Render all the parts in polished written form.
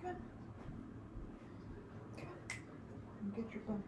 on. Okay. Get your bum.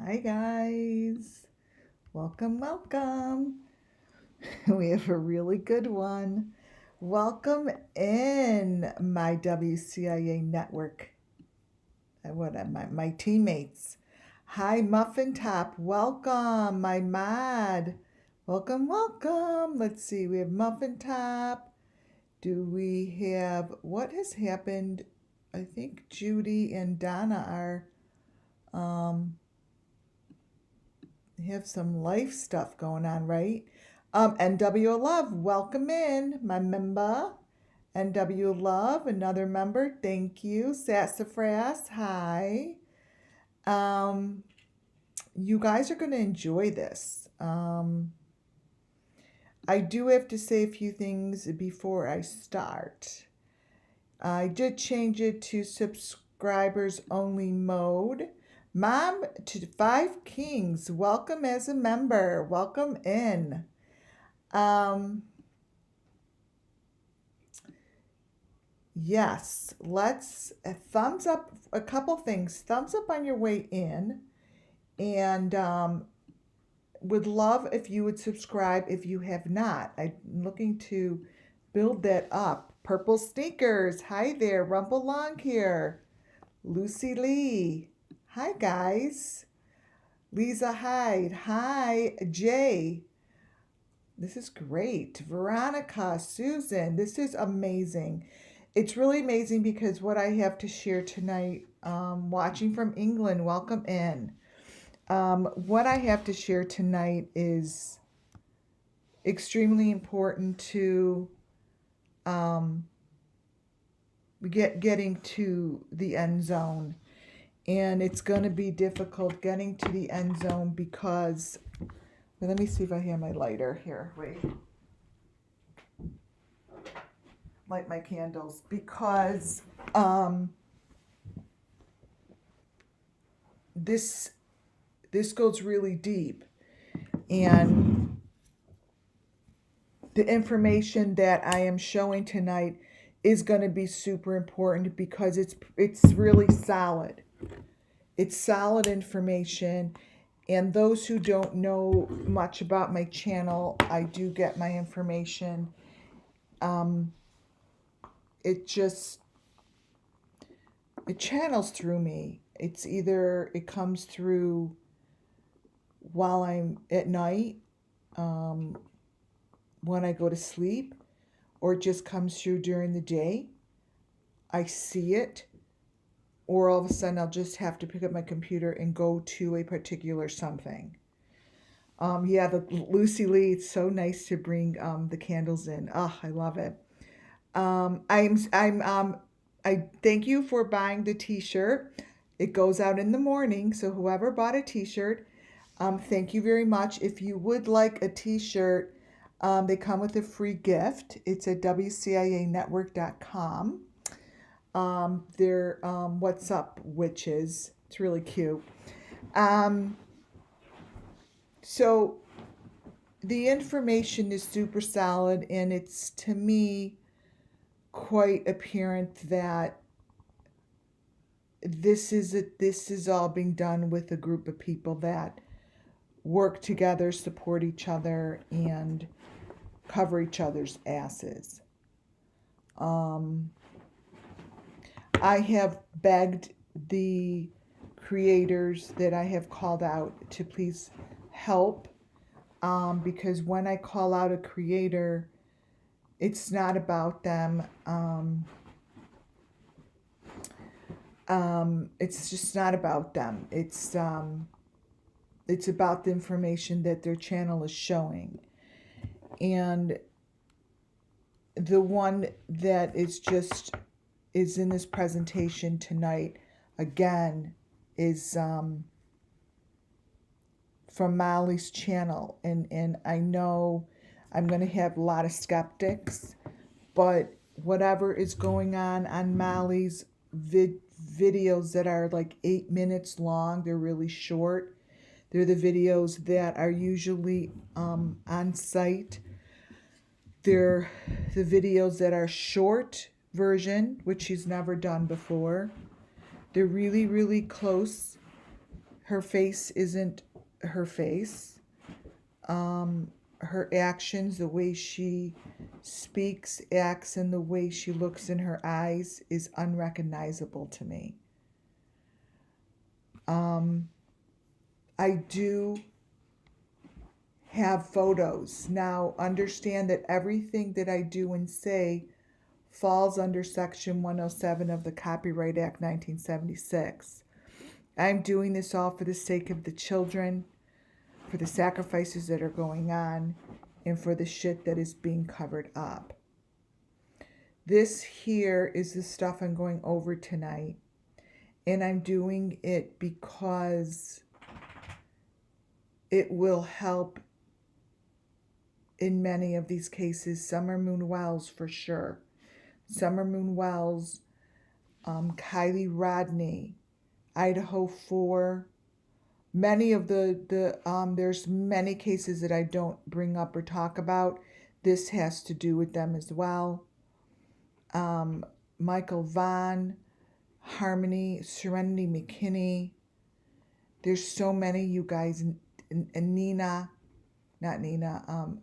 Hi guys. Welcome, welcome. We have a really good one. Welcome in my WCIA network. What am I? My teammates. Hi, Muffin Top. Welcome, my mod. Welcome, welcome. Let's see. We have Muffin Top. Do we have what has happened? I think Judy and Donna are have some life stuff going on, right? NW Love, welcome in, my member. NW Love, another member. Thank you. Sassafras, hi. You guys are going to enjoy this. I do have to say a few things before I start. I did change it to subscribers only mode. Mom to Five Kings, welcome as a member. Welcome in. Yes, let's thumbs up a couple things. Thumbs up on your way in, and would love if you would subscribe if you have not. I'm looking to build that up. Purple Sneakers, hi there. Rumple Long here. Lucy Lee, hi guys. Lisa Hyde, hi Jay. This is great. Veronica, Susan, this is amazing. It's really amazing because what I have to share tonight, watching from England, welcome in. What I have to share tonight is extremely important to getting to the end zone. And it's going to be difficult getting to the end zone because, let me see if I have my lighter here. Wait. light my candles because this goes really deep, and the information that I am showing tonight is going to be super important because it's really solid. It's solid information. And those who don't know much about my channel, I do get my information. It channels through me. It's either it comes through while I'm at night, when I go to sleep, or it just comes through during the day. I see it, or all of a sudden I'll just have to pick up my computer and go to a particular something. Yeah, the Lucy Lee, it's so nice to bring the candles in. Oh, I love it. I thank you for buying the t-shirt. It goes out in the morning, so whoever bought a t-shirt, thank you very much. If you would like a t-shirt, they come with a free gift. It's at wcianetwork.com. They're What's Up Witches. It's really cute. So the information is super solid, and it's, to me, quite apparent that this is all being done with a group of people that work together, support each other, and cover each other's asses. I have begged the creators that I have called out to please help, because when I call out a creator, it's not about them. It's just not about them. It's about the information that their channel is showing. And the one that is in this presentation tonight, again, is from Molly's channel. And I know I'm going to have a lot of skeptics, but whatever is going on Molly's videos that are like 8 minutes long, they're really short. They're the videos that are usually on site. They're the videos that are short version, which she's never done before. They're really, really close. Her face isn't her face. Her actions, the way she speaks, acts, and the way she looks in her eyes is unrecognizable to me. I do have photos. Now, understand that everything that I do and say falls under Section 107 of the Copyright Act 1976. I'm doing this all for the sake of the children, for the sacrifices that are going on, and for the shit that is being covered up. This here is the stuff I'm going over tonight, and I'm doing it because it will help in many of these cases. Summer Moon Wells, for sure. Summer Moon Wells, Kylie Rodney, Idaho 4. Many of there's many cases that I don't bring up or talk about. This has to do with them as well. Michael Vaughn, Harmony, Serenity McKinney. There's so many, you guys. And Nina, not Nina,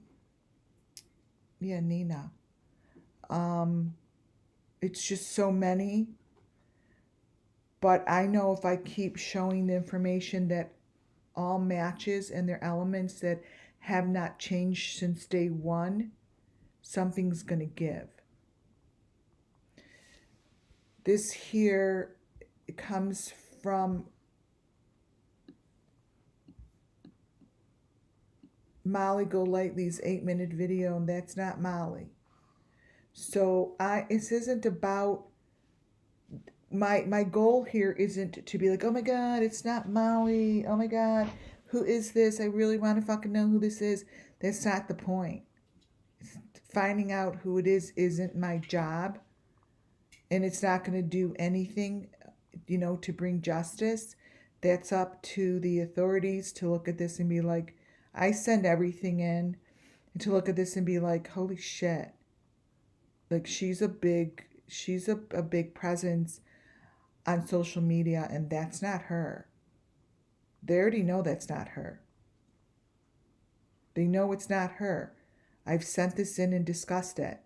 Nina. It's just so many. But I know if I keep showing the information that all matches and their elements that have not changed since day one, something's going to give. This here comes from Molly Golightly's 8-minute video, and that's not Molly. So this isn't about, my goal here isn't to be like, oh my God, it's not Molly. Oh my God, who is this? I really want to fucking know who this is. That's not the point. finding out who it is isn't my job, and it's not going to do anything, to bring justice. That's up to the authorities to look at this and be like, I send everything in, and to look at this and be like, holy shit. Like, she's a big presence on social media, and that's not her. They already know that's not her. They know it's not her. I've sent this in and discussed it.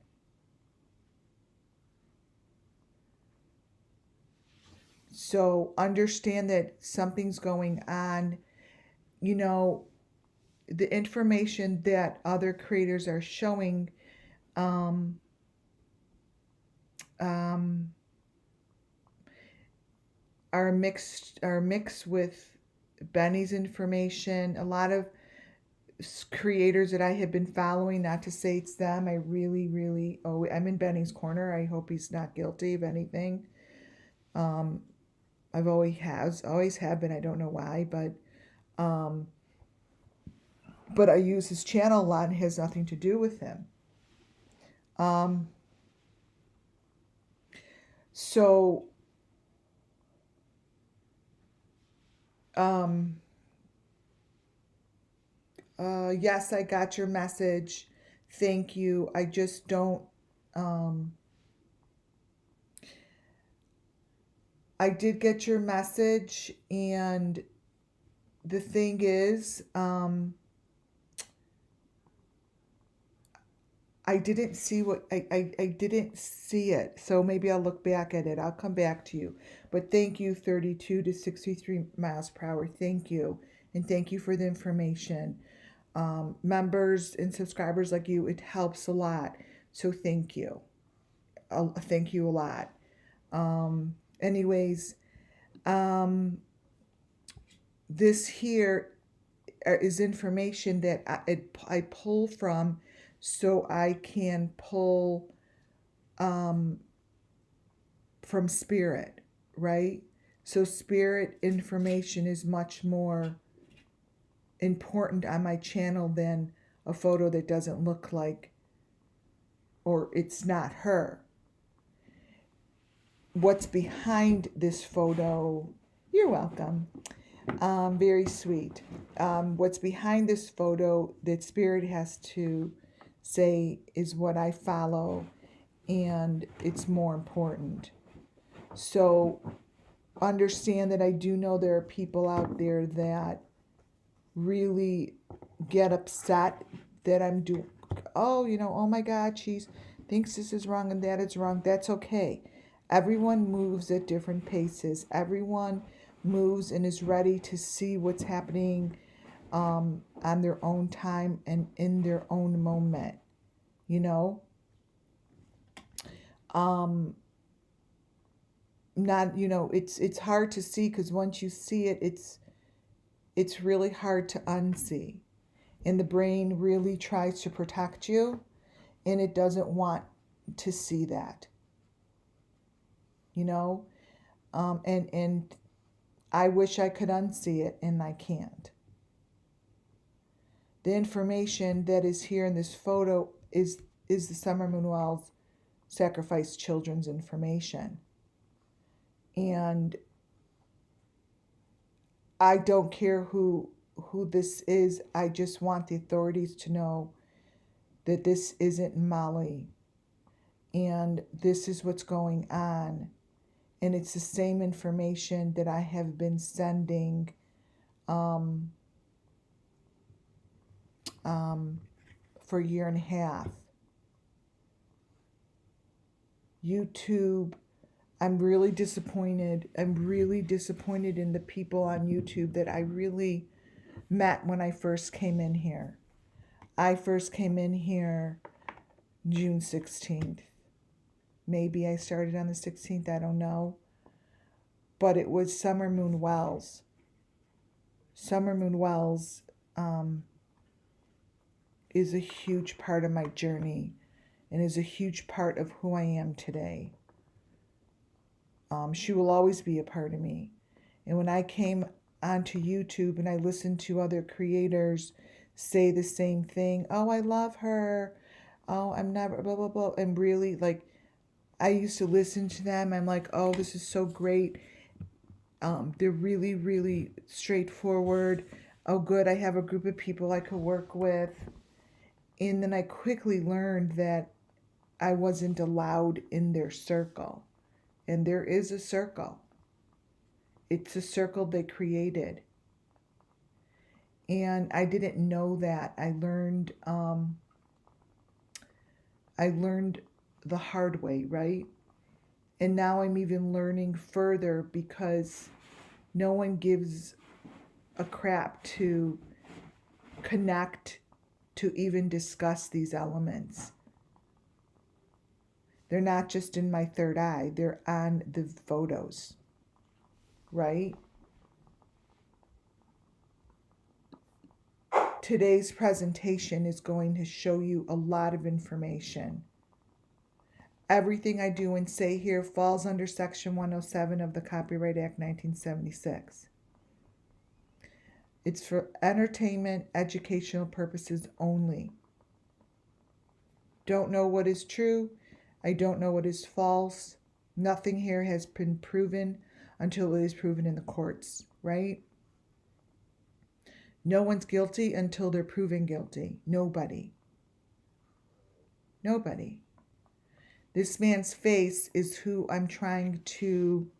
So understand that something's going on. The information that other creators are showing are mixed with Benny's information. A lot of creators that I have been following, not to say it's them, I really, I'm in Benny's corner. I hope he's not guilty of anything. I've always have been. I don't know why, but I use his channel a lot, and it has nothing to do with him. Yes, I got your message. Thank you. I just don't, I did get your message, and the thing is, I didn't see I didn't see it. So maybe I'll look back at it. I'll come back to you. But thank you, 32 to 63 miles per hour. Thank you. And thank you for the information. Members and subscribers like you, it helps a lot. So thank you. Thank you a lot. Anyways, this here is information that I pull from, so I can pull from spirit, right? So spirit information is much more important on my channel than a photo that doesn't look like, or it's not her. What's behind this photo? You're welcome. Very sweet. What's behind this photo that spirit has to say is what I follow, and it's more important. So understand that I do know there are people out there that really get upset that I'm doing, oh my God, she thinks this is wrong and that is wrong. That's okay. Everyone moves at different paces. Everyone moves and is ready to see what's happening on their own time and in their own moment, it's hard to see, because once you see it, it's really hard to unsee, and the brain really tries to protect you, and it doesn't want to see that, and I wish I could unsee it, and I can't. The information that is here in this photo is the Summer Moon Wells sacrificed children's information. And I don't care who this is. I just want the authorities to know that this isn't Molly, and this is what's going on. And it's the same information that I have been sending for a year and a half. YouTube, I'm really disappointed. I'm really disappointed in the people on YouTube that I really met when I first came in here. I first came in here June 16th. Maybe I started on the 16th, I don't know. But it was Summer Moon Wells. Summer Moon Wells is a huge part of my journey, and is a huge part of who I am today. She will always be a part of me. And when I came onto YouTube and I listened to other creators say the same thing, oh, I love her, oh, I'm never, blah, blah, blah. And really, like, I used to listen to them. I'm like, oh, this is so great. They're really, really straightforward. Oh, good. I have a group of people I could work with. And then I quickly learned that I wasn't allowed in their circle. And there is a circle. It's a circle they created. And I didn't know that. I learned the hard way, right? And now I'm even learning further because no one gives a crap to connect, to even discuss these elements. They're not just in my third eye, they're on the photos, right? Today's presentation is going to show you a lot of information. Everything I do and say here falls under Section 107 of the Copyright Act 1976. It's for entertainment, educational purposes only. Don't know what is true. I don't know what is false. Nothing here has been proven until it is proven in the courts, right? No one's guilty until they're proven guilty. Nobody. Nobody. This man's face is who I'm trying to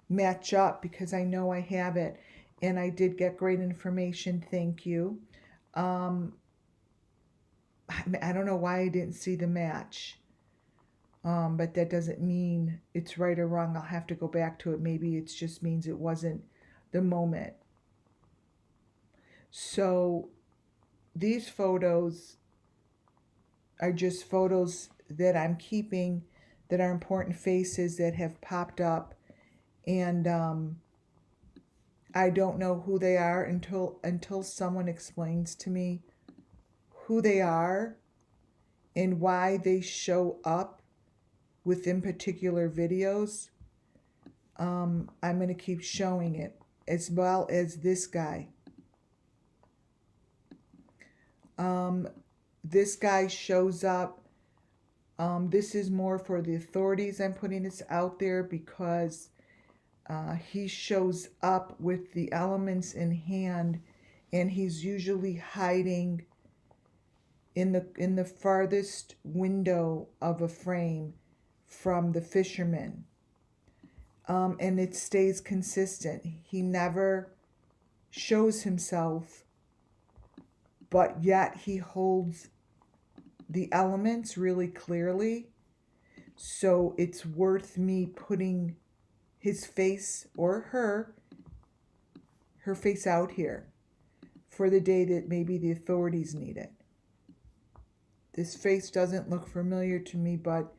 match up because I know I have it. And I did get great information. Thank you. I don't know why I didn't see the match. But that doesn't mean it's right or wrong. I'll have to go back to it. Maybe it just means it wasn't the moment. So these photos are just photos that I'm keeping that are important faces that have popped up. And I don't know who they are until someone explains to me who they are and why they show up within particular videos. I'm going to keep showing it, as well as this guy. This guy shows up. This is more for the authorities. I'm putting this out there because he shows up with the elements in hand, and he's usually hiding in the farthest window of a frame from the Fisherman. And it stays consistent. He never shows himself, but yet he holds the elements really clearly. So it's worth me putting his face or her face out here for the day that maybe the authorities need it. This face doesn't look familiar to me, but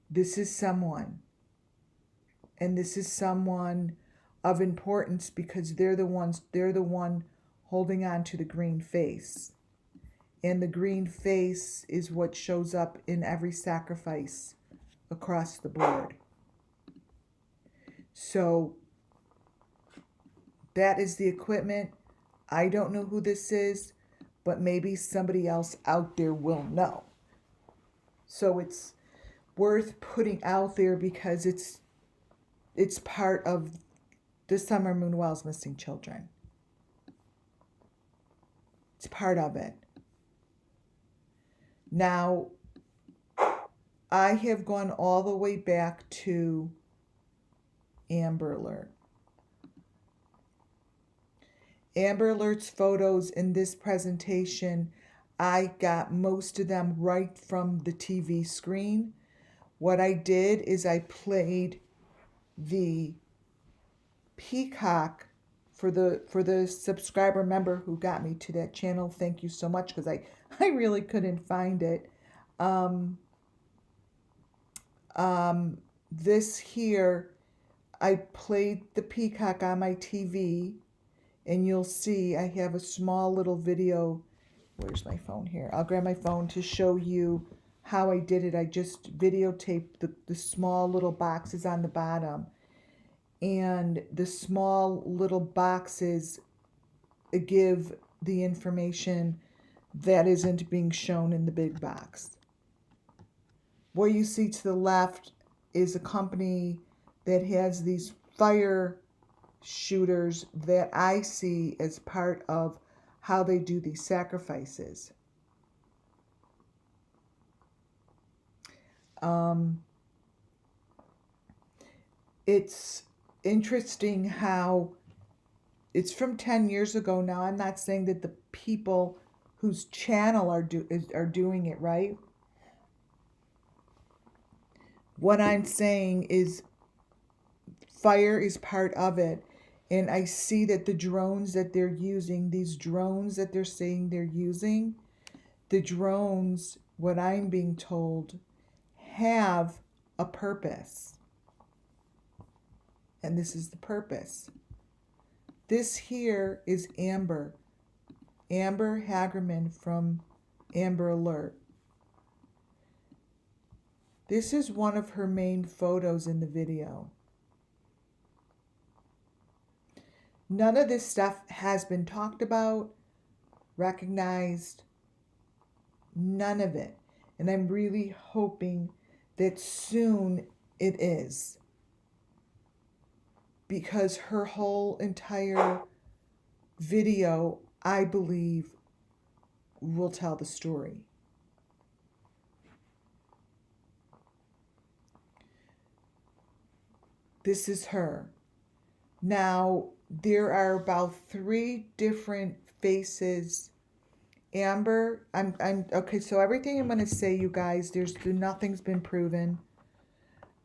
this is someone. And this is someone of importance because they're the one holding on to the green face. And the green face is what shows up in every sacrifice across the board. So that is the equipment. I don't know who this is, but maybe somebody else out there will know. So it's worth putting out there because it's part of the Summer Moon Wells Missing Children. It's part of it. Now, I have gone all the way back to Amber Alert. Amber Alert's photos in this presentation, I got most of them right from the TV screen. What I did is I played the peacock for the subscriber member who got me to that channel. Thank you so much, because I really couldn't find it. This here, I played the peacock on my TV, and you'll see I have a small little video. Where's my phone here? I'll grab my phone to show you how I did it. I just videotaped the small little boxes on the bottom. And the small little boxes give the information that isn't being shown in the big box. What you see to the left is a company that has these fire shooters that I see as part of how they do these sacrifices. It's interesting how it's from 10 years ago now. I'm not saying that the people whose channel are doing it right. What I'm saying is fire is part of it. And I see that the drones that they're using, these drones that they're saying they're using, the drones, what I'm being told, have a purpose. And this is the purpose. This here is Amber Hagerman from Amber Alert. This is one of her main photos in the video. None of this stuff has been talked about, recognized, none of it. And I'm really hoping that soon it is. Because her whole entire video, I believe, will tell the story. This is her. Now, there are about 3 different faces. Amber, I'm okay, so everything I'm going to say, you guys, nothing's been proven.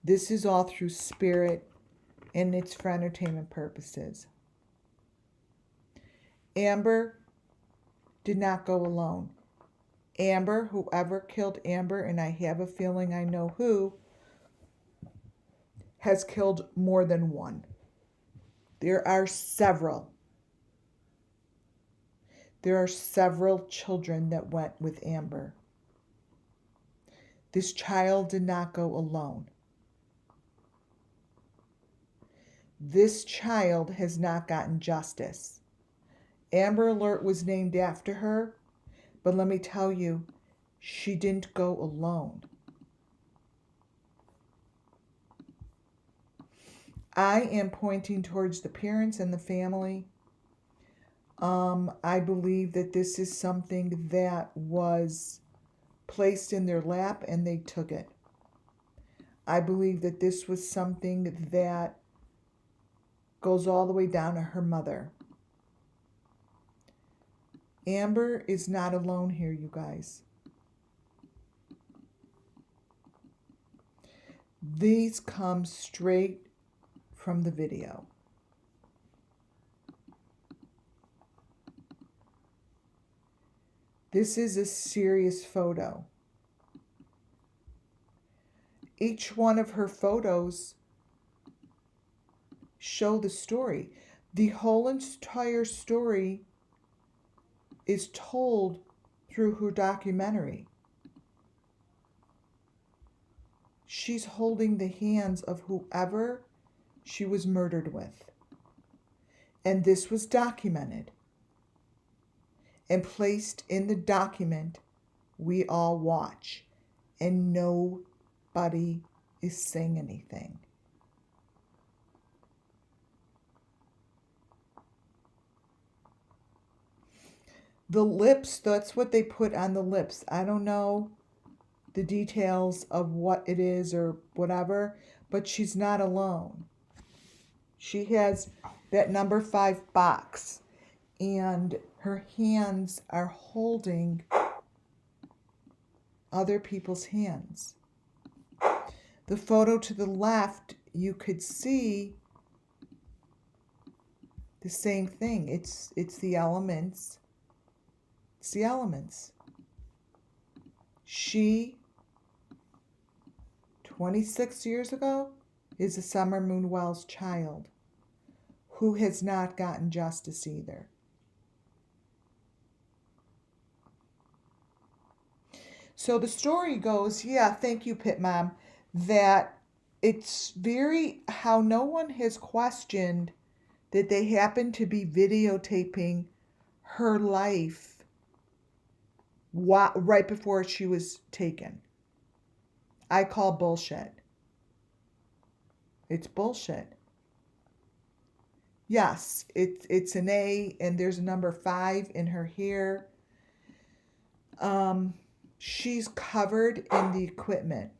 This is all through spirit, and it's for entertainment purposes. Amber did not go alone. Amber, whoever killed Amber, and I have a feeling I know who, has killed more than one. There are several. There are several children that went with Amber. This child did not go alone. This child has not gotten justice. Amber Alert was named after her, but let me tell you, she didn't go alone. I am pointing towards the parents and the family. I believe that this is something that was placed in their lap and they took it. I believe that this was something that goes all the way down to her mother. Amber is not alone here, you guys. These come straight from the video. This is a serious photo. Each one of her photos show the story. The whole entire story is told through her documentary. She's holding the hands of whoever she was murdered with. And this was documented and placed in the document we all watch. And nobody is saying anything. The lips, that's what they put on the lips. I don't know the details of what it is or whatever, but she's not alone. She has that number 5 box, and her hands are holding other people's hands. The photo to the left, you could see the same thing. It's the elements. It's the elements. She, 26 years ago, is a Summer Moon Wells child who has not gotten justice either. So the story goes, yeah, thank you, Pit Mom, that it's very how no one has questioned that they happen to be videotaping her life right before she was taken. I call bullshit. It's bullshit. Yes, it's an A, and there's a number 5 in her hair. She's covered in the equipment.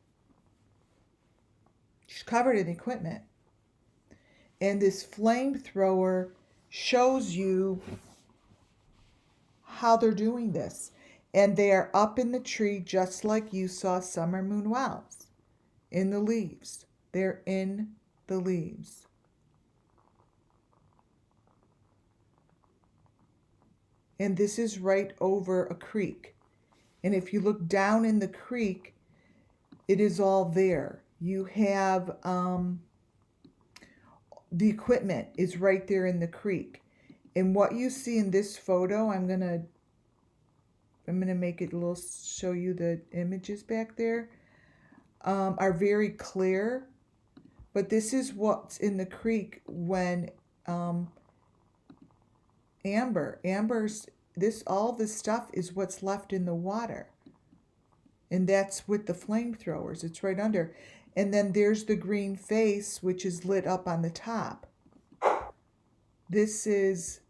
She's covered in equipment. And this flamethrower shows you how they're doing this. And they are up in the tree just like you saw Summer Moon Wells. In the leaves. They're in the leaves. And this is right over a creek. And if you look down in the creek, it is all there. You have the equipment is right there in the creek. And what you see in this photo, I'm gonna make it a little, show you the images back there, are very clear. But this is what's in the creek when Amber's, all this stuff is what's left in the water. And that's with the flamethrowers. It's right under. And then there's the green face, which is lit up on the top. This is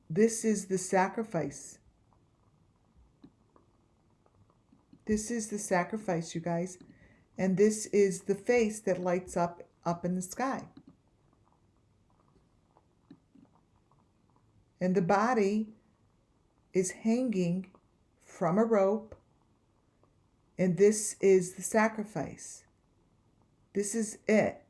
the sacrifice. This is the sacrifice, you guys. And this is the face that lights up in the sky. And the body is hanging from a rope. And this is the sacrifice. This is it.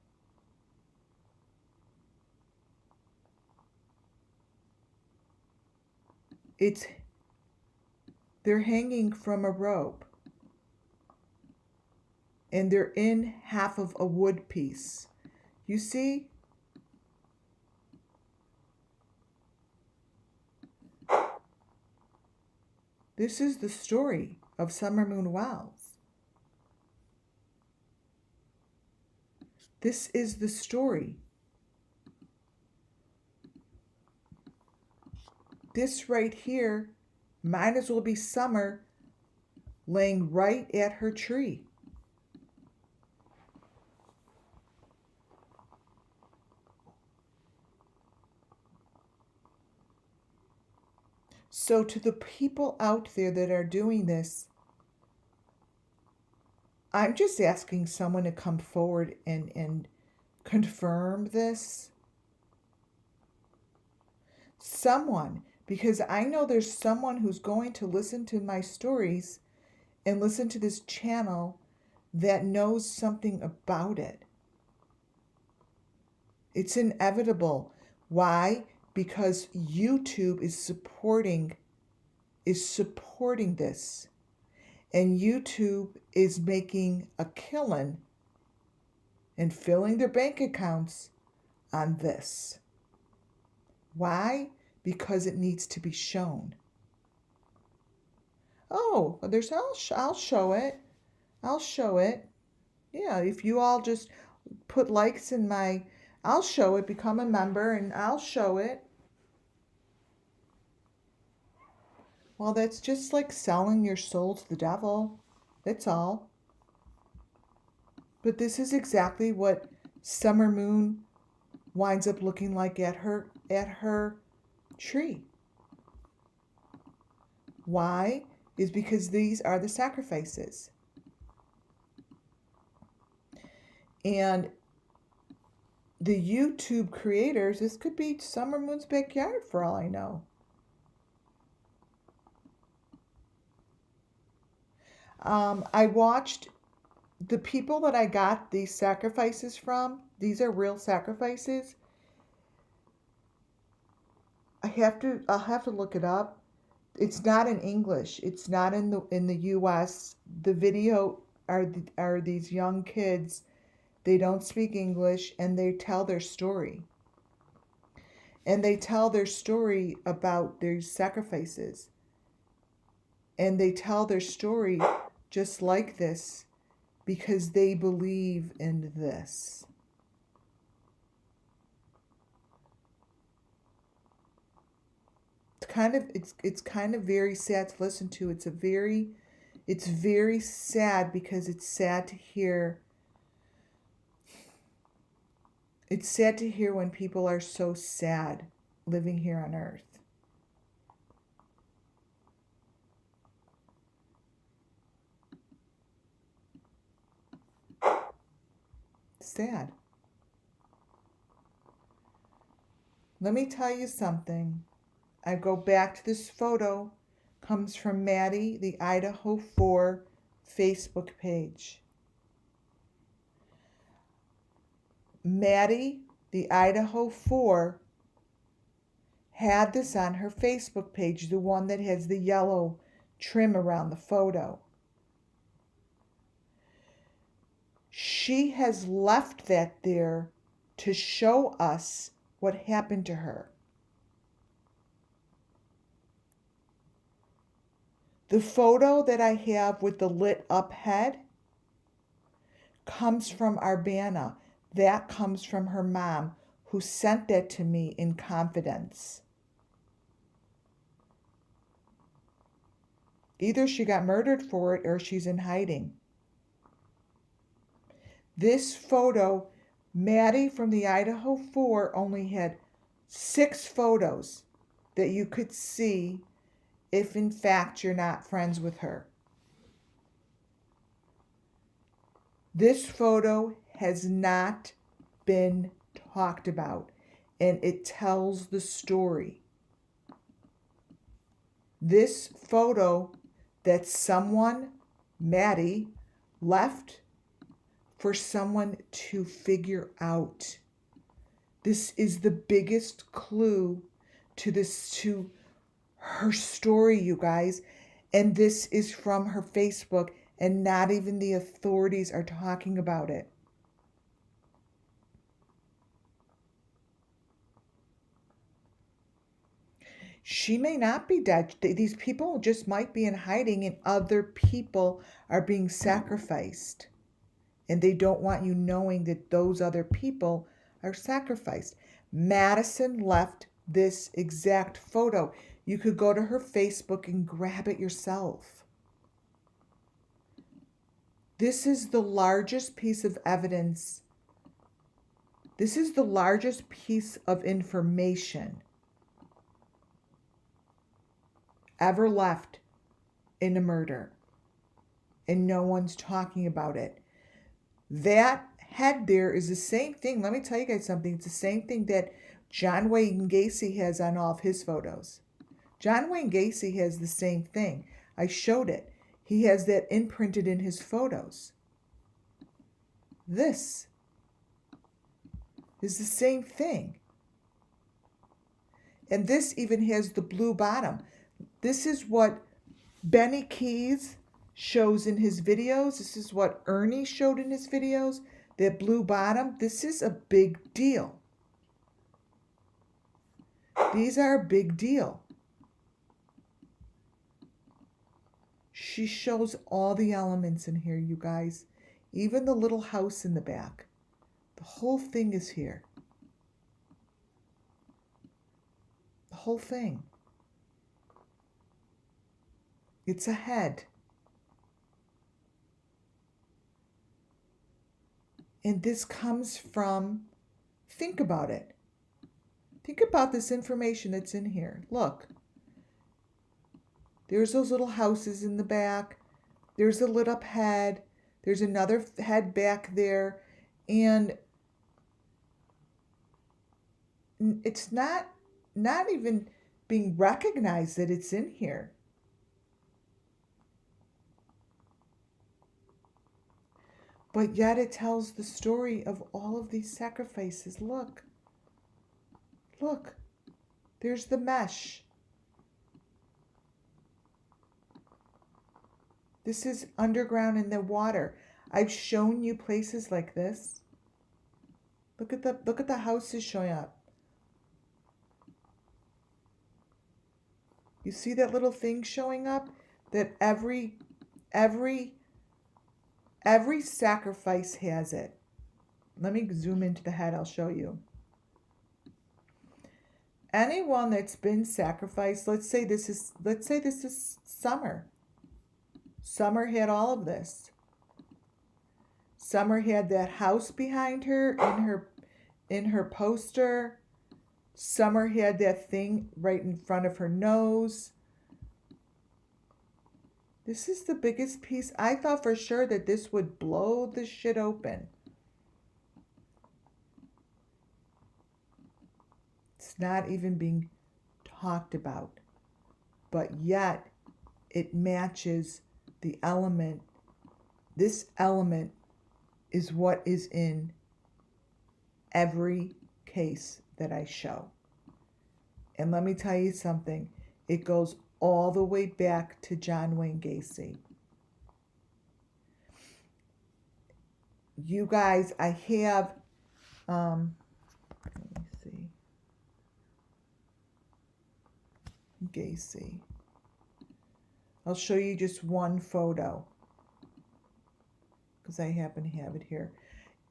They're hanging from a rope. And they're in half of a wood piece. You see? This is the story of Summer Moon Wells. This is the story. This right here might as well be Summer laying right at her tree. So to the people out there that are doing this, I'm just asking someone to come forward and confirm this. Someone, because I know there's someone who's going to listen to my stories and listen to this channel that knows something about it. It's inevitable. Why? Because YouTube is supporting this. And YouTube is making a killing and filling their bank accounts on this. Why? Because it needs to be shown. Oh, I'll show it. I'll show it. Yeah, if you all just put likes in I'll show it, become a member, and I'll show it. Well, that's just like selling your soul to the devil. That's all. But this is exactly what Summer Moon winds up looking like at her tree. Why? Is because these are the sacrifices. And the YouTube creators, this could be Summer Moon's backyard for all I know. I watched the people that I got these sacrifices from. These are real sacrifices. I'll have to look it up. It's not in English. It's not in the US. The video are these young kids. They don't speak English, and they tell their story. And they tell their story about their sacrifices. And they tell their story just like this because they believe in this. It's kind of very sad to listen to. It's very sad because it's sad to hear. It's sad to hear when people are so sad living here on earth. Sad. Let me tell you something. I go back to this photo. Comes from Maddie, the Idaho 4 Facebook page. Maddie, the Idaho 4, had this on her Facebook page, the one that has the yellow trim around the photo. She has left that there to show us what happened to her. The photo that I have with the lit up head comes from Arbana. That comes from her mom, who sent that to me in confidence. Either she got murdered for it or she's in hiding. This photo, Maddie from the Idaho 4 only had 6 photos that you could see if in fact you're not friends with her. This photo has not been talked about, and it tells the story. This photo that someone, Maddie, left for someone to figure out. This is the biggest clue to her story, you guys. And this is from her Facebook, and not even the authorities are talking about it. She may not be dead. These people just might be in hiding, and other people are being sacrificed. And they don't want you knowing that those other people are sacrificed. Madison left this exact photo. You could go to her Facebook and grab it yourself. This is the largest piece of evidence. This is the largest piece of information ever left in a murder. And no one's talking about it. That head there is the same thing. Let me tell you guys something. It's the same thing that John Wayne Gacy has on all of his photos. John Wayne Gacy has the same thing. I showed it. He has that imprinted in his photos. This is the same thing. And this even has the blue bottom. This is what Benny Keys shows in his videos. This is what Ernie showed in his videos. That blue bottom. This is a big deal. These are a big deal. She shows all the elements in here, you guys. Even the little house in the back. The whole thing is here. The whole thing. It's a head. And this comes from, think about it. Think about this information that's in here. Look. There's those little houses in the back. There's a lit up head. There's another head back there. And it's not even being recognized that it's in here. But yet it tells the story of all of these sacrifices. Look. Look. There's the mesh. This is underground in the water. I've shown you places like this. Look at the houses showing up. You see that little thing showing up? That every sacrifice has it. Let me zoom into the head, I'll show you. anyone that's been sacrificed, let's say this is Summer. Summer had all of this. Summer had that house behind her in her poster. Summer had that thing right in front of her nose. This is the biggest piece. I thought for sure that this would blow the shit open. It's not even being talked about. But yet, it matches the element. This element is what is in every case that I show. And let me tell you something. It goes all the way back to John Wayne Gacy. You guys, I have, let me see. Gacy. I'll show you just one photo because I happen to have it here.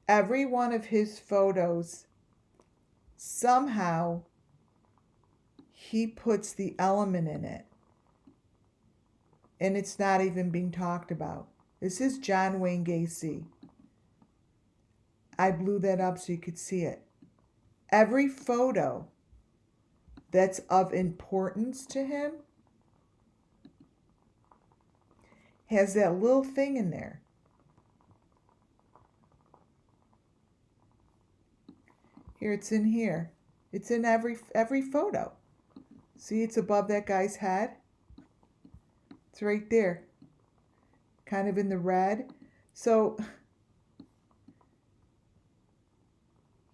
Every one of his photos, somehow, he puts the element in it. And it's not even being talked about. This is John Wayne Gacy. I blew that up so you could see it. Every photo that's of importance to him has that little thing in there. Here, it's in here. It's in every photo. See, it's above that guy's head. It's right there. Kind of in the red. So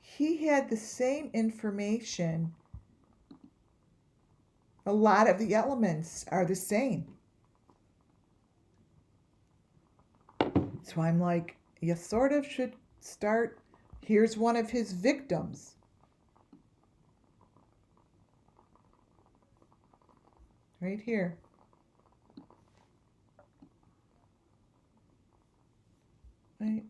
he had the same information. A lot of the elements are the same. So I'm like, you sort of should start. Here's one of his victims. Right here. Right.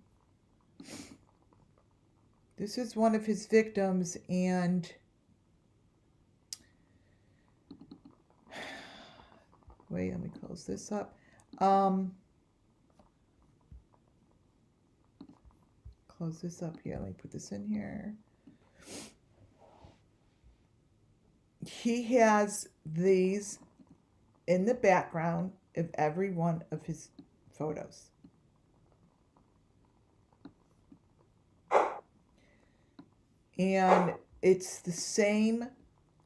This is one of his victims, and wait, let me close this up. Close this up here. Let me put this in here. He has these in the background of every one of his photos. And it's the same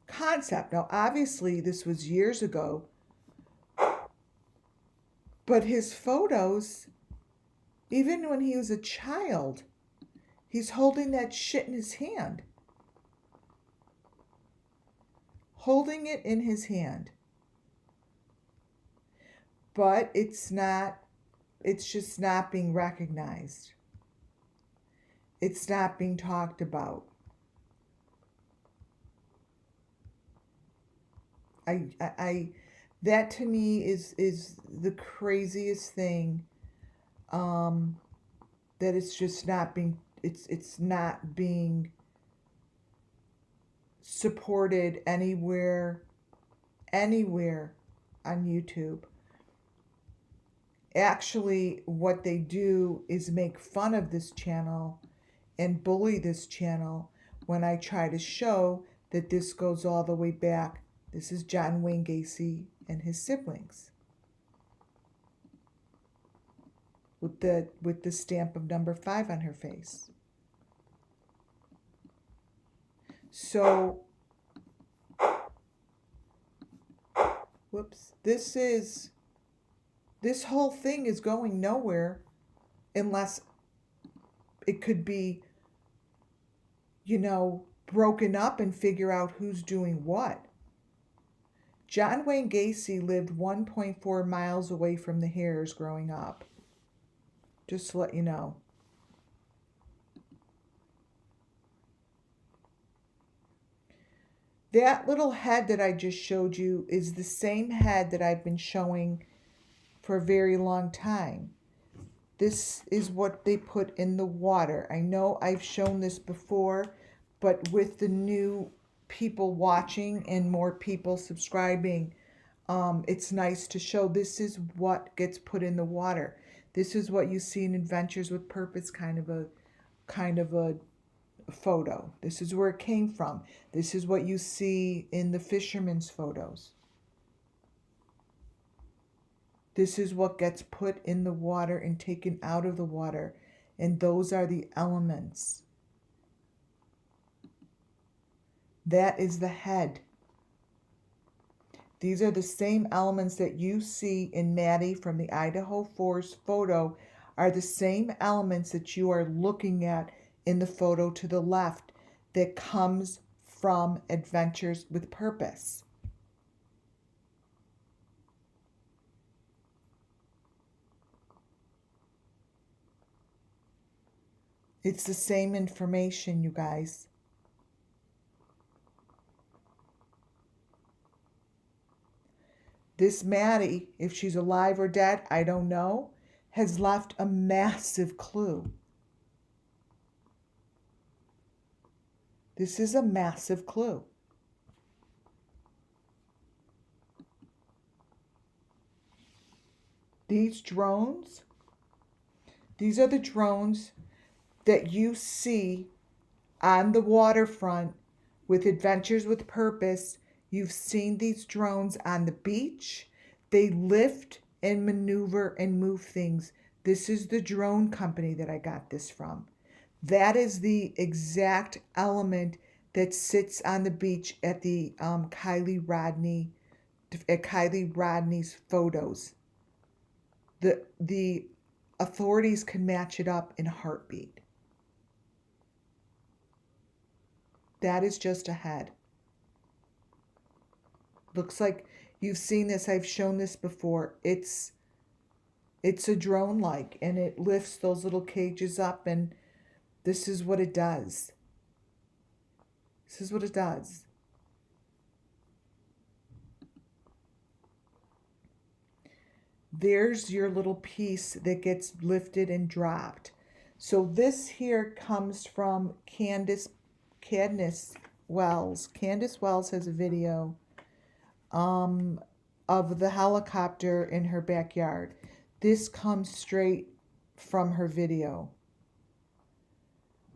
concept. Now, obviously, this was years ago, but his photos, even when he was a child, he's holding that shit in his hand. Holding it in his hand. But it's just not being recognized. It's not being talked about. That to me is the craziest thing. That it's just not being, it's not being supported anywhere on YouTube. Actually, what they do is make fun of this channel and bully this channel when I try to show that this goes all the way back. This is John Wayne Gacy and his siblings. With the stamp of number 5 on her face. So, whoops, this whole thing is going nowhere unless it could be, broken up and figure out who's doing what. John Wayne Gacy lived 1.4 miles away from the Hares growing up. Just to let you know. That little head that I just showed you is the same head that I've been showing for a very long time. This is what they put in the water. I know I've shown this before, but with the new people watching and more people subscribing, it's nice to show this is what gets put in the water. This is what you see in Adventures with Purpose, kind of a photo. This is where it came from. This is what you see in the fisherman's photos. This is what gets put in the water and taken out of the water. And those are the elements. That is the head. These are the same elements that you see in Maddie from the Idaho Forest photo, are the same elements that you are looking at in the photo to the left that comes from Adventures with Purpose. It's the same information, you guys. This Maddie, if she's alive or dead, I don't know, has left a massive clue. This is a massive clue. These drones, these are the drones that you see on the waterfront with Adventures with Purpose. You've seen these drones on the beach. They lift and maneuver and move things. This is the drone company that I got this from. That is the exact element that sits on the beach at the Kylie Rodney's photos. The authorities can match it up in a heartbeat. That is just a head. Looks like you've seen this. I've shown this before. It's a drone-like, and it lifts those little cages up, and this is what it does. This is what it does. There's your little piece that gets lifted and dropped. So this here comes from Candace Wells. Candace Wells has a video of the helicopter in her backyard. This comes straight from her video.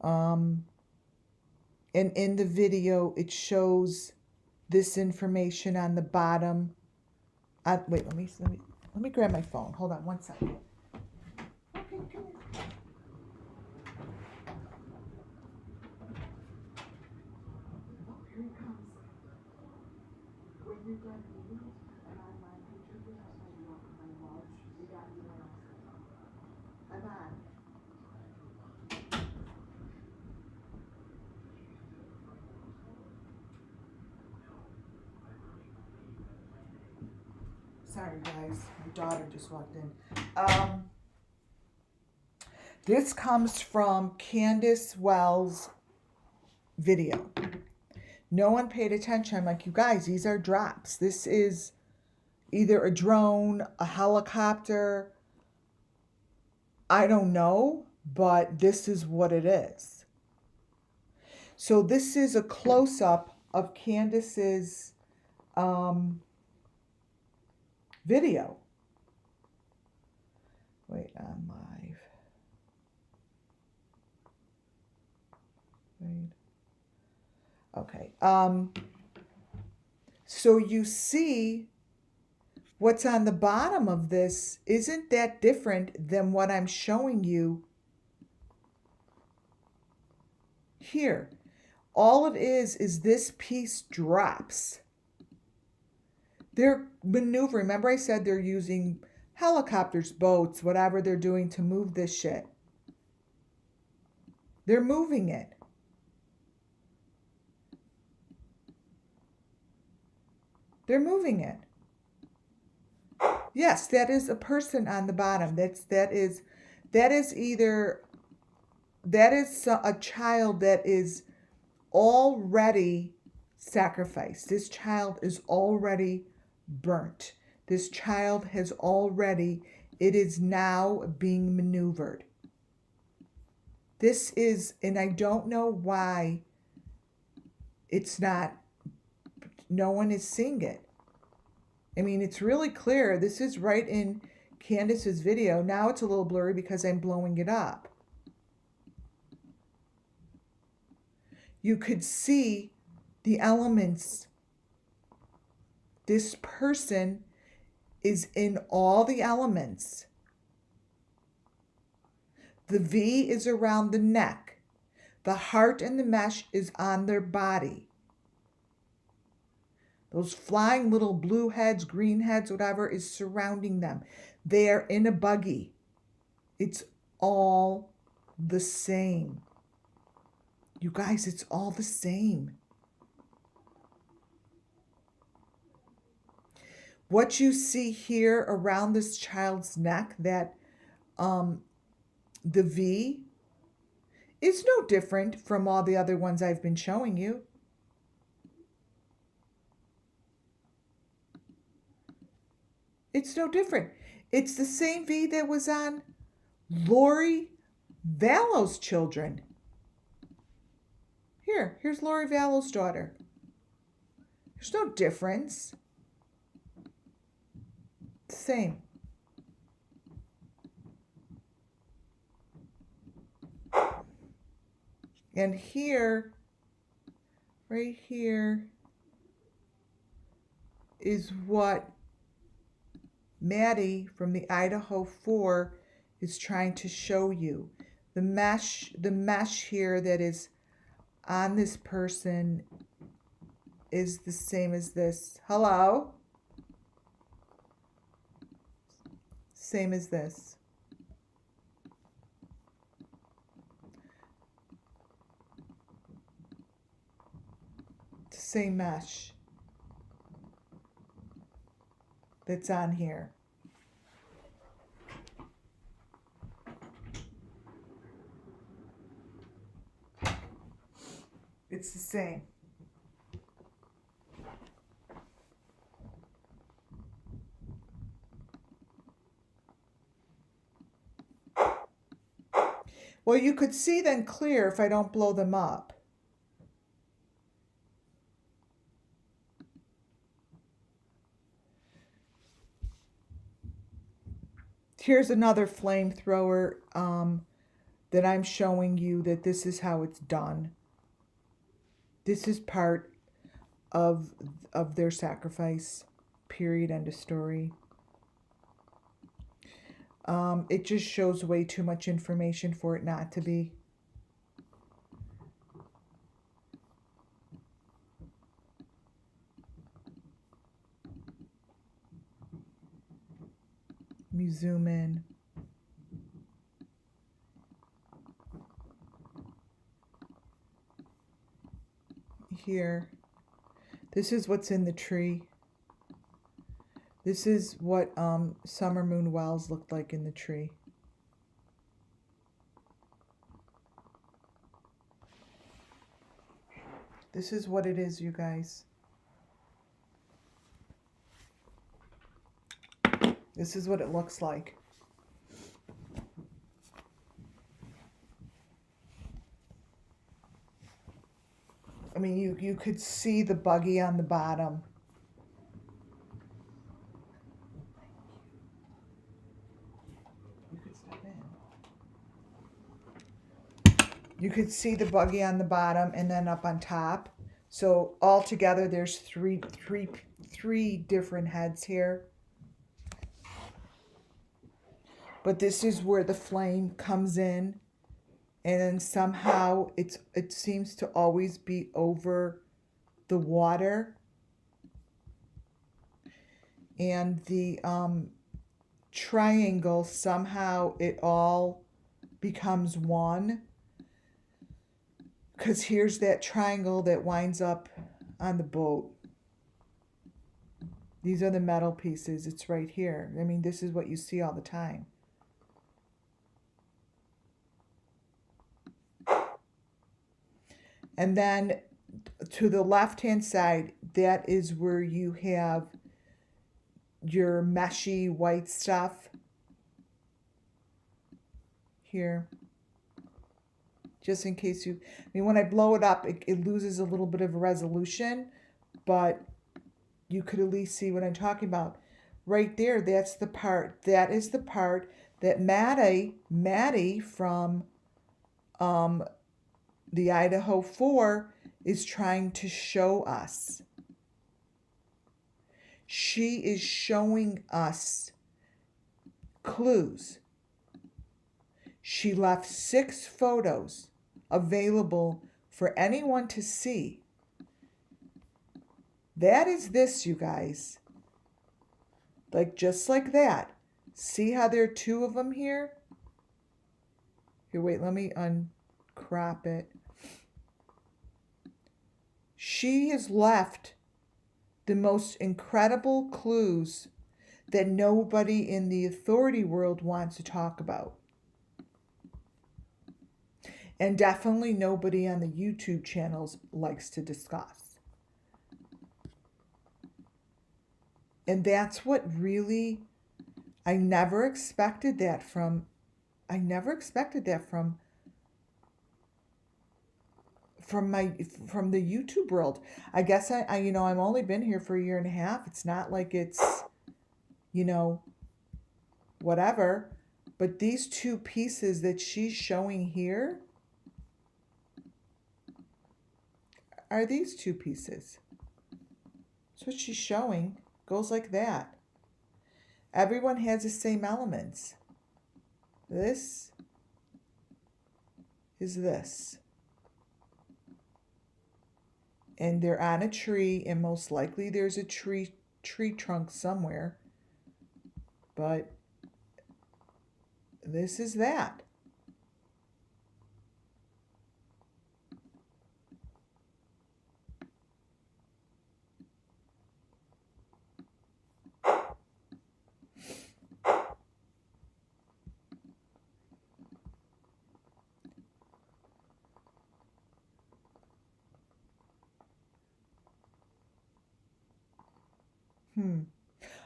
And in the video, it shows this information on the bottom. Wait, let me grab my phone. Hold on one second. Okay, come here. Oh, here he comes. When you got me, and I mind you, you have my walk, my watch. You got me now. I'm on. Sorry, guys. My daughter just walked in. This comes from Candace Wells' video. No one paid attention. I'm like, you guys, these are drops. This is either a drone, a helicopter. I don't know, but this is what it is. So this is a close-up of Candace's video. Wait, I'm live. Wait. Okay. So you see what's on the bottom of this isn't that different than what I'm showing you here. All it is this piece drops. They're maneuvering. Remember I said they're using helicopters, boats, whatever they're doing to move this shit. They're moving it. They're moving it. Yes, that is a person on the bottom. That is a child that is already sacrificed. This child is already burnt. This child has already, it is now being maneuvered. This is, and I don't know why it's not no one is seeing it. I mean, it's really clear. This is right in Candace's video. Now it's a little blurry because I'm blowing it up. You could see the elements. This person is in all the elements. The V is around the neck. The heart and the mesh is on their body. Those flying little blue heads, green heads, whatever, is surrounding them. They are in a buggy. It's all the same. You guys, it's all the same. What you see here around this child's neck, that the V, is no different from all the other ones I've been showing you. It's no different. It's the same V that was on Lori Vallow's children. Here's Lori Vallow's daughter. There's no difference. Same. And here, right here, is what Maddie from the Idaho 4 is trying to show you. The mesh here that is on this person is the same as this. Hello? Same as this. Same mesh that's on here. It's the same. Well, you could see them clear if I don't blow them up. Here's another flamethrower that I'm showing you that this is how it's done. This is part of their sacrifice. Period. End of story. It just shows way too much information for it not to be. Let me zoom in. Here. This is what's in the tree. This is what Summer Moon Wells looked like in the tree. This is what it is, you guys. This is what it looks like. I mean, you could see the buggy on the bottom. You could see the buggy on the bottom and then up on top. So all together, there's three different heads here. But this is where the flame comes in, and then somehow it seems to always be over the water. And the triangle, somehow it all becomes one. Because here's that triangle that winds up on the boat. These are the metal pieces. It's right here. I mean, this is what you see all the time. And then to the left-hand side, that is where you have your meshy white stuff. Here. Just in case you... I mean, when I blow it up, it loses a little bit of resolution. But you could at least see what I'm talking about. Right there, that's the part. That is the part that Maddie from the Idaho 4 is trying to show us. She is showing us clues. She left 6 photos available for anyone to see. That is this, you guys. Like, just like that. See how there are 2 of them here? Here, wait, let me uncrop it. She has left the most incredible clues that nobody in the authority world wants to talk about. And definitely nobody on the YouTube channels likes to discuss. And that's what really, I never expected that from the YouTube world. I guess I I've only been here for a year and a half. It's not like it's, whatever. But these 2 pieces that she's showing here are these 2 pieces. That's what she's showing. Goes like that. Everyone has the same elements. This is this. And they're on a tree, and most likely there's a tree trunk somewhere. But this is that.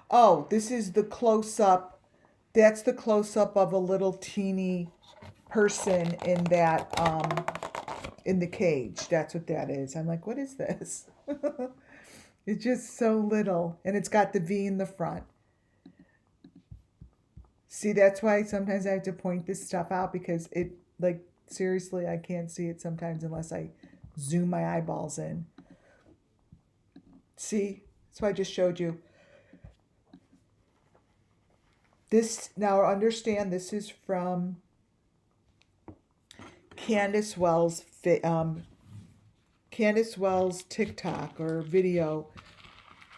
Oh, this is the close-up. That's the close-up of a little teeny person in that, in the cage. That's what that is. I'm like, what is this? It's just so little. And it's got the V in the front. See, that's why sometimes I have to point this stuff out, because it, like, seriously, I can't see it sometimes unless I zoom my eyeballs in. See? That's what I just showed you. This, now understand, this is from Candace Wells' TikTok or video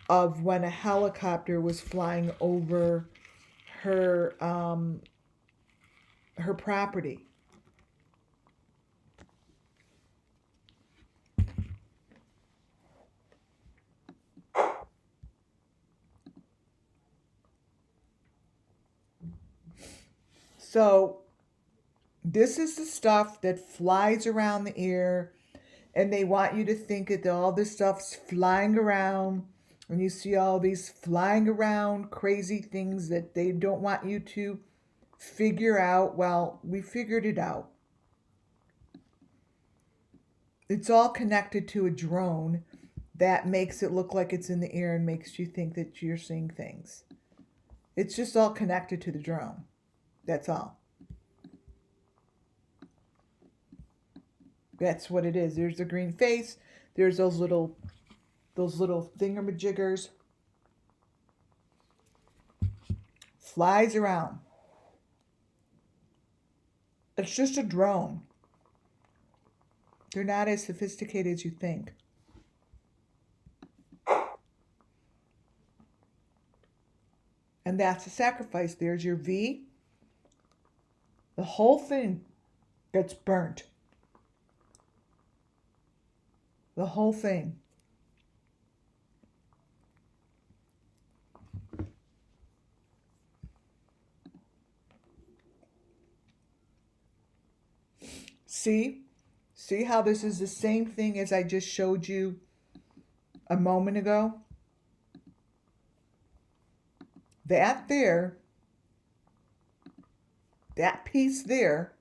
of when a helicopter was flying over her her property. So this is the stuff that flies around the air, and they want you to think that all this stuff's flying around, and you see all these flying around crazy things that they don't want you to figure out. Well, we figured it out. It's all connected to a drone that makes it look like it's in the air and makes you think that you're seeing things. It's just all connected to the drone. That's all. That's what it is. There's the green face. There's those little thingamajiggers. Flies around. It's just a drone. They're not as sophisticated as you think. And that's a sacrifice. There's your V. The whole thing gets burnt. The whole thing. See? See how this is the same thing as I just showed you a moment ago? That there, that piece there,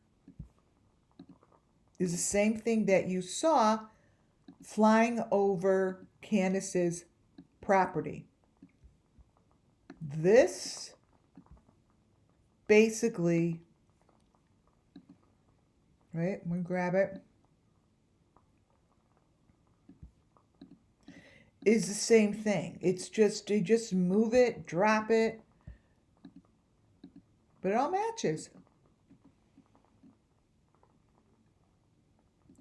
is the same thing that you saw flying over Candace's property. This basically, right, I'm going to grab it, is the same thing. It's just, you just move it, drop it, but it all matches.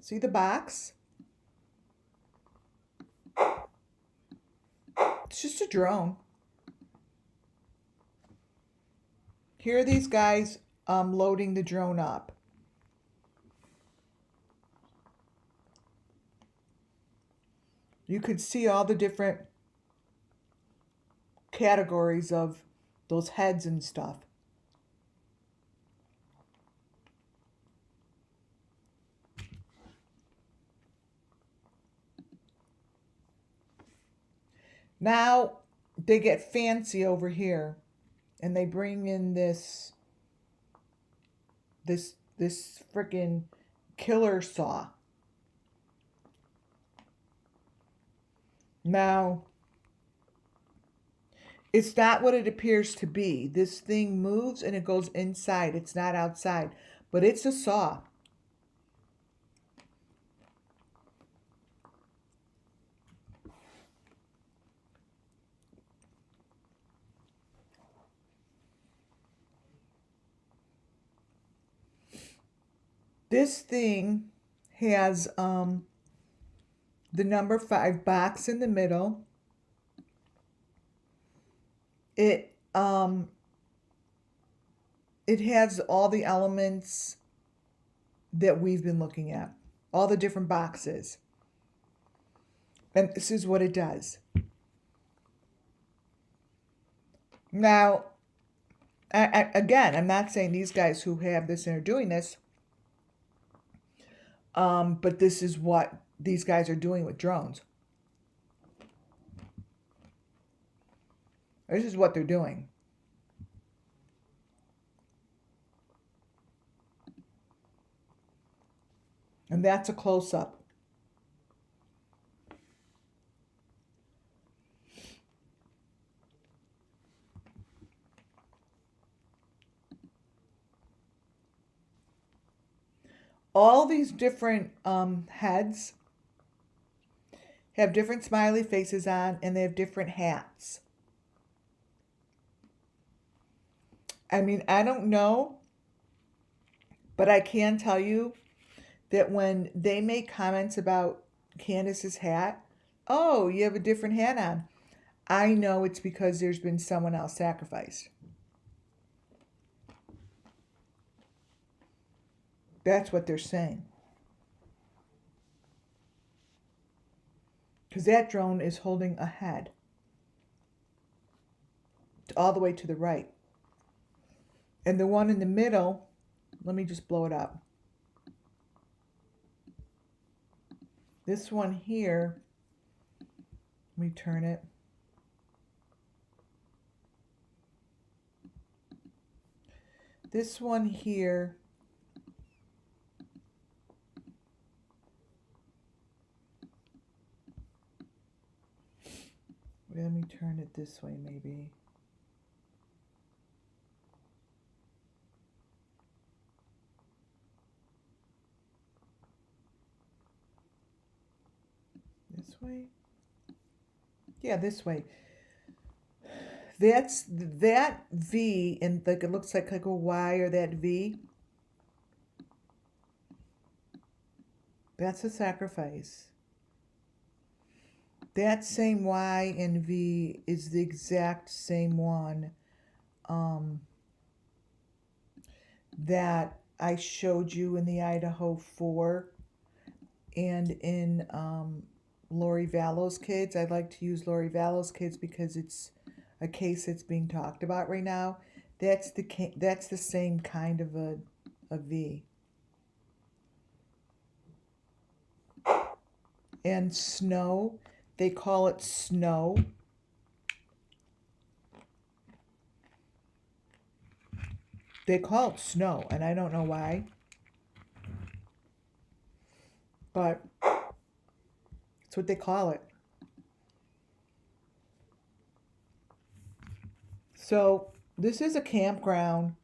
See the box? It's just a drone. Here are these guys loading the drone up. You could see all the different categories of those heads and stuff. Now they get fancy over here and they bring in this freaking killer saw. Now, it's not what it appears to be. This thing moves and it goes inside. It's not outside, but it's a saw. This thing has the number 5 box in the middle. It has all the elements that we've been looking at, all the different boxes. And this is what it does. Now, again, I'm not saying these guys who have this and are doing this, but this is what these guys are doing with drones. This is what they're doing. And that's a close-up. All these different heads have different smiley faces on, and they have different hats. I mean, I don't know, but I can tell you that when they make comments about Candace's hat, oh, you have a different hat on, I know it's because there's been someone else sacrificed. That's what they're saying. Because that drone is holding a head all the way to the right. And the one in the middle, let me just blow it up. This one here, let me turn it. This one here, let me turn it this way maybe. This way? Yeah, this way. That's that V, and like it looks like a Y, or that V. That's a sacrifice. That same Y and V is the exact same one that I showed you in the Idaho 4 and in Lori Vallow's kids. I'd like to use Lori Vallow's kids because it's a case that's being talked about right now. That's the same kind of a V. And snow, they call it snow. They call it snow, and I don't know why. But that's what they call it. So this is a campground.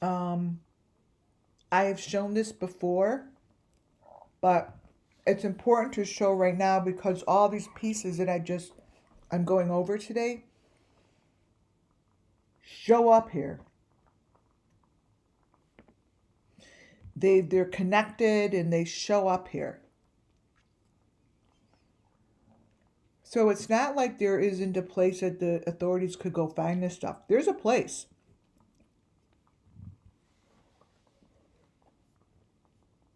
I have shown this before, but it's important to show right now because all these pieces that I'm going over today show up here. They're connected and they show up here. So it's not like there isn't a place that the authorities could go find this stuff. There's a place.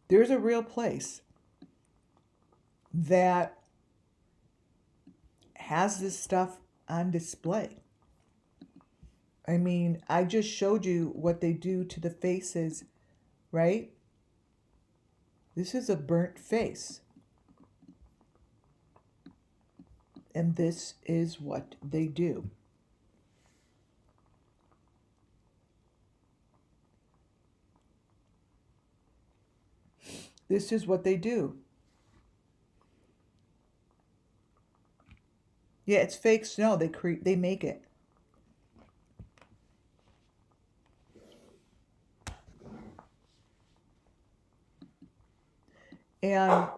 There's a real place that has this stuff on display. I mean, I just showed you what they do to the faces, right? This is a burnt face. And this is what they do. This is what they do. Yeah, it's fake snow. They make it. And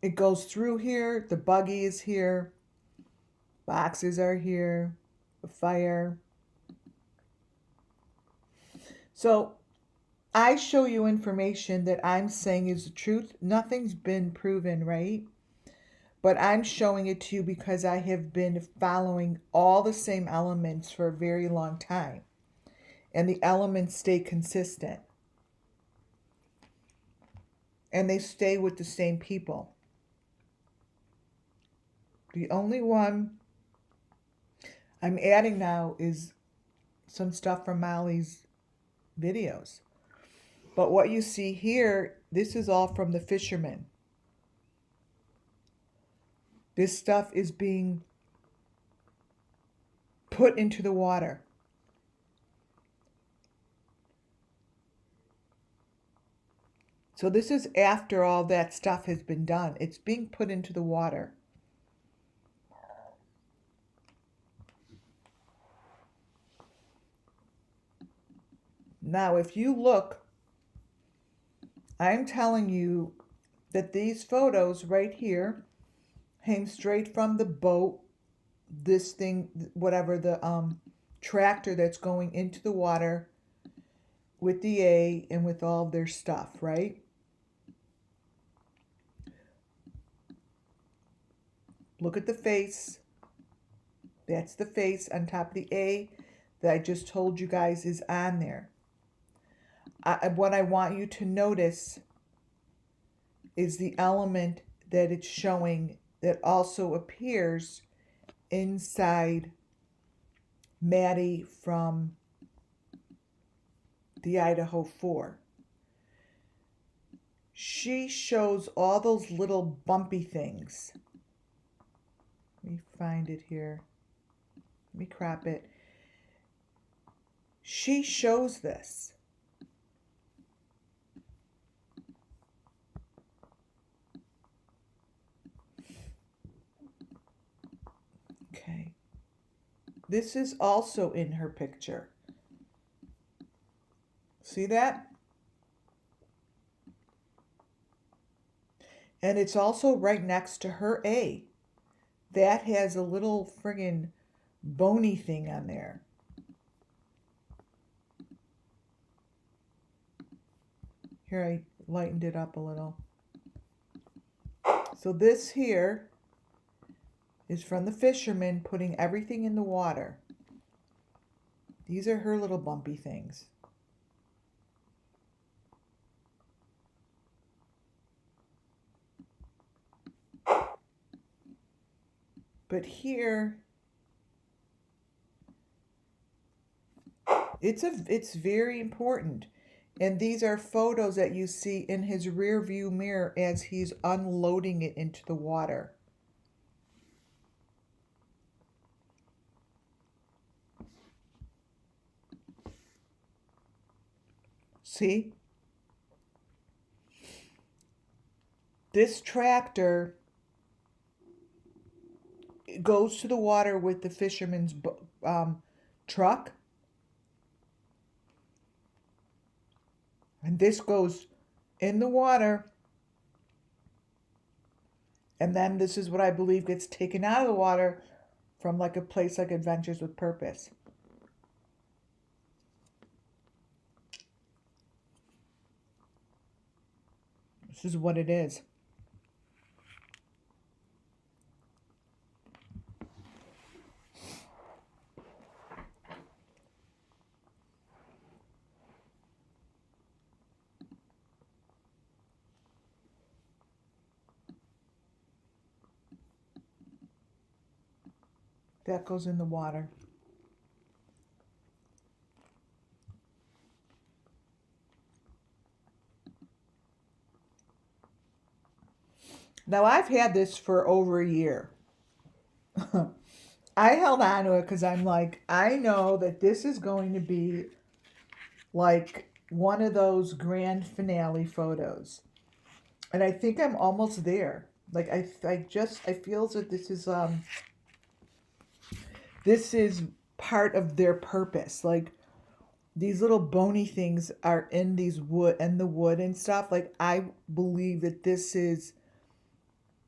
it goes through here. The buggy is here. Boxes are here. The fire. So I show you information that I'm saying is the truth. Nothing's been proven, right? But I'm showing it to you because I have been following all the same elements for a very long time. And the elements stay consistent. And they stay with the same people. The only one I'm adding now is some stuff from Molly's videos. But what you see here, this is all from the Fisherman. This stuff is being put into the water. So this is after all that stuff has been done. It's being put into the water. Now, if you look, I'm telling you that these photos right here hang straight from the boat, this thing, whatever, the tractor that's going into the water with the A and with all their stuff, right? Look at the face. That's the face on top of the A that I just told you guys is on there. What I want you to notice is the element that it's showing that also appears inside Maddie from the Idaho 4. She shows all those little bumpy things. Let me find it here. Let me crop it. She shows this. Okay. This is also in her picture. See that? And it's also right next to her A. That has a little friggin' bony thing on there. Here, I lightened it up a little. So this here is from the Fisherman putting everything in the water. These are her little bumpy things. But here, it's very important. And these are photos that you see in his rear view mirror as he's unloading it into the water. See? This tractor goes to the water with the fisherman's truck. And this goes in the water. And then this is what I believe gets taken out of the water from like a place like Adventures with Purpose. This is what it is. That goes in the water. Now, I've had this for over a year. I held on to it because I'm like, I know that this is going to be like one of those grand finale photos. And I think I'm almost there. Like, I feel as if this is part of their purpose. Like, these little bony things are in the wood and stuff. Like, I believe that this is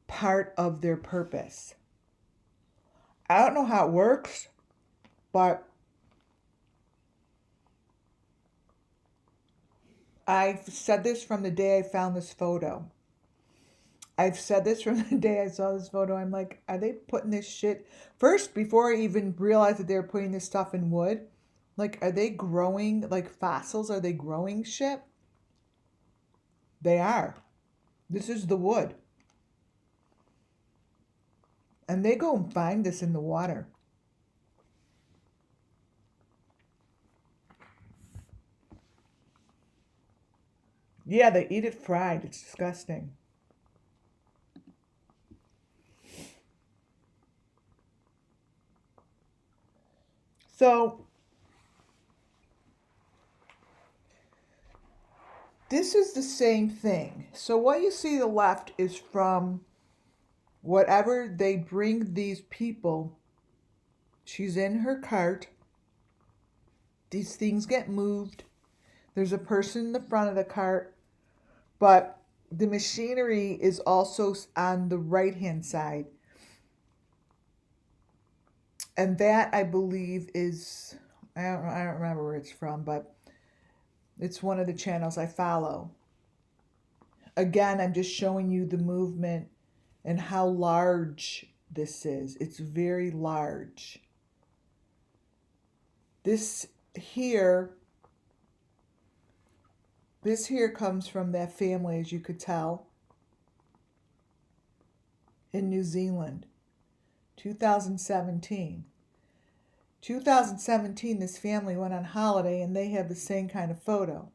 part of their purpose. I don't know how it works, but I've said this from the day I found this photo. I've said this from the day I saw this photo. I'm like, are they putting this shit? First, before I even realized that they were putting this stuff in wood, like, are they growing, like, fossils? Are they growing shit? They are. This is the wood. And they go and find this in the water. Yeah, they eat it fried. It's disgusting. So, this is the same thing. So what you see to the left is from whatever they bring these people. She's in her cart. These things get moved. There's a person in the front of the cart, but the machinery is also on the right-hand side. And that, I believe, is, I don't remember where it's from, but it's one of the channels I follow. Again, I'm just showing you the movement and how large this is. It's very large. This here comes from that family, as you could tell, in New Zealand, 2017. 2017, this family went on holiday and they have the same kind of photo.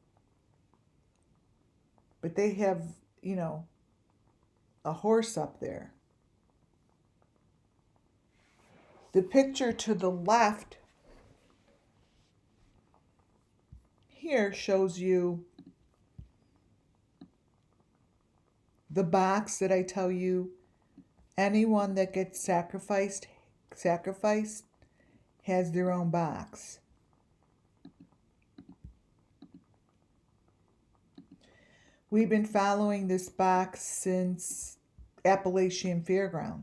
But they have, a horse up there. The picture to the left here shows you the box that I tell you anyone that gets sacrificed has their own box. We've been following this box since Appalachian Fairground.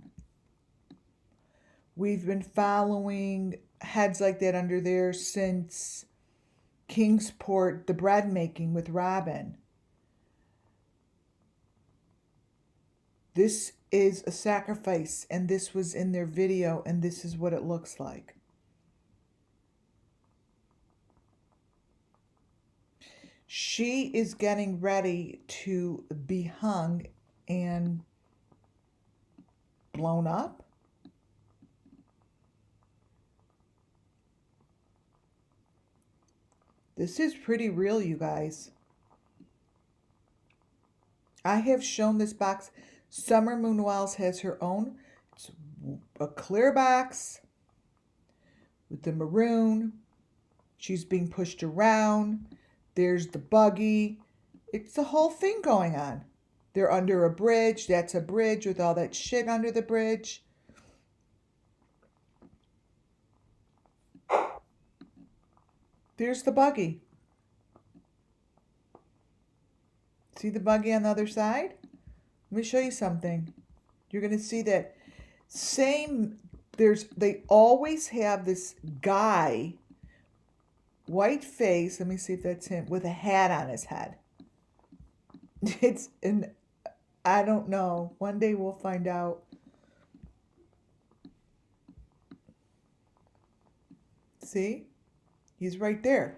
We've been following heads like that under there since Kingsport, the bread making with Robin. This is a sacrifice, and this was in their video, and this is what it looks like. She is getting ready to be hung and blown up. This is pretty real, you guys. I have shown this box. Summer Moon Wells has her own. It's a clear box with the maroon. She's being pushed around. There's the buggy. It's the whole thing going on. They're under a bridge. That's a bridge with all that shit under the bridge. There's the buggy. See the buggy on the other side? Let me show you something. You're going to see that same, they always have this guy, white face, let me see if that's him, with a hat on his head. I don't know. One day we'll find out. See? He's right there.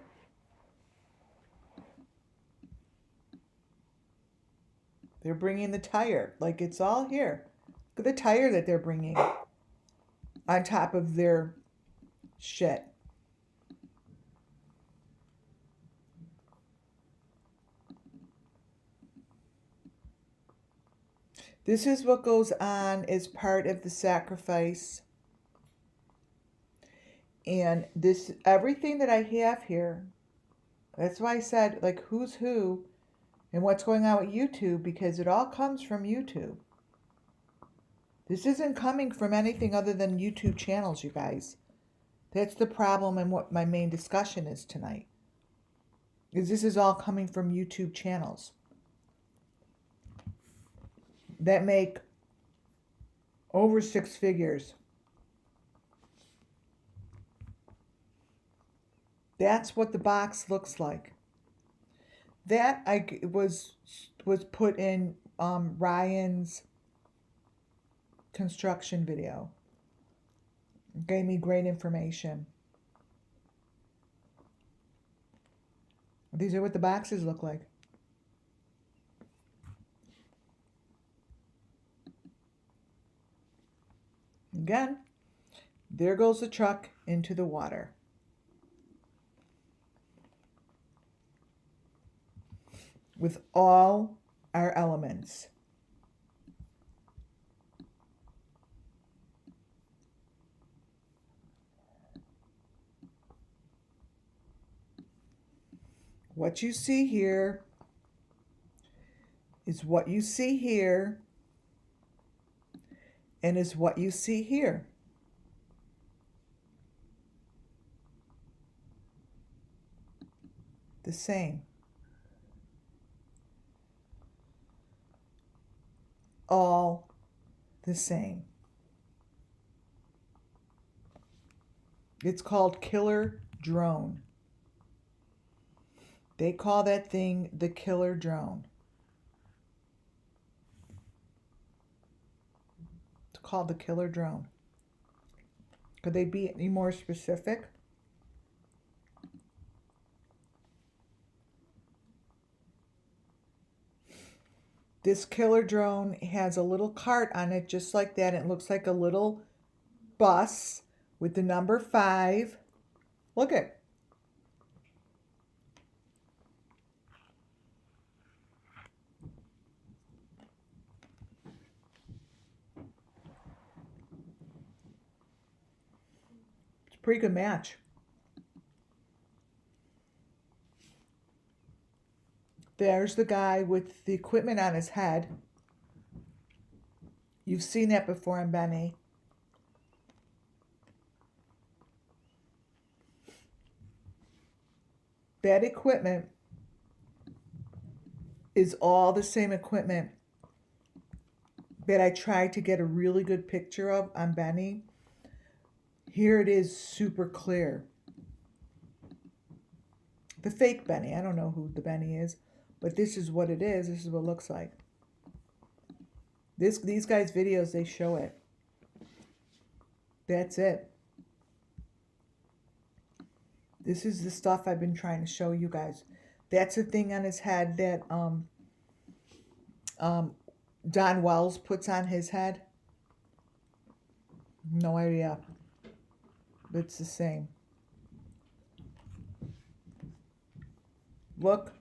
They're bringing the tire. Like, it's all here. Look at the tire that they're bringing on top of their shit. This is what goes on as part of the sacrifice. And this, everything that I have here, that's why I said, like, who's who and what's going on with YouTube, because it all comes from YouTube. This isn't coming from anything other than YouTube channels, you guys. That's the problem, and what my main discussion is tonight. Is this is all coming from YouTube channels that make over 6 figures. That's what the box looks like. That was put in Ryan's construction video. Gave me great information. These are what the boxes look like. Again, there goes the truck into the water. With all our elements. What you see here is what you see here and is what you see here. The same. All the same. It's called killer drone. They call that thing the killer drone. It's called the killer drone. Could they be any more specific? This killer drone has a little cart on it just like that. It looks like a little bus with the number 5. Look at it. It's a pretty good match. There's the guy with the equipment on his head. You've seen that before on Benny. That equipment is all the same equipment that I tried to get a really good picture of on Benny. Here it is, super clear. The fake Benny. I don't know who the Benny is. But this is what it is. This is what it looks like. These guys' videos, they show it. That's it. This is the stuff I've been trying to show you guys. That's the thing on his head that Don Wells puts on his head. No idea. But it's the same. Look.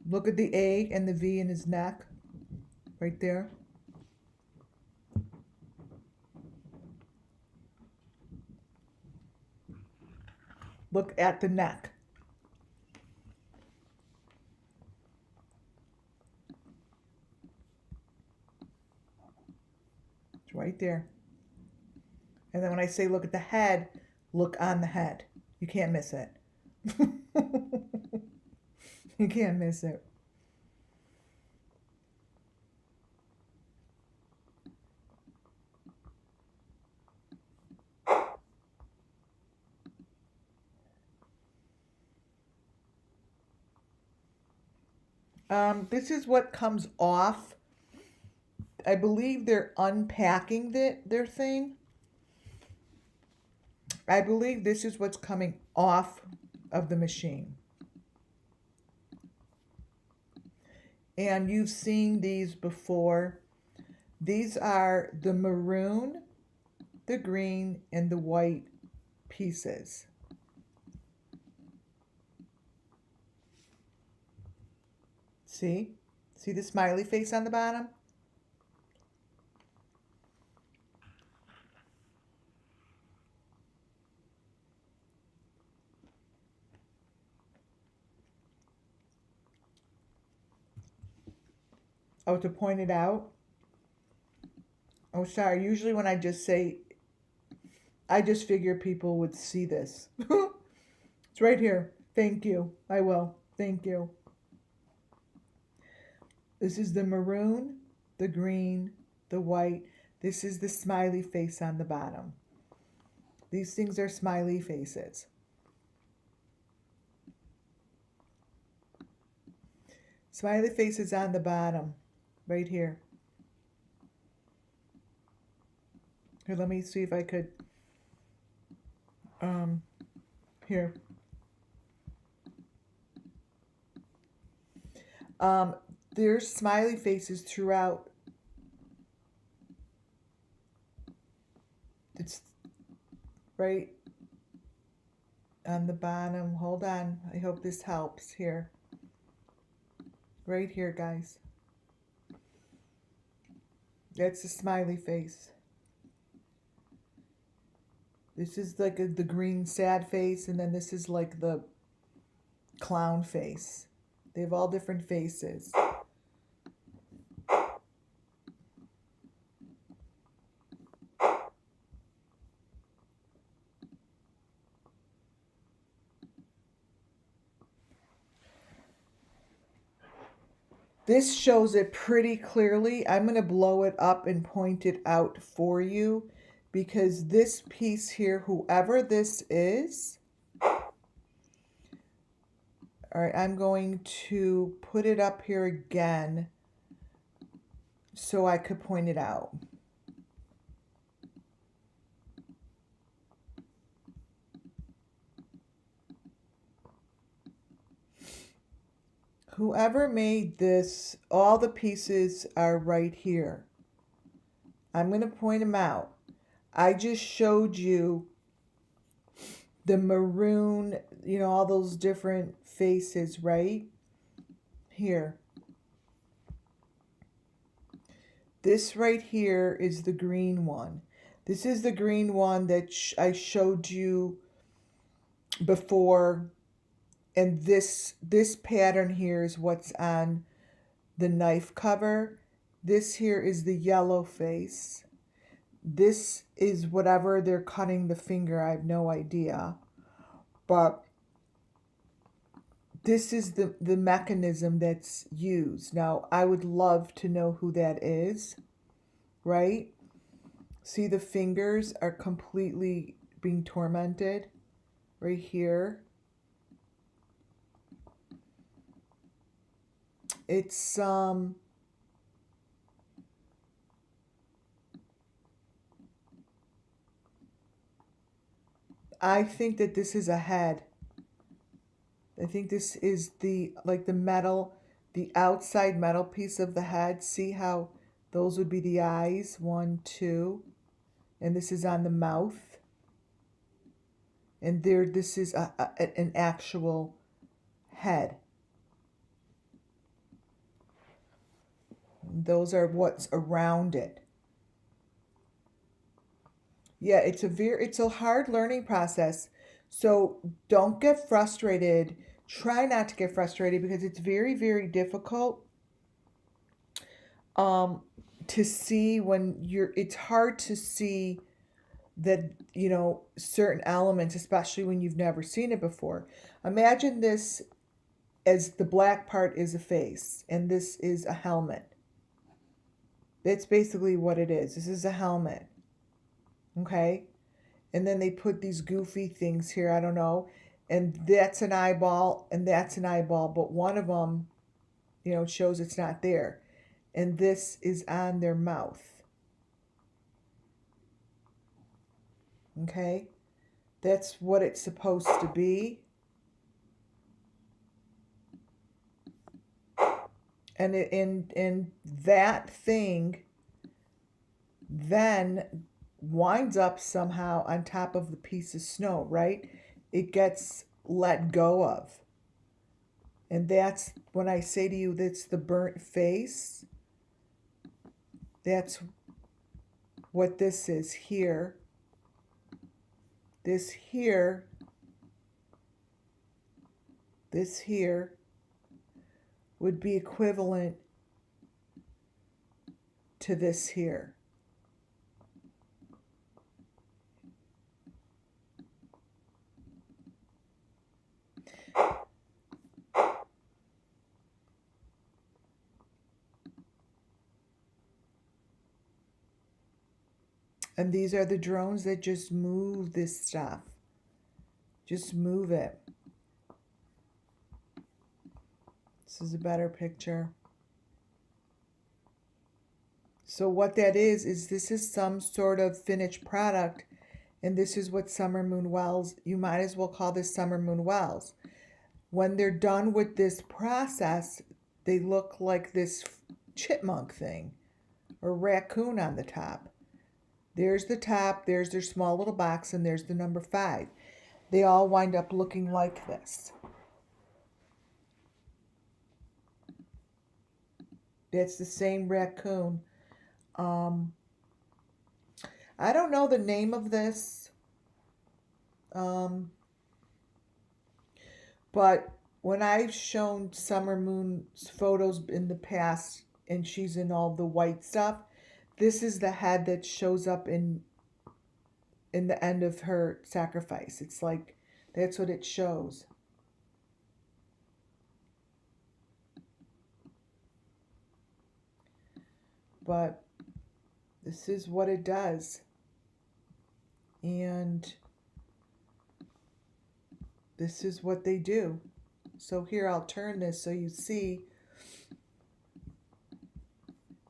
Look at the A and the V in his neck. Right there. Look at the neck. It's right there. And then when I say look at the head, look on the head. You can't miss it. You can't miss it. This is what comes off. I believe they're unpacking their thing. I believe this is what's coming off of the machine. And you've seen these before. These are the maroon, the green, and the white pieces. See? See the smiley face on the bottom? Oh, to point it out? Oh, sorry. Usually when I just say, I just figure people would see this. It's right here. Thank you. I will. Thank you. This is the maroon, the green, the white. This is the smiley face on the bottom. These things are smiley faces. Smiley faces on the bottom, right here. Here, let me see if I could, here. There's smiley faces throughout. It's right on the bottom. Hold on. I hope this helps here. Right here, guys. That's the smiley face. This is like the green sad face, and then this is like the clown face. They have all different faces. This shows it pretty clearly. I'm going to blow it up and point it out for you because this piece here, whoever this is, all right, I'm going to put it up here again so I could point it out. Whoever made this, all the pieces are right here. I'm going to point them out. I just showed you the maroon, you know, all those different faces right here. This right here is the green one. This is the green one that I showed you before. And this pattern here is what's on the knife cover. This here is the yellow face. This is whatever they're cutting the finger. I have no idea. But this is the mechanism that's used. Now, I would love to know who that is, right? See, the fingers are completely being tormented right here. It's I think that this is a head. I think this is the metal, the outside metal piece of the head. See how those would be the eyes, 1, 2, and this is on the mouth. And there, this is an actual head. Those are what's around it. Yeah, it's a hard learning process. So don't get frustrated. Try not to get frustrated because it's very, very difficult to see when it's hard to see that, you know, certain elements, especially when you've never seen it before. Imagine this as the black part is a face and this is a helmet. That's basically what it is. This is a helmet. Okay? And then they put these goofy things here, I don't know. And that's an eyeball and that's an eyeball, but one of them, you know, shows it's not there. And this is on their mouth. Okay? That's what it's supposed to be. And and that thing then winds up somehow on top of the piece of snow, right? It gets let go of. And that's when I say to you that's the burnt face. That's what this is here. This here would be equivalent to this here. And these are the drones that just move this stuff. Just move it. This is a better picture. So what that is this is some sort of finished product, and this is what Summer Moon Wells, you might as well call this Summer Moon Wells. When they're done with this process, they look like this chipmunk thing or raccoon on the top. There's the top, there's their small little box, and there's the number 5. They all wind up looking like this. That's the same raccoon. I don't know the name of this, but when I've shown Summer Moon's photos in the past, and she's in all the white stuff, this is the head that shows up in the end of her sacrifice. It's like, that's what it shows. But this is what it does. And this is what they do. So here, I'll turn this so you see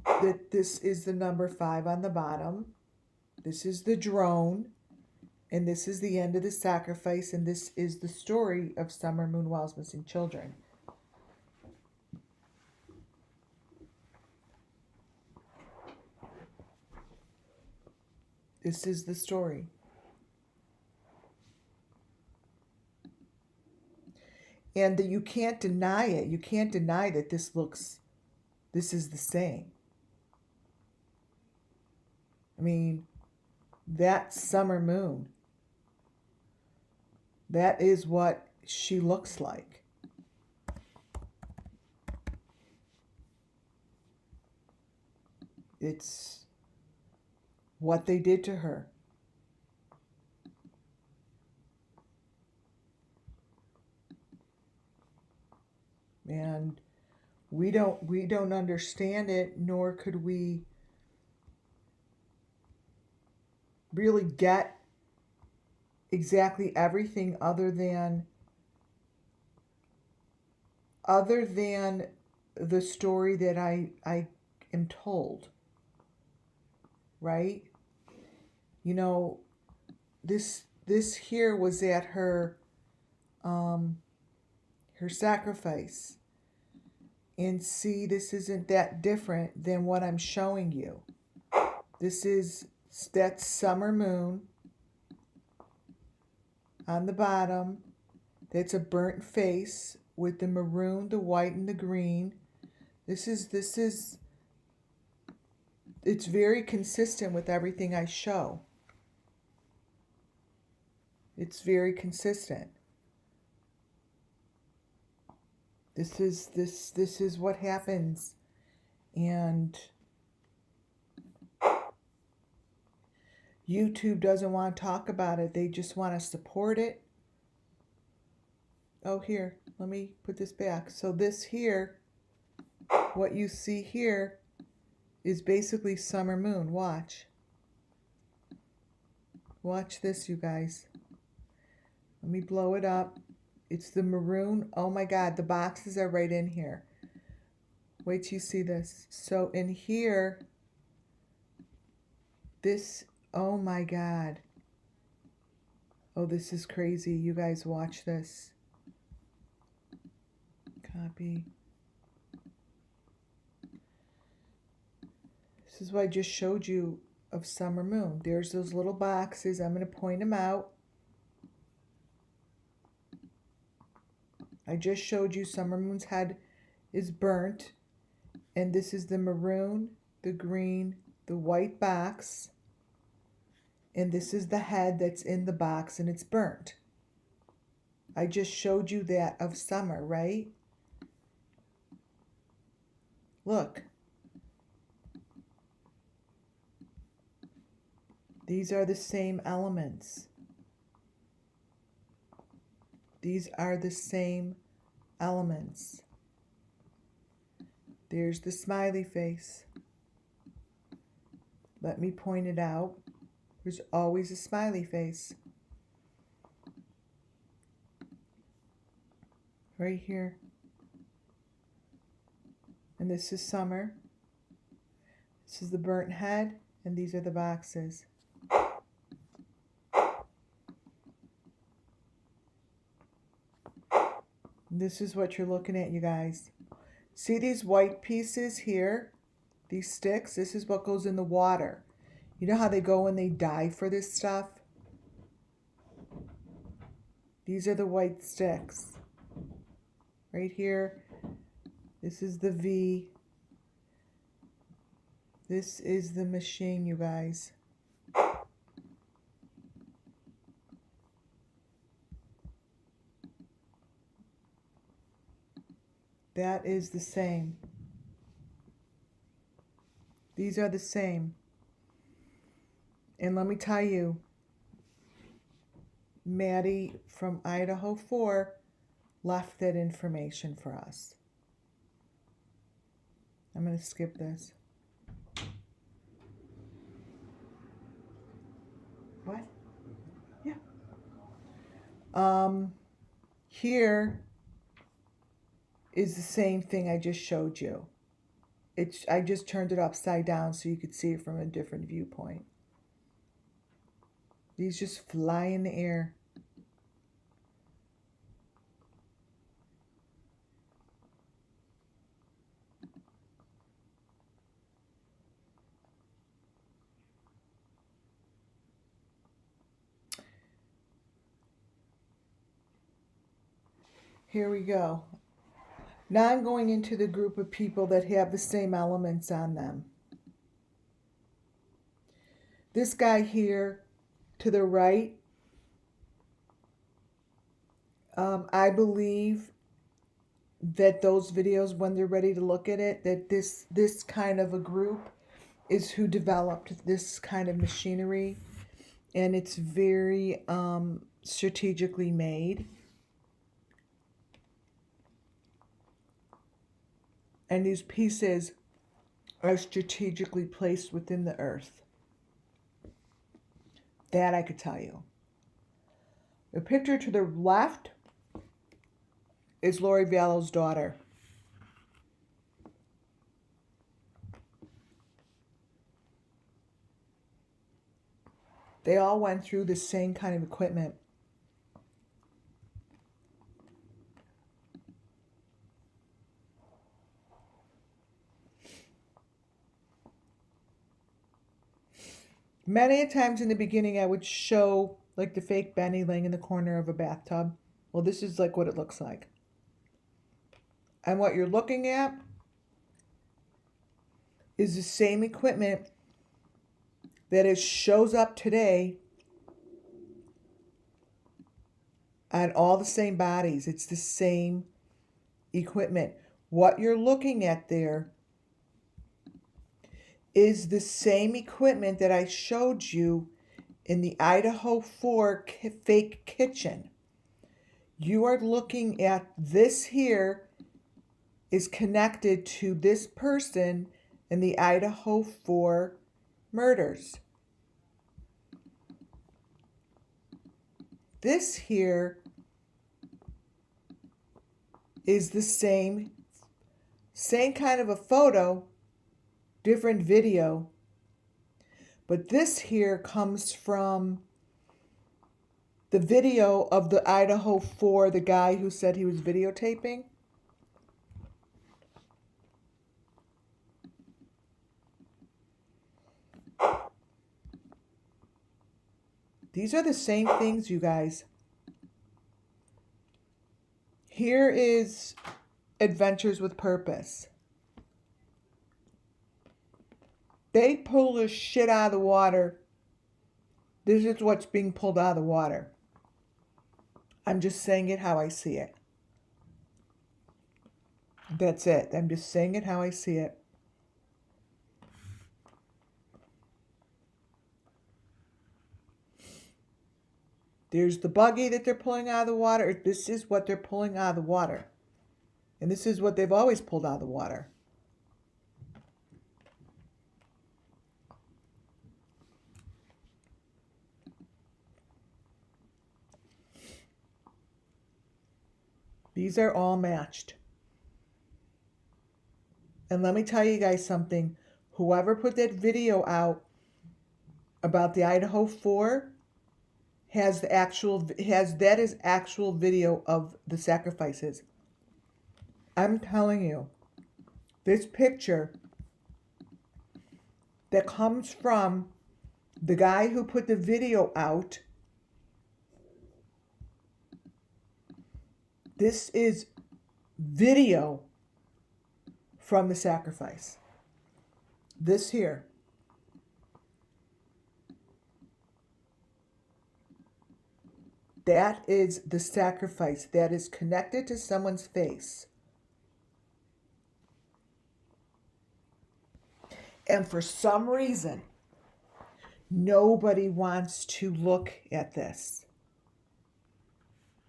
that this is the number 5 on the bottom. This is the drone. And this is the end of the sacrifice. And this is the story of Summer Moon Wells' missing children. This is the story. And you can't deny it. You can't deny that this is the same. I mean, that's Summer Moon. That is what she looks like. It's what they did to her. And we don't understand it, nor could we really get exactly everything other than the story that I am told. Right? You know, this here was at her sacrifice. And see, this isn't that different than what I'm showing you. That's Summer Moon on the bottom. That's a burnt face with the maroon, the white, and the green. It's very consistent with everything I show. It's very consistent. This is what happens. And YouTube doesn't want to talk about it. They just want to support it. Oh, here, let me put this back. So this here, what you see here is basically summer moon. Watch. Watch this, you guys. Let me blow it up. It's the maroon. Oh my God, the boxes are right in here. Wait till you see this. So in here, this, oh my God. Oh, this is crazy. You guys watch this. Copy. This is what I just showed you of summer moon. There's those little boxes. I'm going to point them out. I just showed you summer moon's head is burnt. And this is the maroon, the green, the white box. And this is the head that's in the box and it's burnt. I just showed you that of summer, right? Look. These are the same elements. These are the same elements. There's the smiley face. Let me point it out. There's always a smiley face. Right here. And this is summer. This is the burnt head, and these are the boxes. This is what you're looking at, you guys. See these white pieces here? These sticks? This is what goes in the water. You know how they go when they dive for this stuff? These are the white sticks. Right here. This is the V. This is the machine, you guys. That is the same. These are the same. And let me tell you, Maddie from Idaho 4 left that information for us. I'm going to skip this. What? Yeah. Here is the same thing I just showed you. I just turned it upside down so you could see it from a different viewpoint. These just fly in the air. Here we go. Now I'm going into the group of people that have the same elements on them. This guy here to the right, I believe that those videos, when they're ready to look at it, that this kind of a group is who developed this kind of machinery, and it's very strategically made. And these pieces are strategically placed within the earth. That I could tell you. The picture to the left is Lori Vallow's daughter. They all went through the same kind of equipment. Many times in the beginning, I would show like the fake Benny laying in the corner of a bathtub. Well, this is like what it looks like. And what you're looking at is the same equipment that shows up today on all the same bodies. It's the same equipment. What you're looking at there is the same equipment that I showed you in the Idaho 4 fake kitchen. You are looking at this here is connected to this person in the Idaho 4 murders. This here is the same kind of a photo, different video. But this here comes from the video of the Idaho 4, the guy who said he was videotaping. These are the same things, you guys. Here is Adventures with Purpose. They pull this shit out of the water. This is what's being pulled out of the water. I'm just saying it how I see it. That's it. I'm just saying it how I see it. There's the buggy that they're pulling out of the water. This is what they're pulling out of the water. And this is what they've always pulled out of the water. These are all matched. And let me tell you guys something. Whoever put that video out about the Idaho 4 has actual video of the sacrifices. I'm telling you, this picture that comes from the guy who put the video out, this is video from the sacrifice. This here. That is the sacrifice that is connected to someone's face. And for some reason, nobody wants to look at this.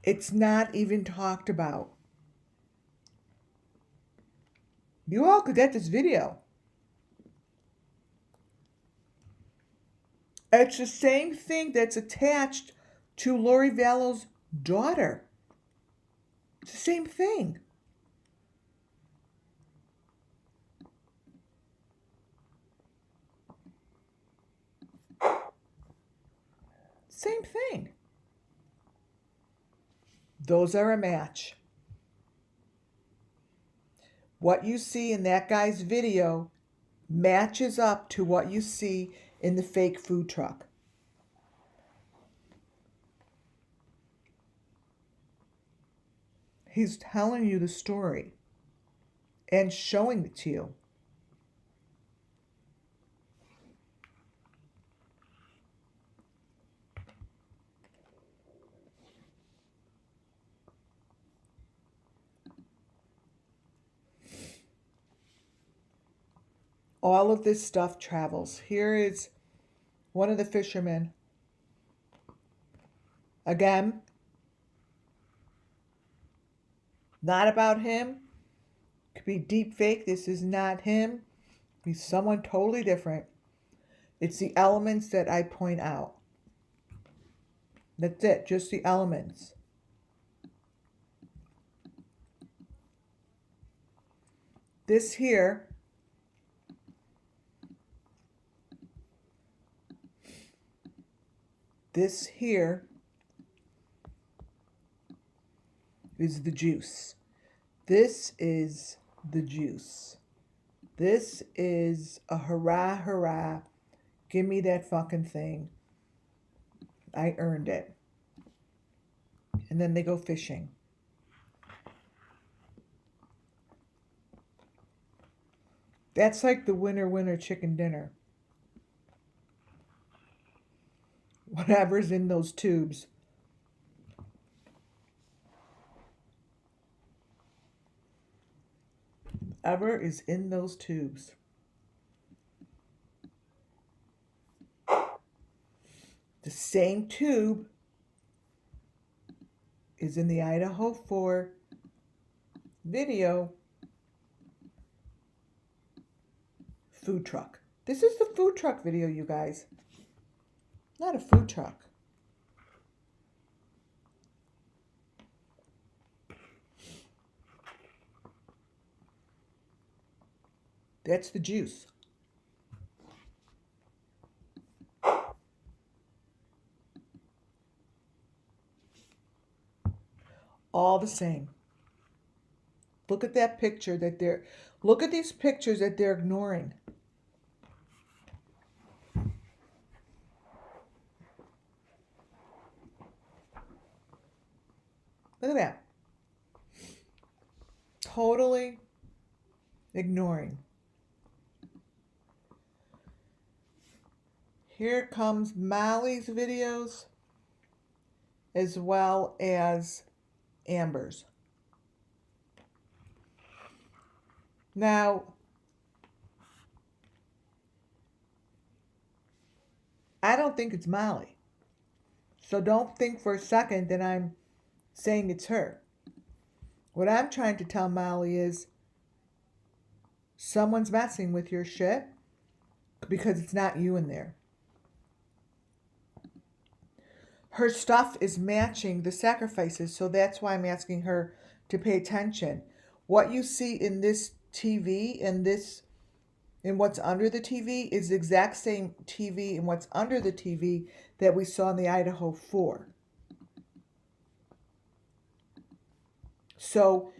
It's not even talked about. You all could get this video. It's the same thing that's attached to Lori Vallow's daughter. It's the same thing. Same thing. Those are a match. What you see in that guy's video matches up to what you see in the fake food truck. He's telling you the story and showing it to you. All of this stuff travels. Here is one of the fishermen. Again, not about him. Could be deep fake. This is not him. He's someone totally different. It's the elements that I point out. That's it. Just the elements. This here is the juice. This is the juice. This is a hurrah, hurrah. Give me that fucking thing. I earned it. And then they go fishing. That's like the winner, winner, chicken dinner. Whatever's in those tubes. Whatever is in those tubes. The same tube is in the Idaho 4 video food truck. This is the food truck video, you guys. Not a food truck. That's the juice. All the same. Look at that picture that look at these pictures that they're ignoring. Look at that. Totally ignoring. Here comes Molly's videos as well as Amber's. Now, I don't think it's Molly. So don't think for a second that I'm saying it's her. What I'm trying to tell Molly is someone's messing with your shit because it's not you in there. Her stuff is matching the sacrifices, so that's why I'm asking her to pay attention. What you see in this TV and what's under the TV is the exact same TV and what's under the TV that we saw in the Idaho 4. So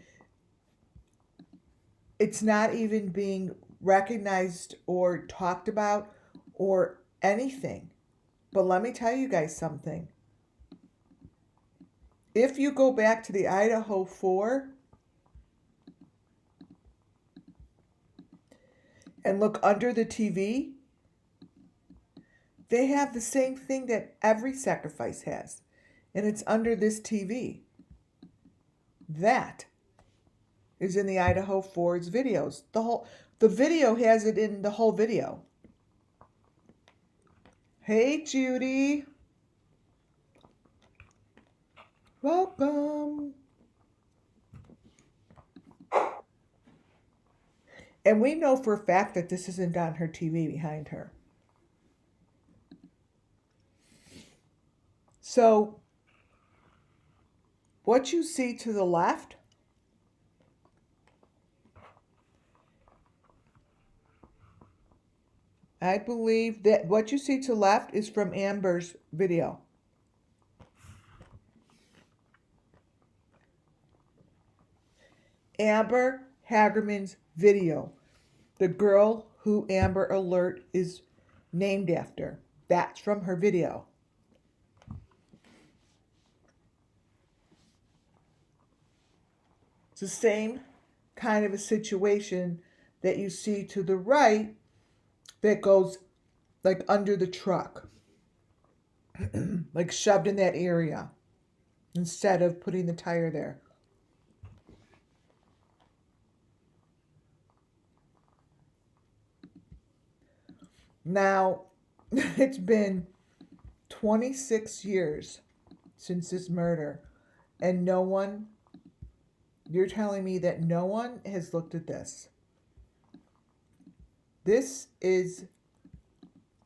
it's not even being recognized or talked about or anything. But let me tell you guys something. If you go back to the Idaho 4 and look under the TV, they have the same thing that every sacrifice has. And it's under this TV. That is in the Idaho 4's videos. The video has it in the whole video. Hey, Judy. Welcome. And we know for a fact that this isn't on her TV behind her. So, what you see to the left I believe that what you see to the left is from Amber's video. Amber Hagerman's video. The girl who Amber Alert is named after. That's from her video. It's the same kind of a situation that you see to the right that goes like under the truck. Like shoved in that area instead of putting the tire there. Now, it's been 26 years since this murder, and you're telling me that no one has looked at this. This is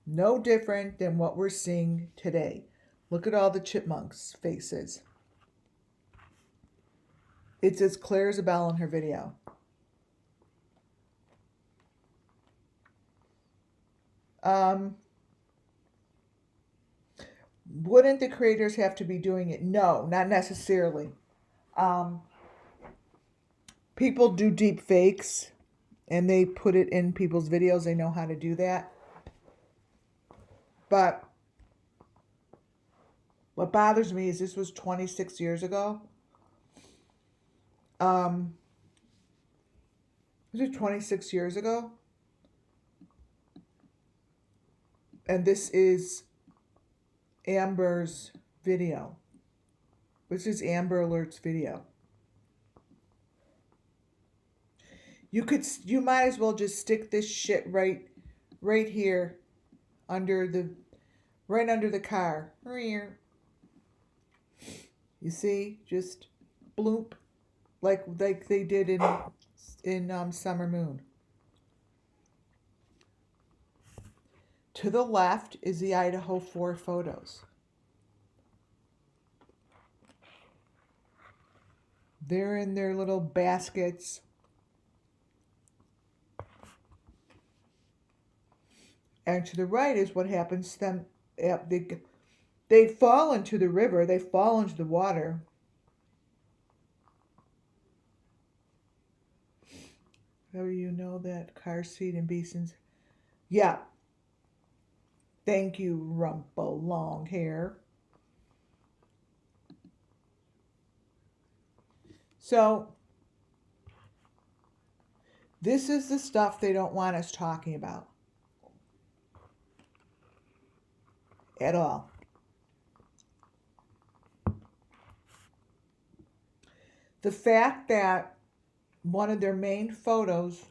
no different than what we're seeing today. Look at all the chipmunks' faces. It's as clear as a bell in her video. Wouldn't the creators have to be doing it? No, not necessarily. People do deep fakes and they put it in people's videos. They know how to do that. But what bothers me is this was 26 years ago. This was 26 years ago. And this is Amber's video. This is Amber Alert's video. You might as well just stick this shit right here under the right under the car. You see, just bloop, like they did in Summer Moon. To the left is the Idaho 4 photos. They're in their little baskets. And to the right is what happens to them. They fall into the river. They fall into the water. How do you know that? Car seat and Beeson's. Yeah. Thank you, Rumple Long Hair. So, this is the stuff they don't want us talking about. At all. The fact that one of their main photos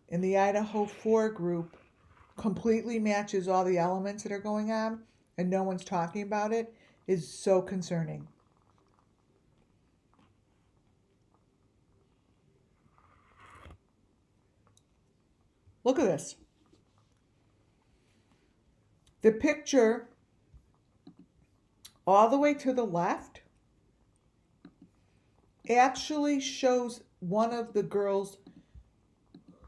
in the Idaho 4 group completely matches all the elements that are going on and no one's talking about it is so concerning. Look at this. The picture all the way to the left actually shows one of the girls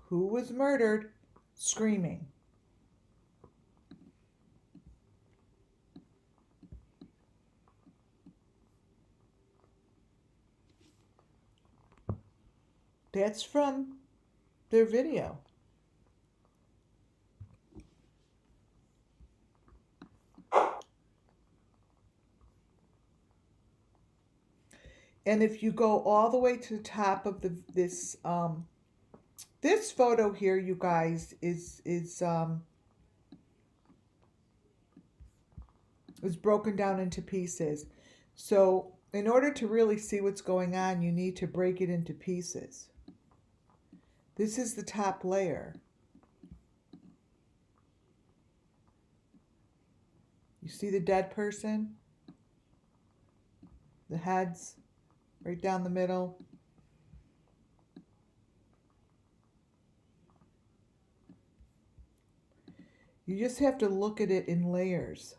who was murdered screaming. That's from their video. And if you go all the way to the top of this photo here, you guys, is broken down into pieces. So in order to really see what's going on, you need to break it into pieces. This is the top layer. You see the dead person? The heads right down the middle. You just have to look at it in layers.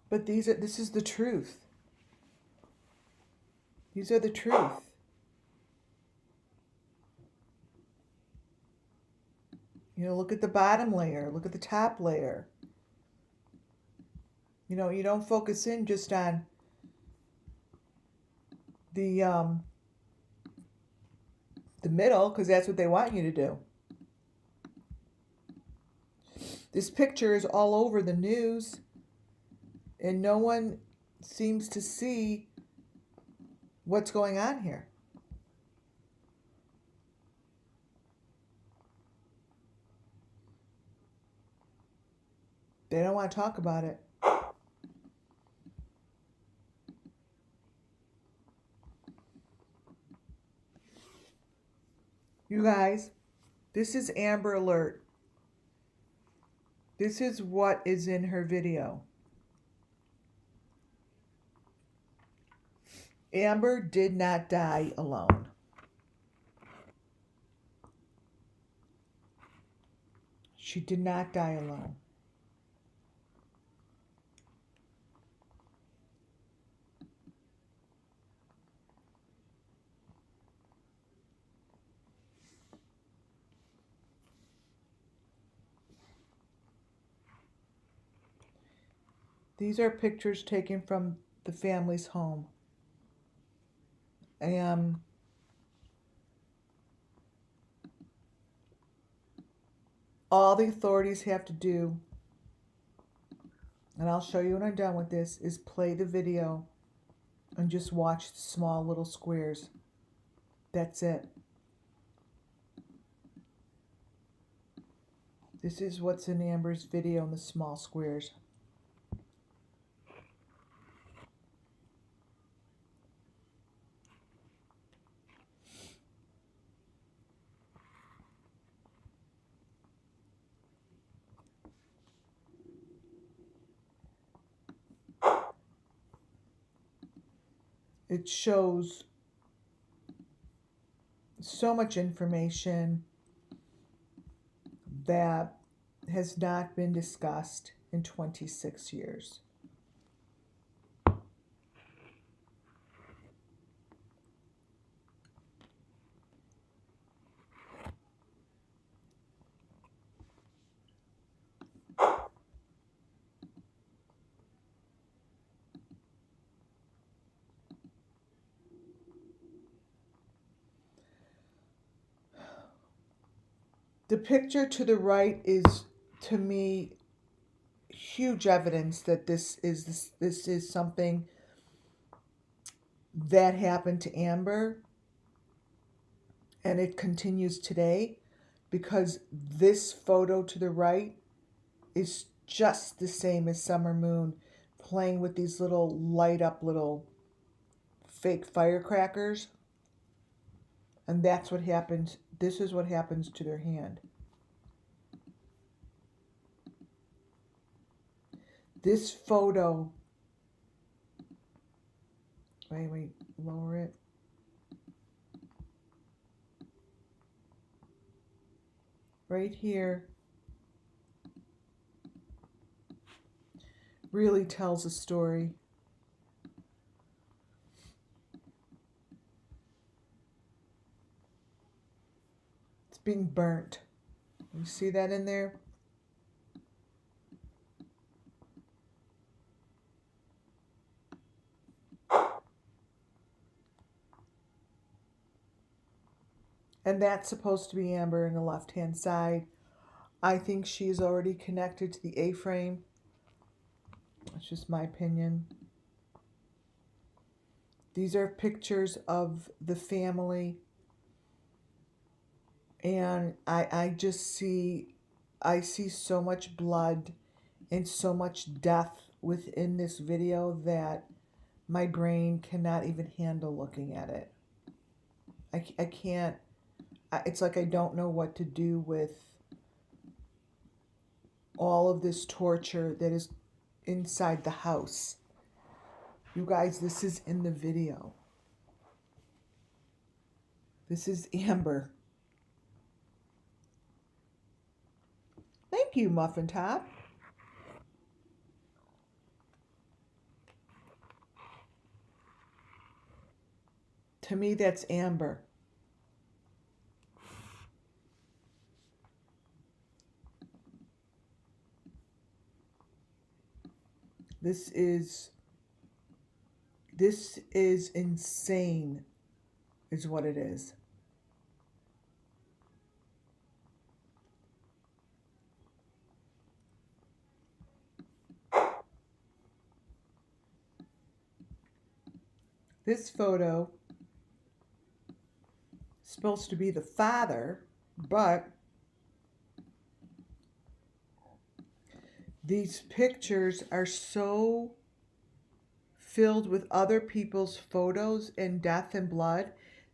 But this is the truth. These are the truth. You know, look at the bottom layer, look at the top layer. You know, you don't focus in just on the middle, because that's what they want you to do. This picture is all over the news, and no one seems to see what's going on here. They don't want to talk about it. You guys, this is Amber Alert. This is what is in her video. Amber did not die alone. She did not die alone. These are pictures taken from the family's home. All the authorities have to do, and I'll show you when I'm done with this, is play the video and just watch the small little squares. That's it. This is what's in Amber's video in the small squares. it shows so much information that has not been discussed in 26 years. The picture to the right is, to me, huge evidence that this is something that happened to Amber, and it continues today, because this photo to the right is just the same as Summer Moon playing with these little light up little fake firecrackers, and that's what happens. This is what happens to their hand. This photo, wait, lower it. Right here really tells a story. It's being burnt. You see that in there? And that's supposed to be Amber in the left-hand side. I think she's already connected to the A-frame. That's just my opinion. These are pictures of the family. And I see so much blood and so much death within this video that my brain cannot even handle looking at it. I can't. It's like I don't know what to do with all of this torture that is inside the house. You guys, this is in the video. This is Amber. Thank you, Muffin Top. To me, that's Amber. This is insane, is what it is. This photo is supposed to be the father, but these pictures are so filled with other people's photos and death and blood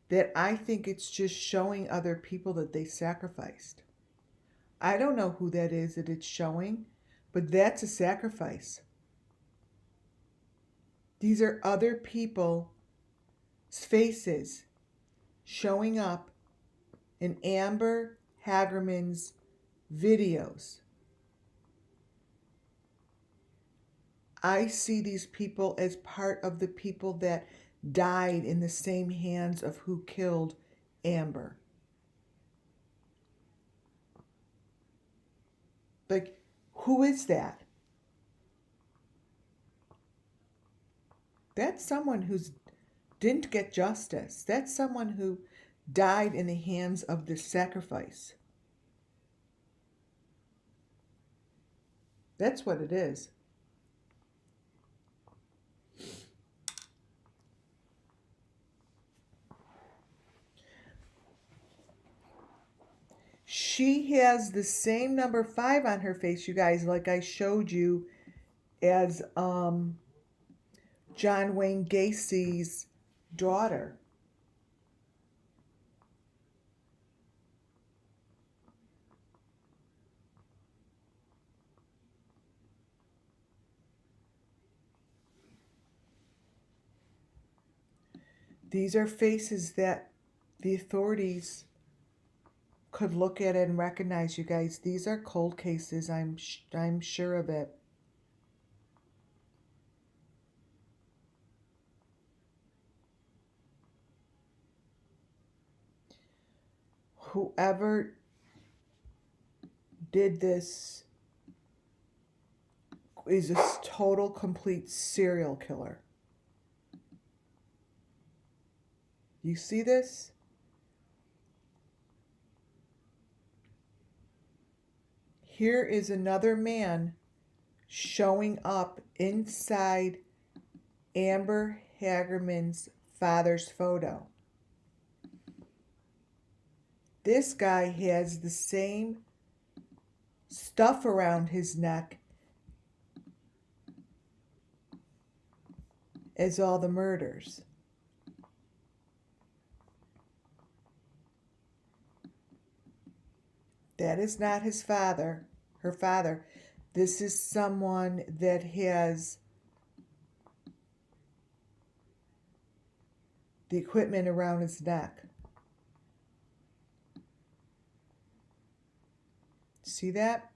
that I think it's just showing other people that they sacrificed. I don't know who that is that it's showing, but that's a sacrifice. These are other people's faces showing up in Amber Hagerman's videos. I see these people as part of the people that died in the same hands of who killed Amber. Like, who is that? That's someone who didn't get justice. That's someone who died in the hands of this sacrifice. That's what it is. She has the same number 5 on her face, you guys, like I showed you, as John Wayne Gacy's daughter. These are faces that the authorities could look at it and recognize, you guys. These are cold cases. I'm sure of it. Whoever did this is a total, complete serial killer. You see this? Here is another man showing up inside Amber Hagerman's father's photo. This guy has the same stuff around his neck as all the murders. That is not his father, her father. This is someone that has the equipment around his neck. See that?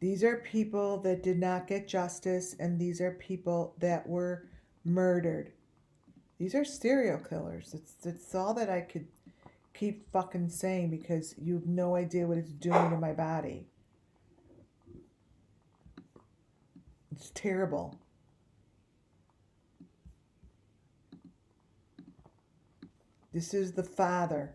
These are people that did not get justice, and these are people that were murdered. These are serial killers. It's all that I could keep fucking saying, because you have no idea what it's doing to my body. It's terrible. This is the father.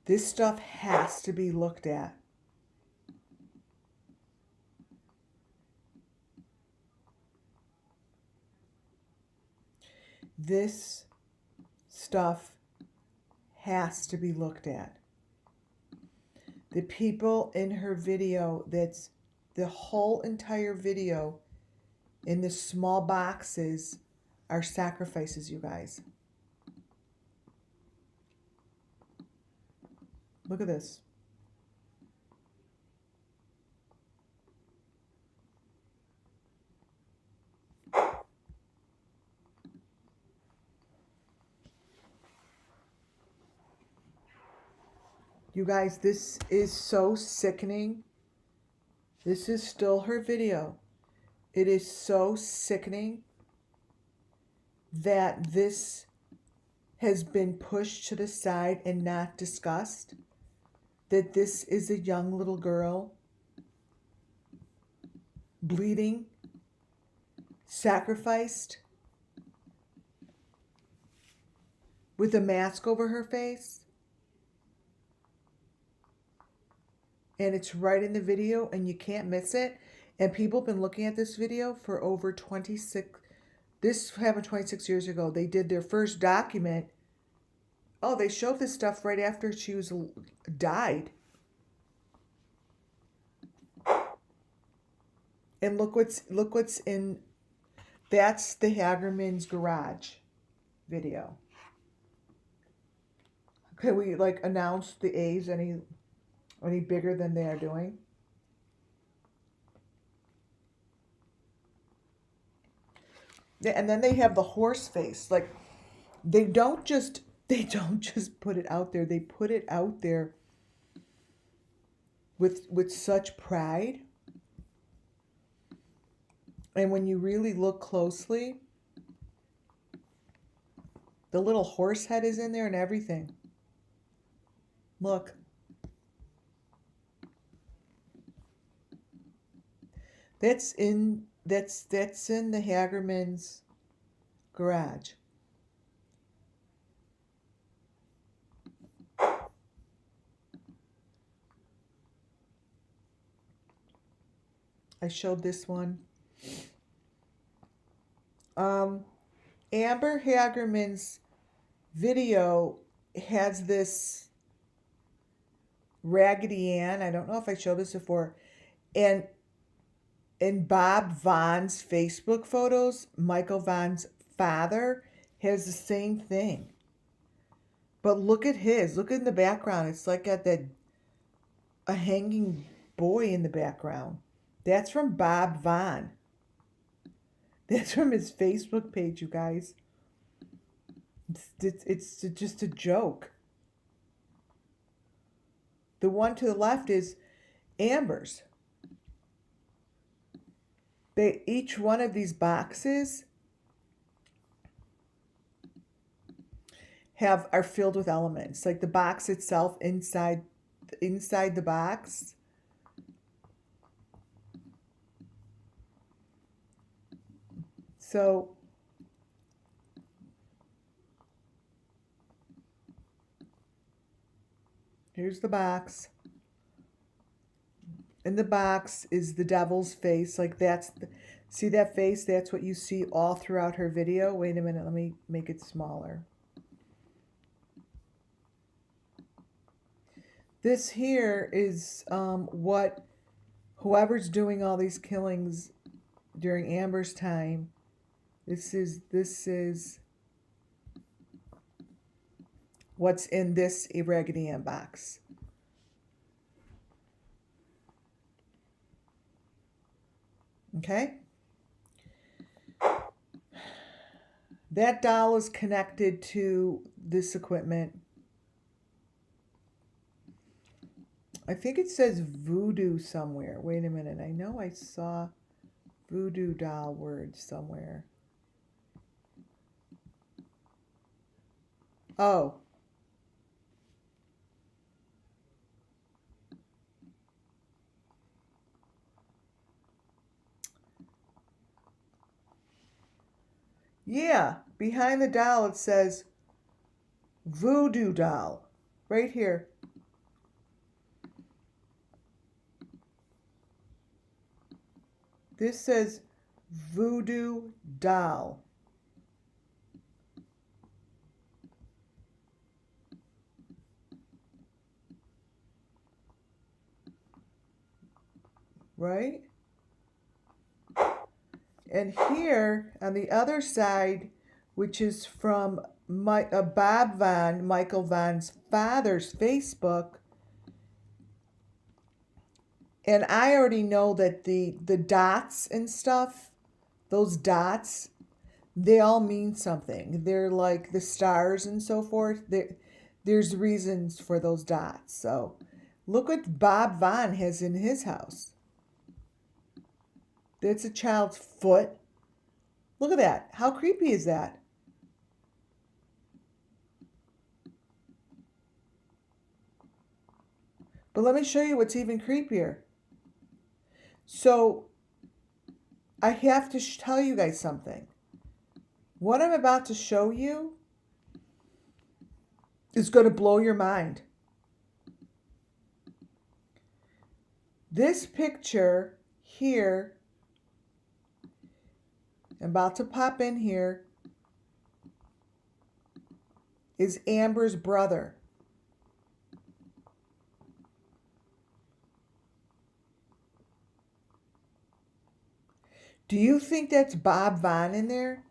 This stuff has to be looked at. This stuff has to be looked at. The people in her video, that's the whole entire video in the small boxes, are sacrifices, you guys. Look at this. You guys, this is so sickening. This is still her video. It is so sickening that this has been pushed to the side and not discussed. That this is a young little girl bleeding, sacrificed, with a mask over her face. And it's right in the video, and you can't miss it. And people have been looking at this video for over 26. This happened 26 years ago. They did their first document. Oh, they showed this stuff right after she was died. And look what's in. That's the Hagerman's garage video. Can we like announce the A's any bigger than they are doing? Yeah, and then they have the horse face. Like they don't just put it out there. They put it out there with such pride. And when you really look closely, the little horse head is in there and everything. Look. That's in the Hagerman's garage. I showed this one. Amber Hagerman's video has this Raggedy Ann. I don't know if I showed this before. And in Bob Vaughn's Facebook photos, Michael Vaughn's father has the same thing. But look at his. Look in the background. It's like got that a hanging boy in the background. That's from Bob Vaughn. That's from his Facebook page, you guys. It's just a joke. The one to the left is Amber's. Each one of these boxes are filled with elements. Like the box itself inside the box. So here's the box. In the box is the devil's face. Like see that face? That's what you see all throughout her video. Wait a minute, let me make it smaller. This here is what whoever's doing all these killings during Amber's time. This is what's in this Raggedy Ann box. Okay? That doll is connected to this equipment. I think it says Voodoo somewhere. Wait a minute. I know I saw Voodoo doll words somewhere. Oh. Yeah, behind the doll it says Voodoo doll. Right here. This says Voodoo doll. Right? And here on the other side, which is from Bob Vaughn, Michael Vaughn's father's Facebook, and I already know that the dots and stuff, those dots, they all mean something. They're like the stars and so forth. There's reasons for those dots. So look what Bob Vaughn has in his house. That's a child's foot. Look at that. How creepy is that? But let me show you what's even creepier. So I have to tell you guys something. What I'm about to show you is going to blow your mind. This picture here, I'm about to pop in here, is Amber's brother. Do you think that's Bob Vaughn in there?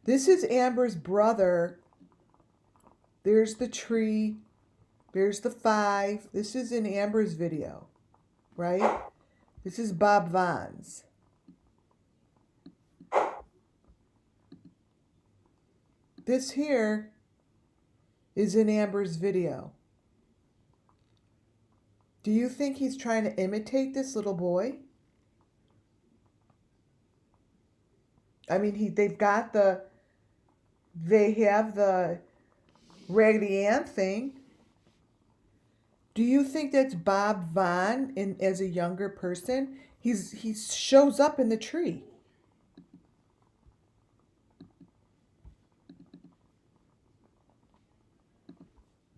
This is Amber's brother. There's the tree. There's the 5. This is in Amber's video, right? This is Bob Vaughn's. This here is in Amber's video. Do you think he's trying to imitate this little boy? I mean, they have the Raggedy Ann thing. Do you think that's Bob Vaughn as a younger person? He shows up in the tree.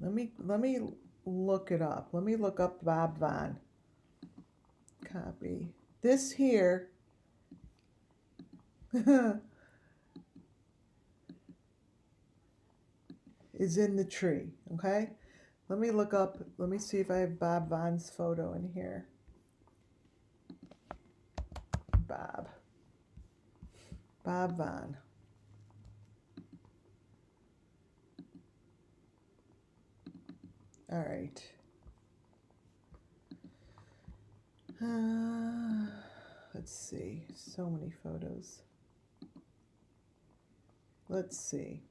Let me look it up. Let me look up Bob Vaughn. Copy. This here is in the tree, okay? Let me look up, let me see if I have Bob Vaughn's photo in here. Bob Vaughn. All right. Let's see. So many photos. Let's see.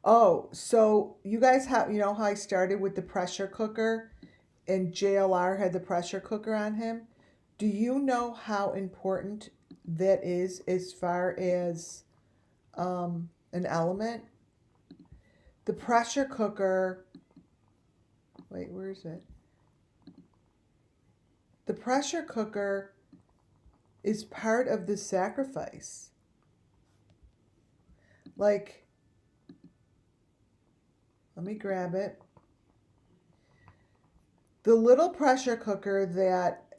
Oh, so you guys have, you know how I started with the pressure cooker and JLR had the pressure cooker on him? Do you know how important that is as far as an element? The pressure cooker, wait, where is it? The pressure cooker is part of the sacrifice. Like, let me grab it. The little pressure cooker that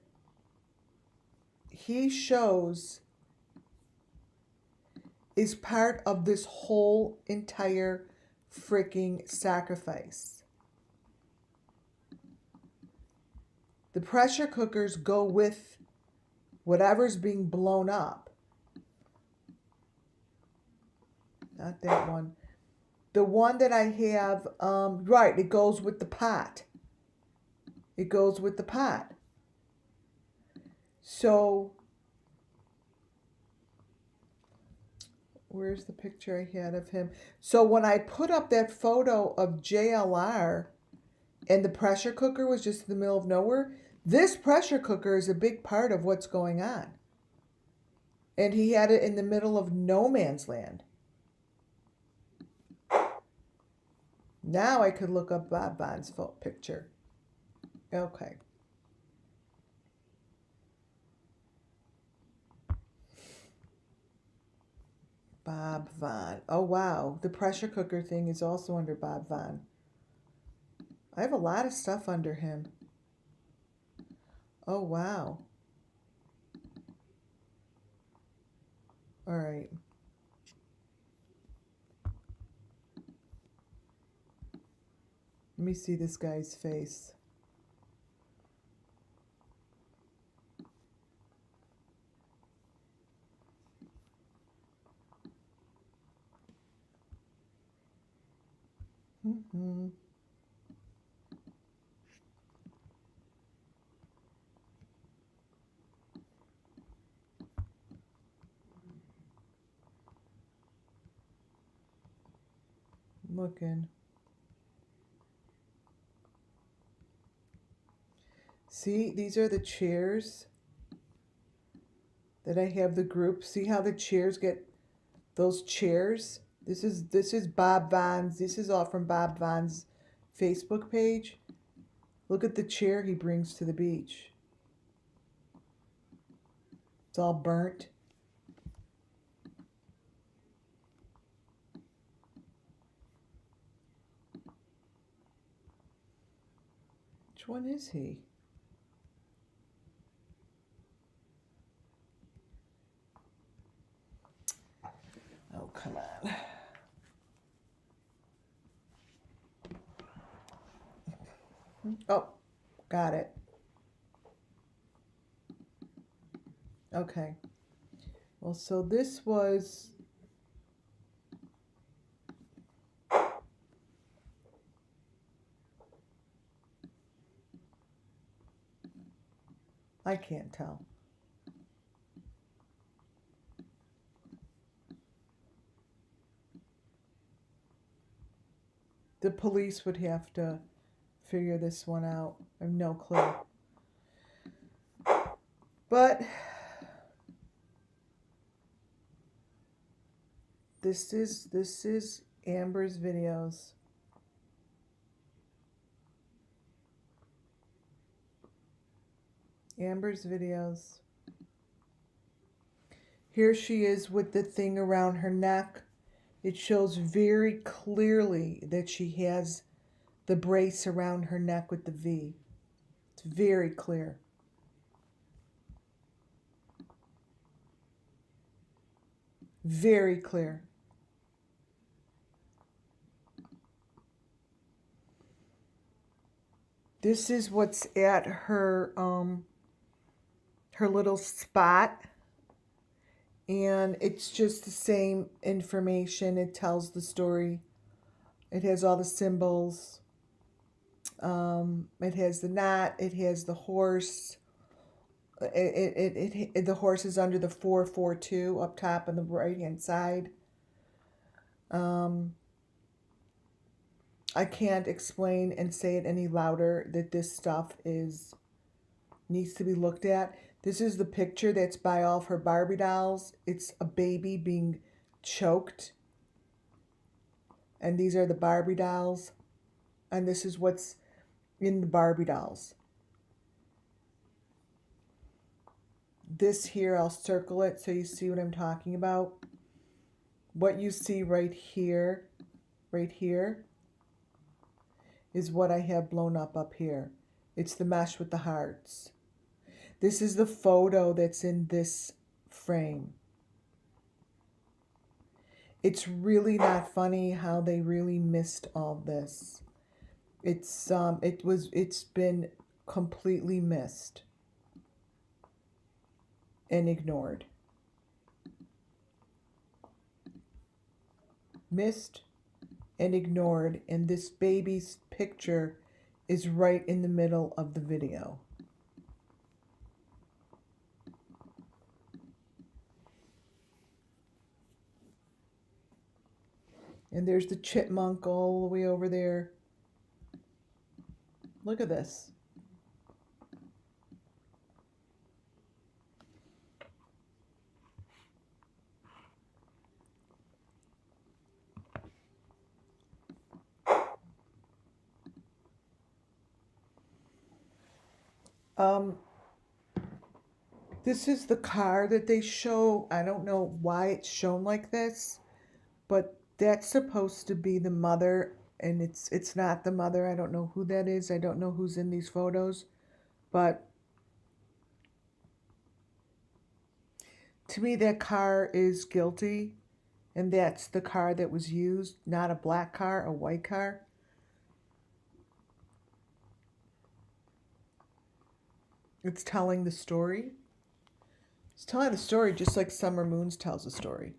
he shows is part of this whole entire freaking sacrifice. The pressure cookers go with whatever's being blown up. Not that one. The one that I have, right, it goes with the pot. It goes with the pot. So, where's the picture I had of him? So when I put up that photo of JLR and the pressure cooker was just in the middle of nowhere, this pressure cooker is a big part of what's going on. And he had it in the middle of no man's land. Now I could look up Bob Vaughn's picture. Okay. Bob Vaughn. Oh, wow. The pressure cooker thing is also under Bob Vaughn. I have a lot of stuff under him. Oh, wow. All right. Let me see this guy's face. Mm-hmm. Looking. See, these are the chairs that I have the group. See how the chairs get those chairs? This is Bob Vaughn's. This is all from Bob Vaughn's Facebook page. Look at the chair he brings to the beach. It's all burnt. Which one is he? Oh, come on. Oh, got it. Okay. Well, so this was... I can't tell. The police would have to figure this one out. I have no clue. But this is Amber's videos. Amber's videos. Here she is with the thing around her neck. It shows very clearly that she has the brace around her neck with the V. It's very clear. Very clear. This is what's at her her little spot. And it's just the same information. It tells the story. It has all the symbols. It has the knot. It has the horse. The horse is under the 442 up top on the right hand side. I can't explain and say it any louder that this stuff needs to be looked at. This is the picture that's by all of her Barbie dolls. It's a baby being choked. And these are the Barbie dolls. And this is what's in the Barbie dolls. This here, I'll circle it so you see what I'm talking about. What you see right here, is what I have blown up here. It's the mesh with the hearts. This is the photo that's in this frame. It's really not funny how they really missed all this. It's been completely missed and ignored. Missed and ignored, and this baby's picture is right in the middle of the video. And there's the chipmunk all the way over there. Look at this. This is the car that they show. I don't know why it's shown like this, but that's supposed to be the mother, and it's not the mother. I don't know who that is. I don't know who's in these photos, but to me that car is guilty, and that's the car that was used, not a black car, a white car. It's telling the story. It's telling the story just like Summer Moons tells a story.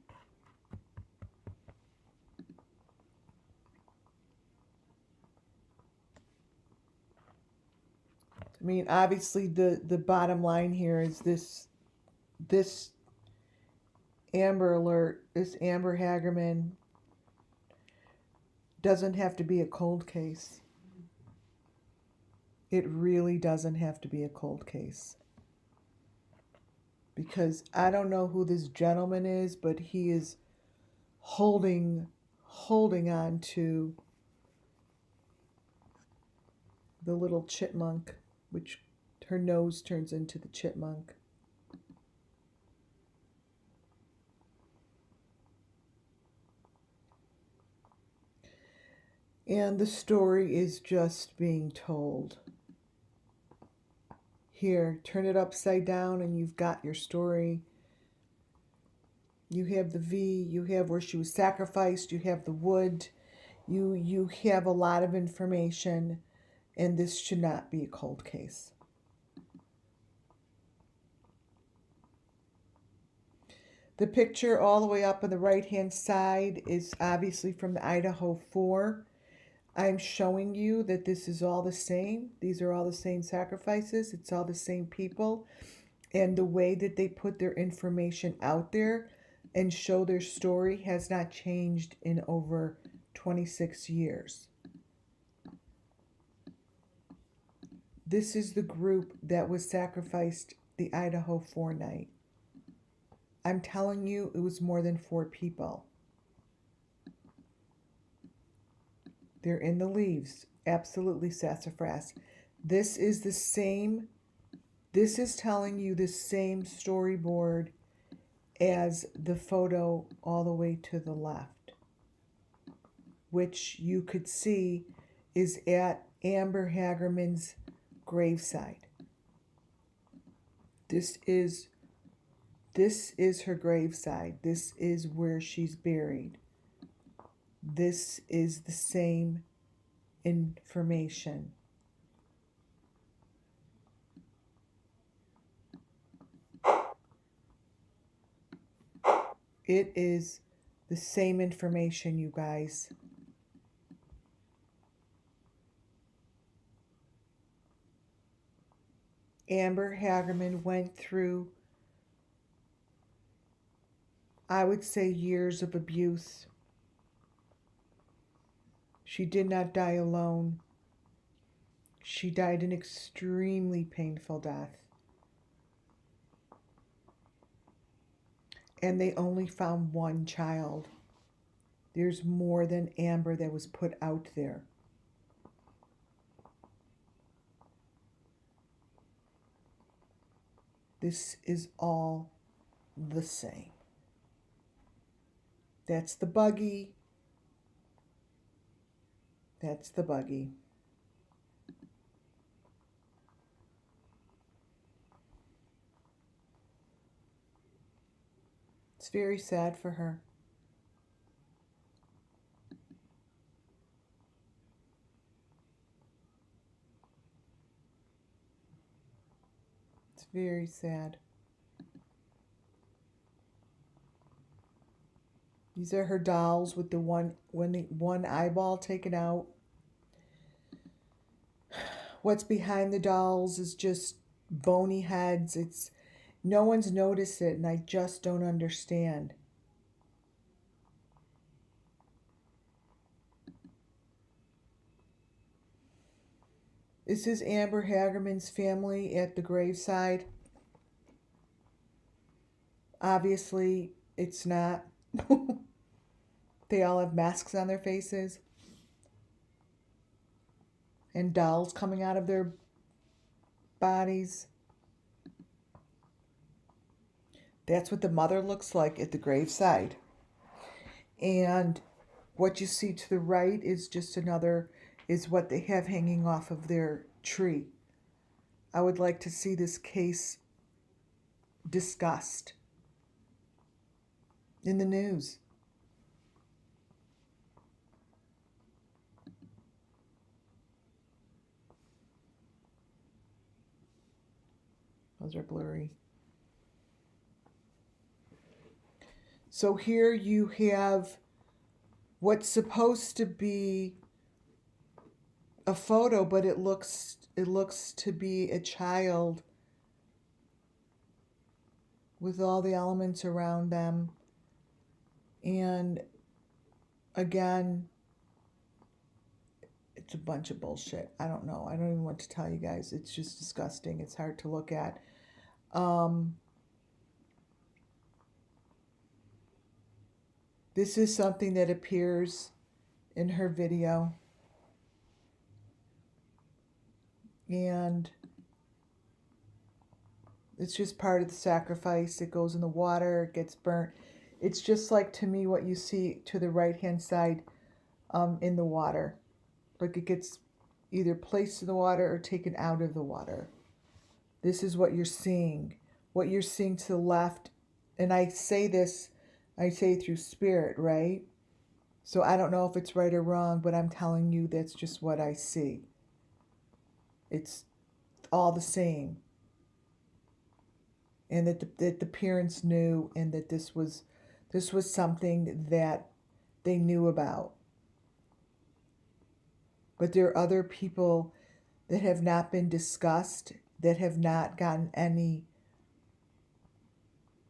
I mean, obviously the bottom line here is this Amber Alert, this Amber Hagerman doesn't have to be a cold case. It really doesn't have to be a cold case. Because I don't know who this gentleman is, but he is holding on to the little chipmunk, which her nose turns into the chipmunk. And the story is just being told. Here, turn it upside down and you've got your story. You have the V, you have where she was sacrificed, you have the wood, you have a lot of information, and this should not be a cold case. The picture all the way up on the right-hand side is obviously from the Idaho 4. I'm showing you that this is all the same. These are all the same sacrifices. It's all the same people. And the way that they put their information out there and show their story has not changed in over 26 years. This is the group that was sacrificed the Idaho 4 night. I'm telling you, it was more than 4 people. They're in the leaves. Absolutely sassafras. This is the same. This is telling you the same storyboard as the photo all the way to the left, which you could see is at Amber Hagerman's graveside. This is her graveside. This is where she's buried. This is the same information. It is the same information, you guys. Amber Hagerman went through, I would say, years of abuse. She did not die alone. She died an extremely painful death. And they only found one child. There's more than Amber that was put out there. This is all the same. That's the buggy. That's the buggy. It's very sad for her. It's very sad. These are her dolls with the one eyeball taken out. What's behind the dolls is just bony heads. No one's noticed it, and I just don't understand. This is Amber Hagerman's family at the graveside. Obviously, it's not. They all have masks on their faces and dolls coming out of their bodies. That's what the mother looks like at the graveside. And what you see to the right is is what they have hanging off of their tree. I would like to see this case discussed in the news. Those are blurry. So here you have what's supposed to be a photo, but it looks to be a child with all the elements around them. And again, it's a bunch of bullshit. I don't know. I don't even want to tell you guys. It's just disgusting. It's hard to look at. This is something that appears in her video. And it's just part of the sacrifice. It goes in the water, it gets burnt. It's just like, to me, what you see to the right-hand side in the water. Like it gets either placed in the water or taken out of the water. This is what you're seeing. What you're seeing to the left, and I say through spirit, right? So I don't know if it's right or wrong, but I'm telling you that's just what I see. It's all the same. And that the parents knew, and that this was something that they knew about. But there are other people that have not been discussed, that have not gotten any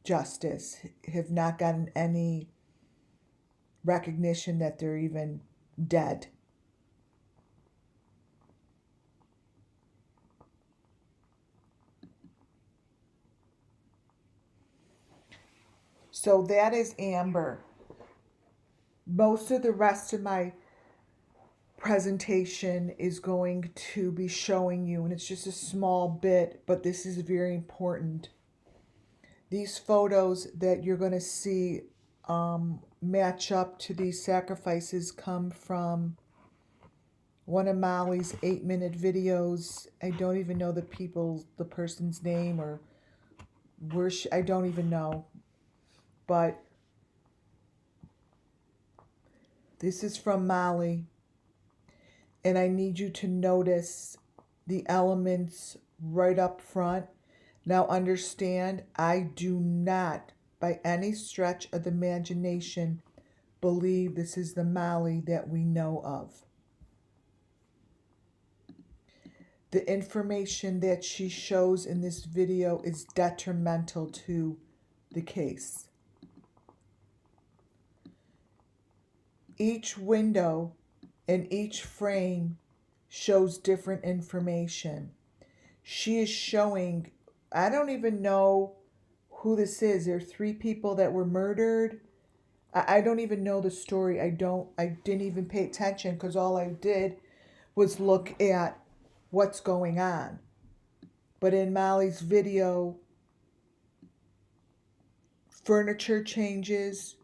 justice, have not gotten any recognition that they're even dead. So that is Amber. Most of the rest of my presentation is going to be showing you, and it's just a small bit, but this is very important. These photos that you're going to see match up to these sacrifices come from one of Molly's 8-minute videos. I don't even know the person's name, or where I don't even know. But this is from Molly. And I need you to notice the elements right up front. Now understand, I do not, by any stretch of the imagination, believe this is the Molly that we know of. the information that she shows in this video is detrimental to the case. Each window and each frame shows different information. She is showing, I don't even know who this is. There are 3 people that were murdered. I don't even know the story. I didn't even pay attention because all I did was look at what's going on. But in Molly's video, furniture changes.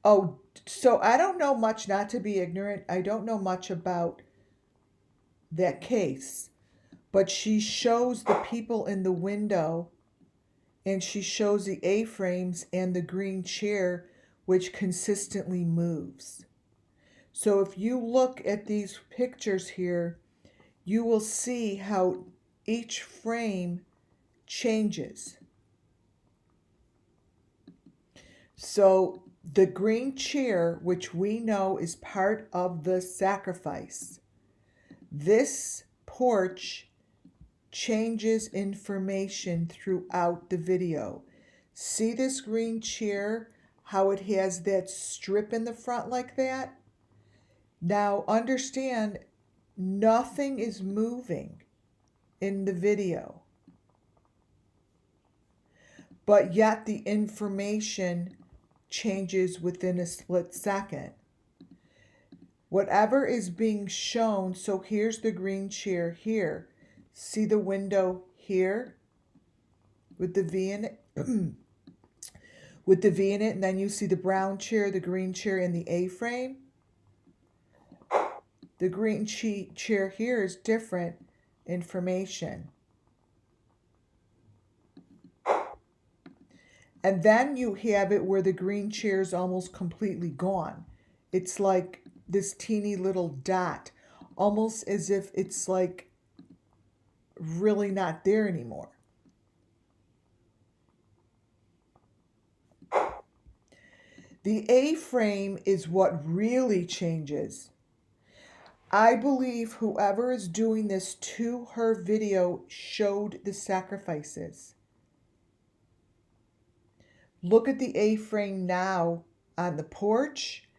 Oh, so I don't know much, not to be ignorant. I don't know much about that case. But she shows the people in the window, and she shows the A-frames and the green chair, which consistently moves. So if you look at these pictures here, you will see how each frame changes. So the green chair, which we know is part of the sacrifice, this porch changes information throughout the video. See this green chair, how it has that strip in the front like that? Now understand, nothing is moving in the video, but yet the information changes within a split second. Whatever is being shown, so here's the green chair here. See the window here with the V in it? With the V in it, and then you see the brown chair, the green chair, and the A-frame. The green chair here is different information. And then you have it where the green chair is almost completely gone. It's like this teeny little dot, almost as if it's like really not there anymore. The A-frame is what really changes. I believe whoever is doing this to her video showed the sacrifices. Look at the A-frame now on the porch.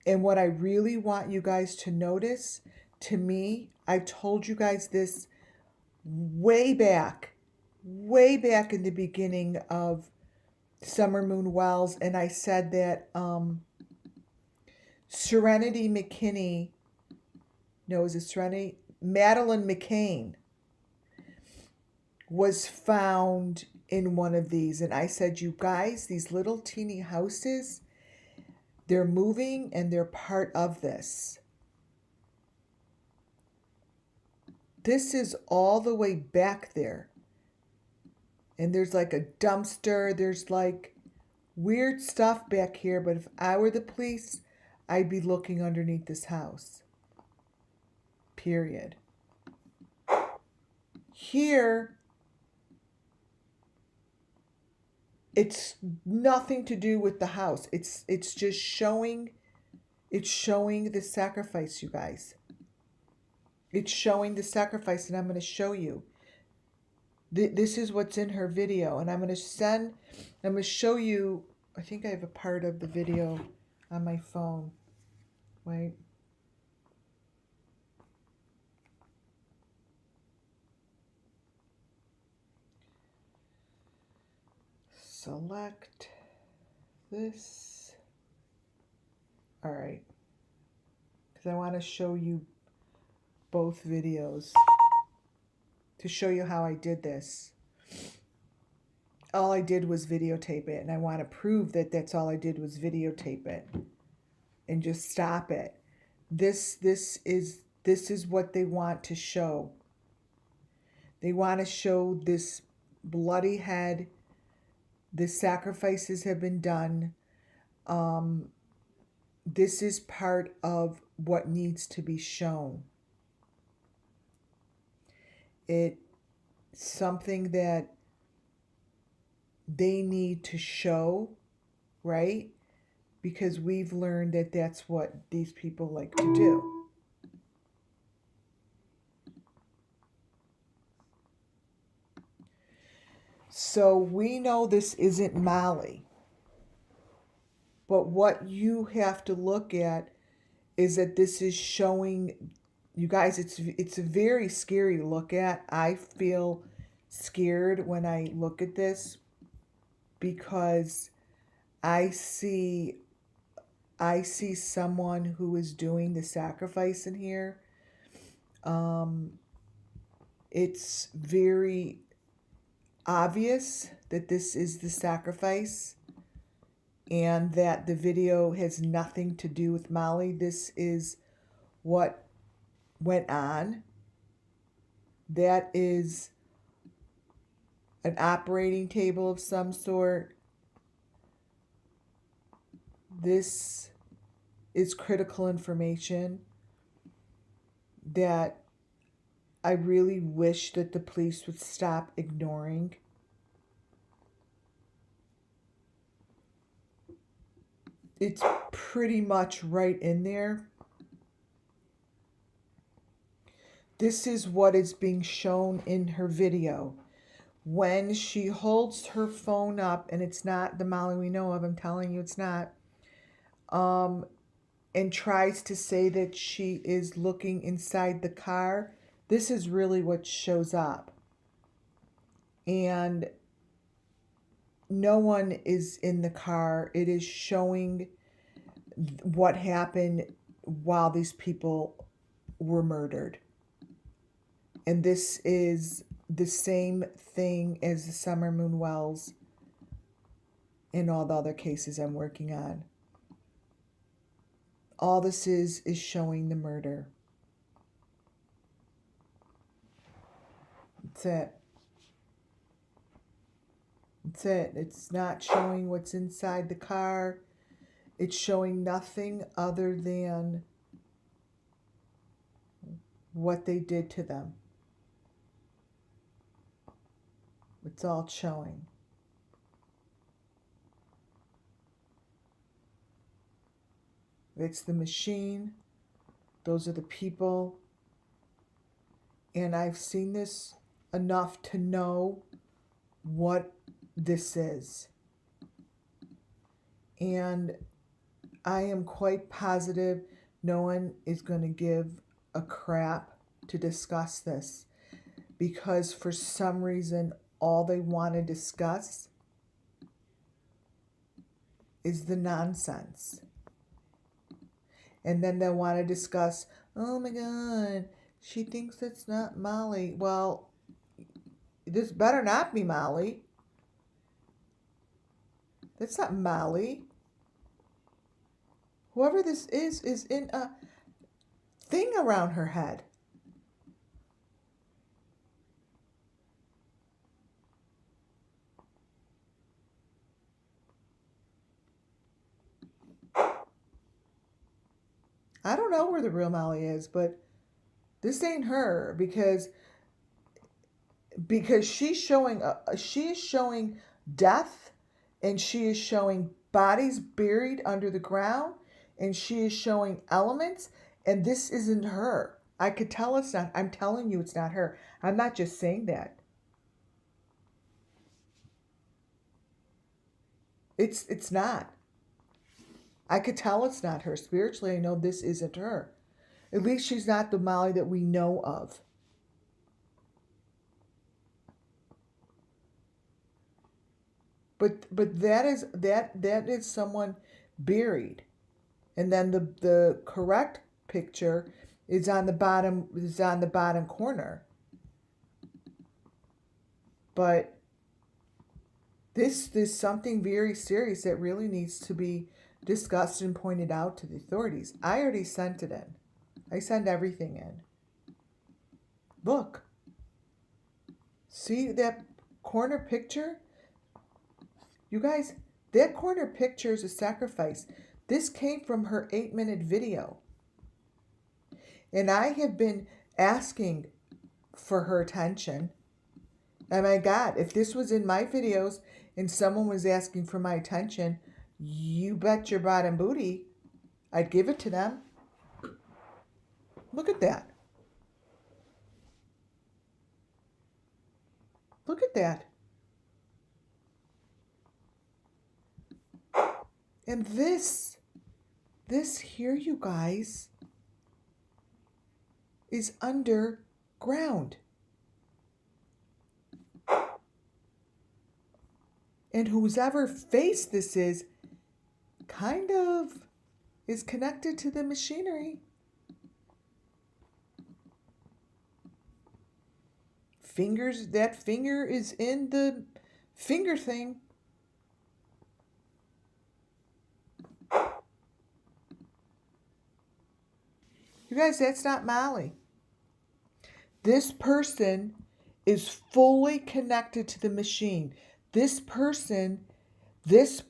And what I really want you guys to notice, to me, I told you guys this way back in the beginning of Summer Moon Wells, and I said that Serenity McKinney, no, is it Serenity? Madeline McCain was found in one of these, and I said, you guys, these little teeny houses, they're moving and they're part of this. This is all the way back there. And there's like a dumpster. There's like weird stuff back here. But if I were the police, I'd be looking underneath this house. Period. Here, it's nothing to do with the house. It's just showing, it's showing the sacrifice, you guys. It's showing the sacrifice, and I'm going to show you. This is what's in her video, and I'm going to show you, I think I have a part of the video on my phone. Wait. Select this. All right. Because I want to show you both videos to show you how I did this. All I did was videotape it, and I want to prove that that's all I did was videotape it and just stop it. This is what they want to show. They want to show this bloody head. The sacrifices have been done. This is part of what needs to be shown. It's something that they need to show, right? Because we've learned that that's what these people like to do. So we know this isn't Molly. But what you have to look at is that this is showing you guys, it's a very scary to look at. I feel scared when I look at this because I see I see someone who is doing the sacrifice in here. Um, it's very obvious that this is the sacrifice and that the video has nothing to do with Molly. This is what went on. That is an operating table of some sort. This is critical information that I really wish that the police would stop ignoring. It's pretty much right in there. This is what is being shown in her video. When she holds her phone up, and it's not the Molly we know of, I'm telling you it's not, and tries to say that she is looking inside the car, this is really what shows up. And no one is in the car. It is showing what happened while these people were murdered. And this is the same thing as the Summer Moon Wells and all the other cases I'm working on. All this is showing the murder. That's it. That's it. It's not showing what's inside the car. It's showing nothing other than what they did to them. It's all showing. It's the machine. Those are the people. And I've seen this enough to know what this is. And I am quite positive no one is going to give a crap to discuss this, because for some reason all they want to discuss is the nonsense. And then they'll want to discuss, oh my God, she thinks it's not Molly. Well, this better not be Molly. That's not Molly. Whoever this is in a thing around her head. I don't know where the real Molly is, but this ain't her, because she's showing she is showing death, and she is showing bodies buried under the ground, and she is showing elements, and this isn't her. I could tell it's not. I'm telling you it's not her. I'm not just saying that. It's not. I could tell it's not her. Spiritually, I know this isn't her. At least she's not the Molly that we know of. But that is someone buried. And then the correct picture is on the bottom corner. But this is something very serious that really needs to be discussed and pointed out to the authorities. I already sent it in. I send everything in. Look. See that corner picture? You guys, that corner picture is a sacrifice. This came from her 8-minute video. And I have been asking for her attention. And my God, if this was in my videos and someone was asking for my attention, you bet your bottom booty I'd give it to them. Look at that. Look at that. And this here, you guys, is underground. And whoever face this is kind of is connected to the machinery. Fingers, that finger is in the finger thing. You guys, that's not Molly. This person is fully connected to the machine. This person is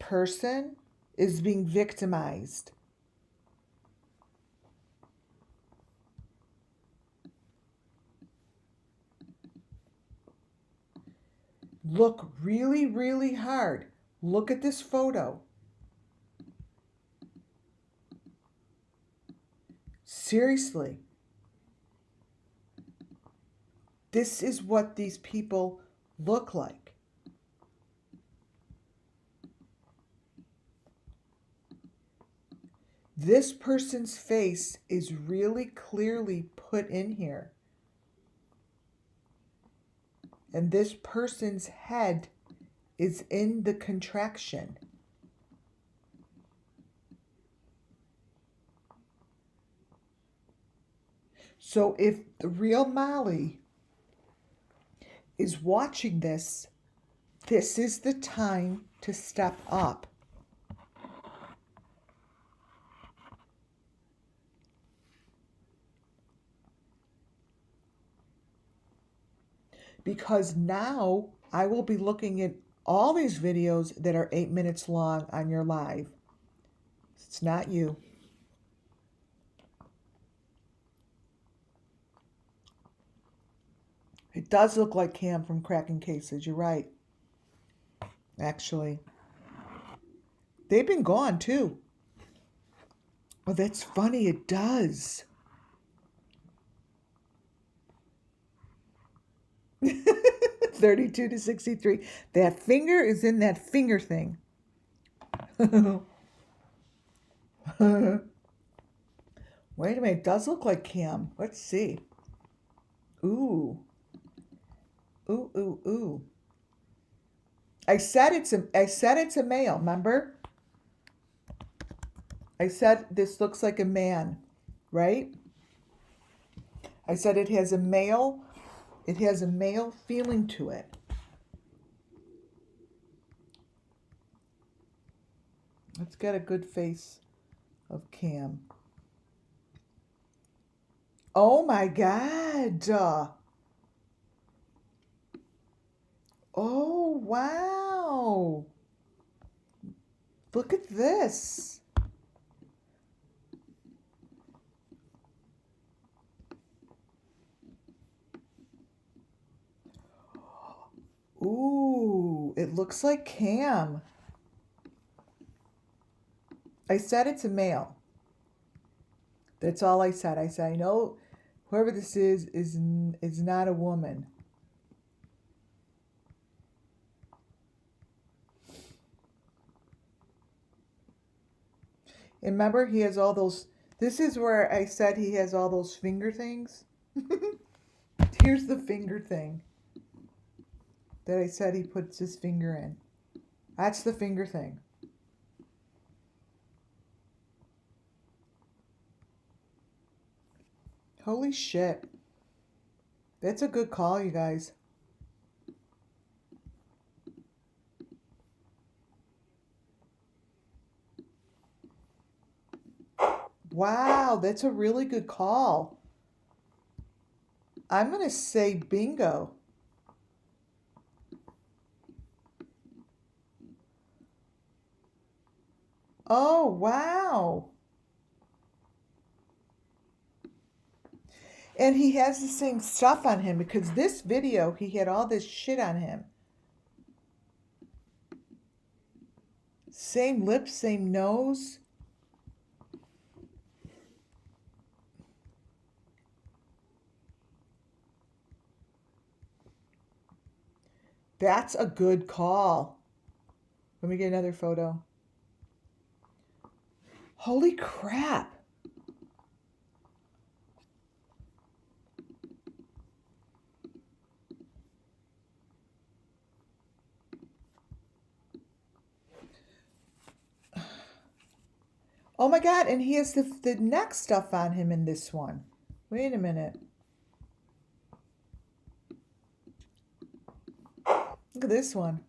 being victimized. Look really, really hard. Look at this photo. Seriously. This is what these people look like. This person's face is really clearly put in here. And this person's head is in the contraction. So if the real Molly is watching this, this is the time to step up. Because now I will be looking at all these videos that are 8 minutes long on your live. It's not you. It does look like Cam from Cracking Cases. You're right. Actually. They've been gone too. Oh, that's funny. It does. 32 to 63. That finger is in that finger thing. Wait a minute. It does look like Cam. Let's see. Ooh. Ooh, ooh, ooh. I said it's a male, remember? I said this looks like a man, right? I said it has a male feeling to it. Let's get a good face of Cam. Oh my God. Oh, wow. Look at this. Ooh, it looks like Cam. I said it's a male. That's all I said. I said, I know whoever this is not a woman. And remember, he has all those, this is where I said he has all those finger things. Here's the finger thing that I said he puts his finger in. That's the finger thing. Holy shit. That's a good call, you guys. Wow, that's a really good call. I'm going to say bingo. Oh, wow. And he has the same stuff on him because this video, he had all this shit on him. Same lips, same nose. That's a good call. Let me get another photo. Holy crap. Oh my God, and he has the neck stuff on him in this one. Wait a minute. Look at this one.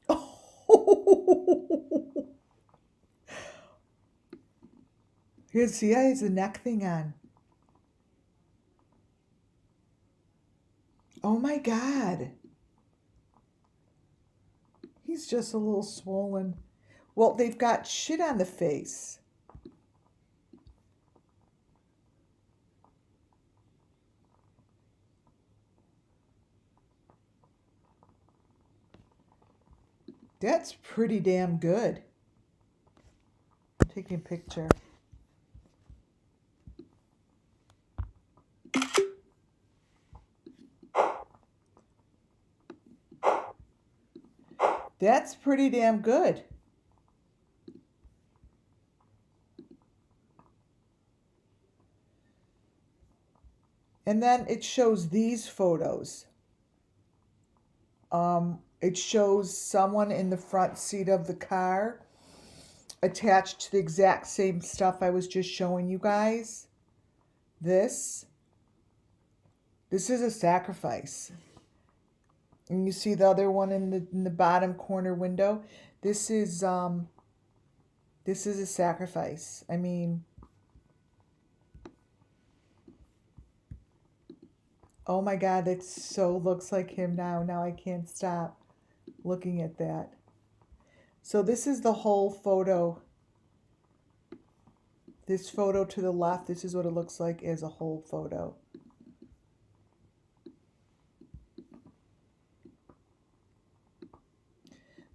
Oh. Here's, see, he has the neck thing on. Oh my God. He's just a little swollen. Well, they've got shit on the face. That's pretty damn good. I'm taking a picture. That's pretty damn good. And then it shows these photos. It shows someone in the front seat of the car attached to the exact same stuff I was just showing you guys. This is a sacrifice. And you see the other one in the bottom corner window. This is a sacrifice. I mean, oh my God, that so looks like him now. Now I can't stop looking at that. So this is the whole photo. This photo to the left, this is what it looks like as a whole photo.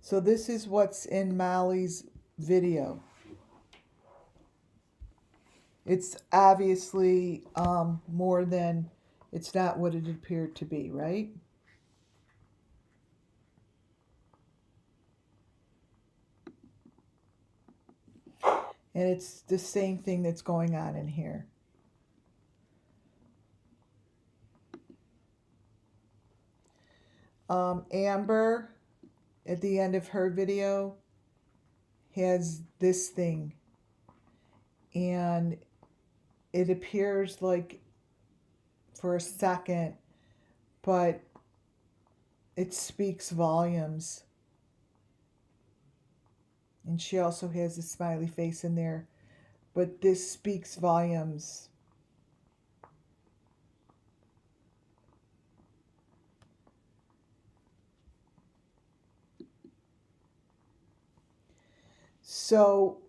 So this is what's in Molly's video. It's obviously more than, it's not what it appeared to be, right? And it's the same thing that's going on in here. Amber, at the end of her video, has this thing. And it appears like for a second, but it speaks volumes. And she also has a smiley face in there. But this speaks volumes. So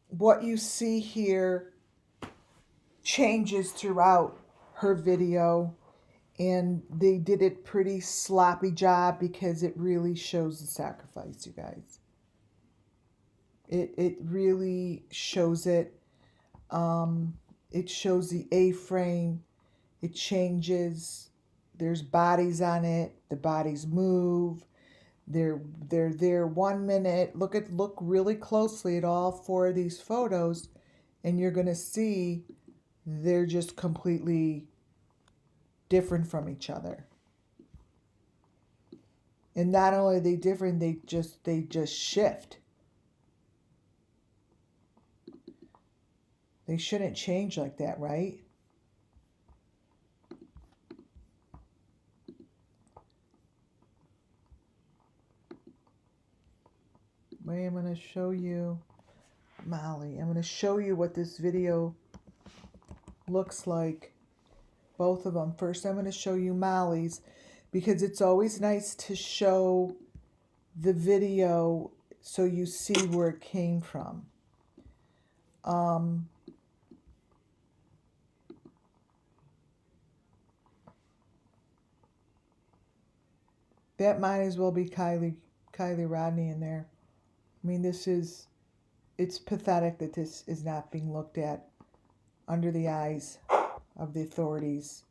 what you see here changes throughout her video. And they did it pretty sloppy job because it really shows the sacrifice, you guys. It really shows it. It shows the A-frame. It changes. There's bodies on it. The bodies move. They're there 1 minute. Look really closely at all 4 of these photos, and you're gonna see they're just completely different from each other. And not only are they different, they just shift. They shouldn't change like that, right? Wait, I'm going to show you Molly. I'm going to show you what this video looks like. Both of them. First, I'm going to show you Molly's because it's always nice to show the video so you see where it came from. That might as well be Kylie Rodney in there. I mean, it's pathetic that this is not being looked at under the eyes of the authorities.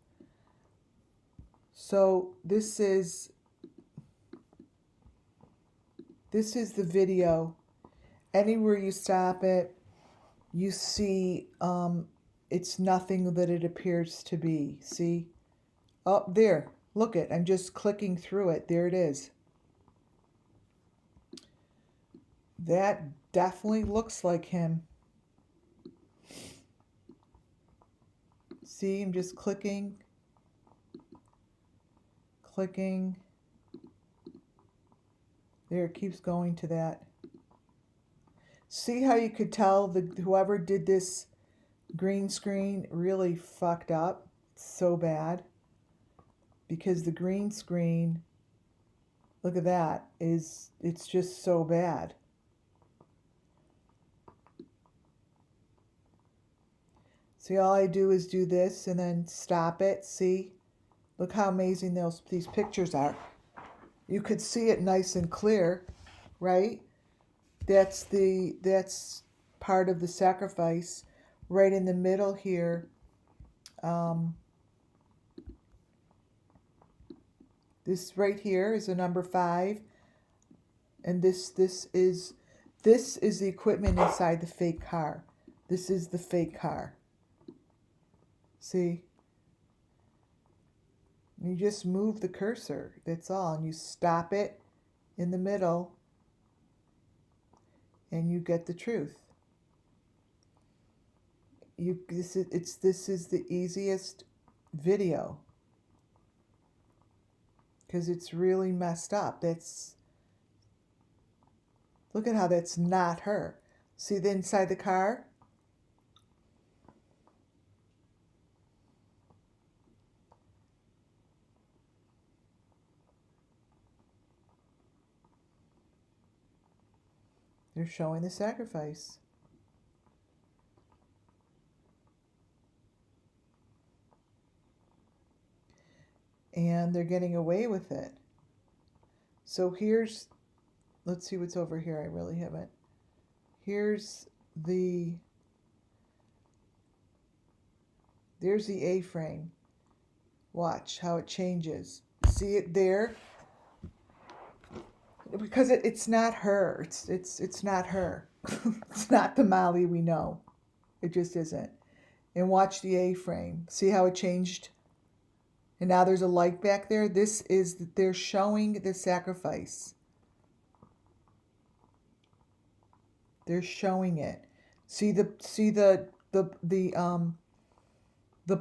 So this is the video, anywhere you stop it, you see it's nothing that it appears to be. See? Oh, there. Look it. I'm just clicking through it. There it is. That definitely looks like him. See, I'm just clicking. Clicking. There, it keeps going to that. See how you could tell whoever did this green screen really fucked up so bad? Because the green screen, look at that, it's just so bad. See, all I do is do this and then stop it. See? Look how amazing these pictures are. You could see it nice and clear, right? That's part of the sacrifice. Right in the middle here. This right here is a number 5. And this is the equipment inside the fake car. This is the fake car. See? You just move the cursor, that's all, and you stop it in the middle, and you get the truth. This is the easiest video, because it's really messed up. Look at how that's not her. See the inside the car? They're showing the sacrifice. And they're getting away with it. So here's, let's see what's over here. I really haven't. There's the A-frame. Watch how it changes. See it there? Because it's not her. It's not her. It's not the Molly we know. It just isn't. And watch the A-frame. See how it changed? And now there's a light back there. They're showing the sacrifice. They're showing it. See the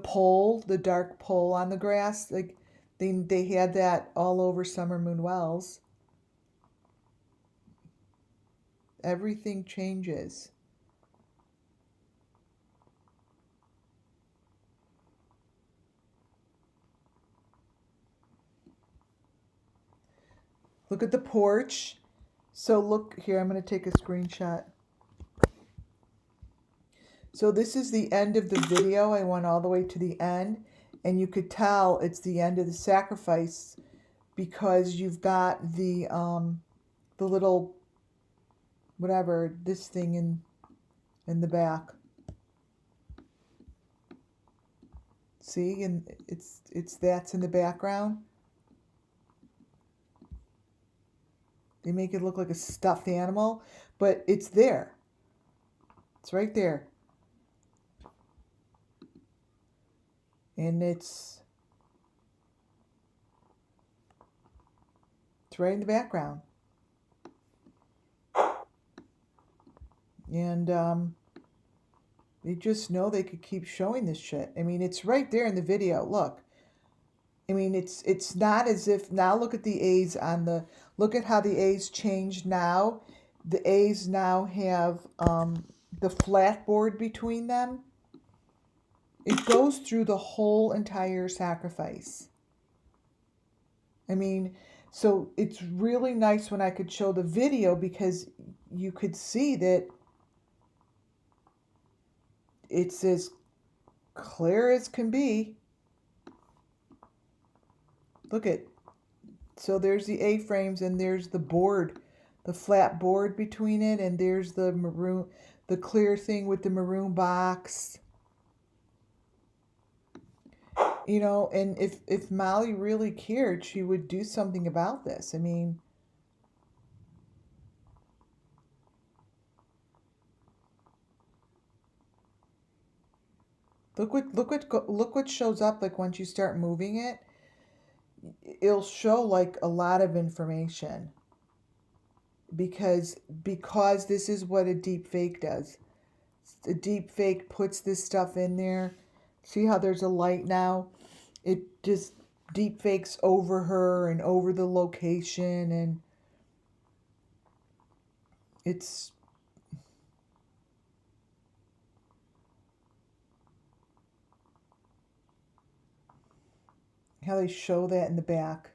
pole, the dark pole on the grass? Like they had that all over Summer Moon Wells. Everything changes. Look at the porch. So look here, I'm going to take a screenshot. So this is the end of the video. I went all the way to the end, and you could tell it's the end of the sacrifice because you've got the little whatever, this thing in the back. See, and that's in the background. They make it look like a stuffed animal, but it's there. It's right there. And it's right in the background. And they just know they could keep showing this shit. I mean, it's right there in the video. Look. I mean, it's not as if, now look at the A's look at how the A's changed now. The A's now have the flat board between them. It goes through the whole entire sacrifice. I mean, so it's really nice when I could show the video because you could see that it's as clear as can be. Look at, so there's the A-frames and there's the board, the flat board between it, and there's the maroon, the clear thing with the maroon box. You know, and if Molly really cared, she would do something about this. I mean, Look what shows up, like once you start moving it, it'll show like a lot of information, because this is what a deep fake does. A deep fake puts this stuff in there. See how there's a light now? It just deep fakes over her and over the location, and it's how they show that in the back.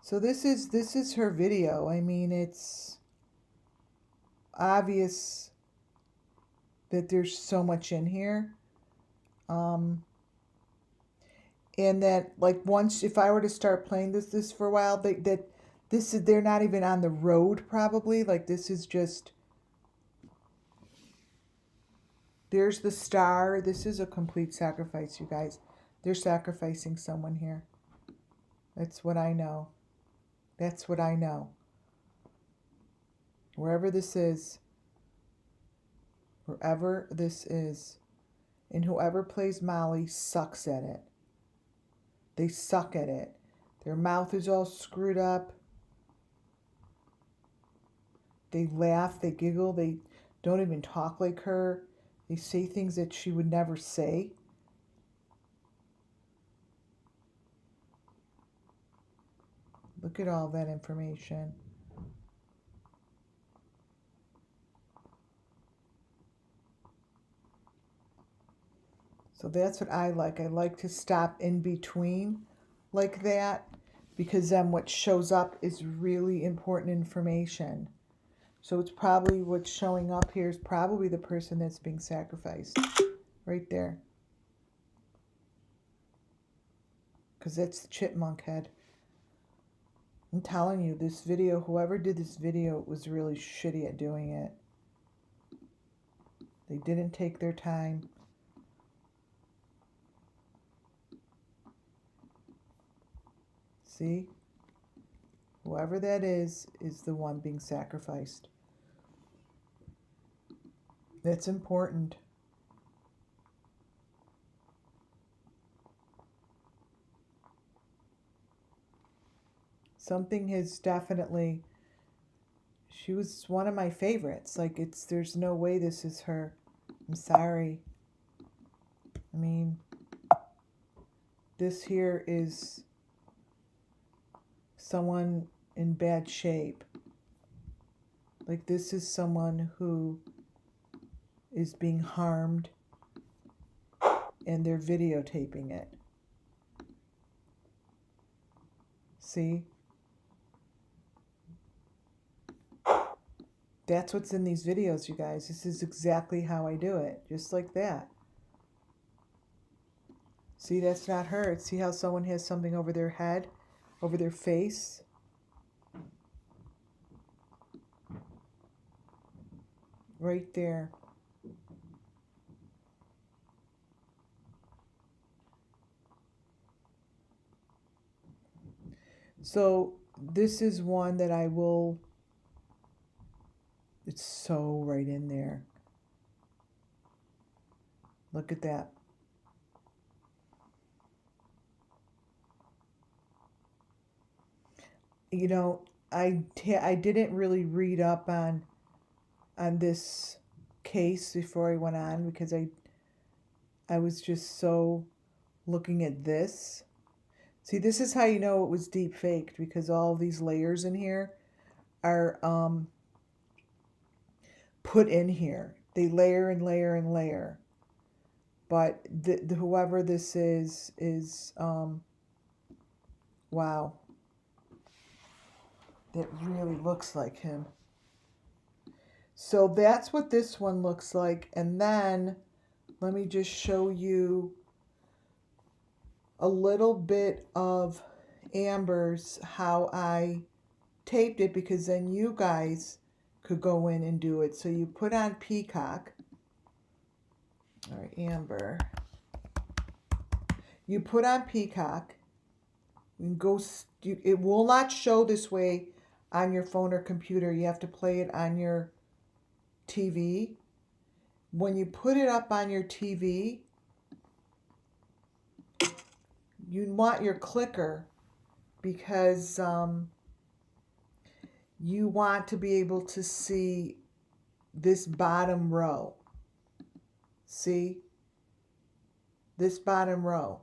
So this is her video. I mean, it's obvious that there's so much in here. And that, like, once, if I were to start playing this for a while, they're not even on the road probably. Like, this is just, there's the star. This is a complete sacrifice, you guys. They're sacrificing someone here. That's what I know. That's what I know. Wherever this is, and whoever plays Molly sucks at it. They suck at it. Their mouth is all screwed up. They laugh, they giggle, they don't even talk like her. They say things that she would never say. Look at all that information. So that's what I like. I like to stop in between like that, because then what shows up is really important information. So it's probably what's showing up here is probably the person that's being sacrificed right there. Because that's the chipmunk head. I'm telling you, this video, whoever did this video was really shitty at doing it. They didn't take their time. See? Whoever that is the one being sacrificed. That's important. Something has definitely, she was one of my favorites. Like, there's no way this is her. I'm sorry. I mean, this here is someone in bad shape. Like, this is someone who is being harmed and they're videotaping it. See? That's what's in these videos, you guys. This is exactly how I do it. Just like that. See, that's not her. See how someone has something over their head, over their face? Right there. So this is one that I will, it's so right in there. Look at that. You know, I didn't really read up on this case before I went on, because I was just so looking at this. See, this is how you know it was deep faked, because all these layers in here are put in here. They layer and layer and layer. But whoever this is wow. That really looks like him. So that's what this one looks like. And then let me just show you a little bit of Amber's, how I taped it, because then you guys could go in and do it. So you put on Peacock. All right, Amber. You put on Peacock. it will not show this way on your phone or computer. You have to play it on your TV. When you put it up on your TV, you want your clicker because you want to be able to see this bottom row. See? This bottom row.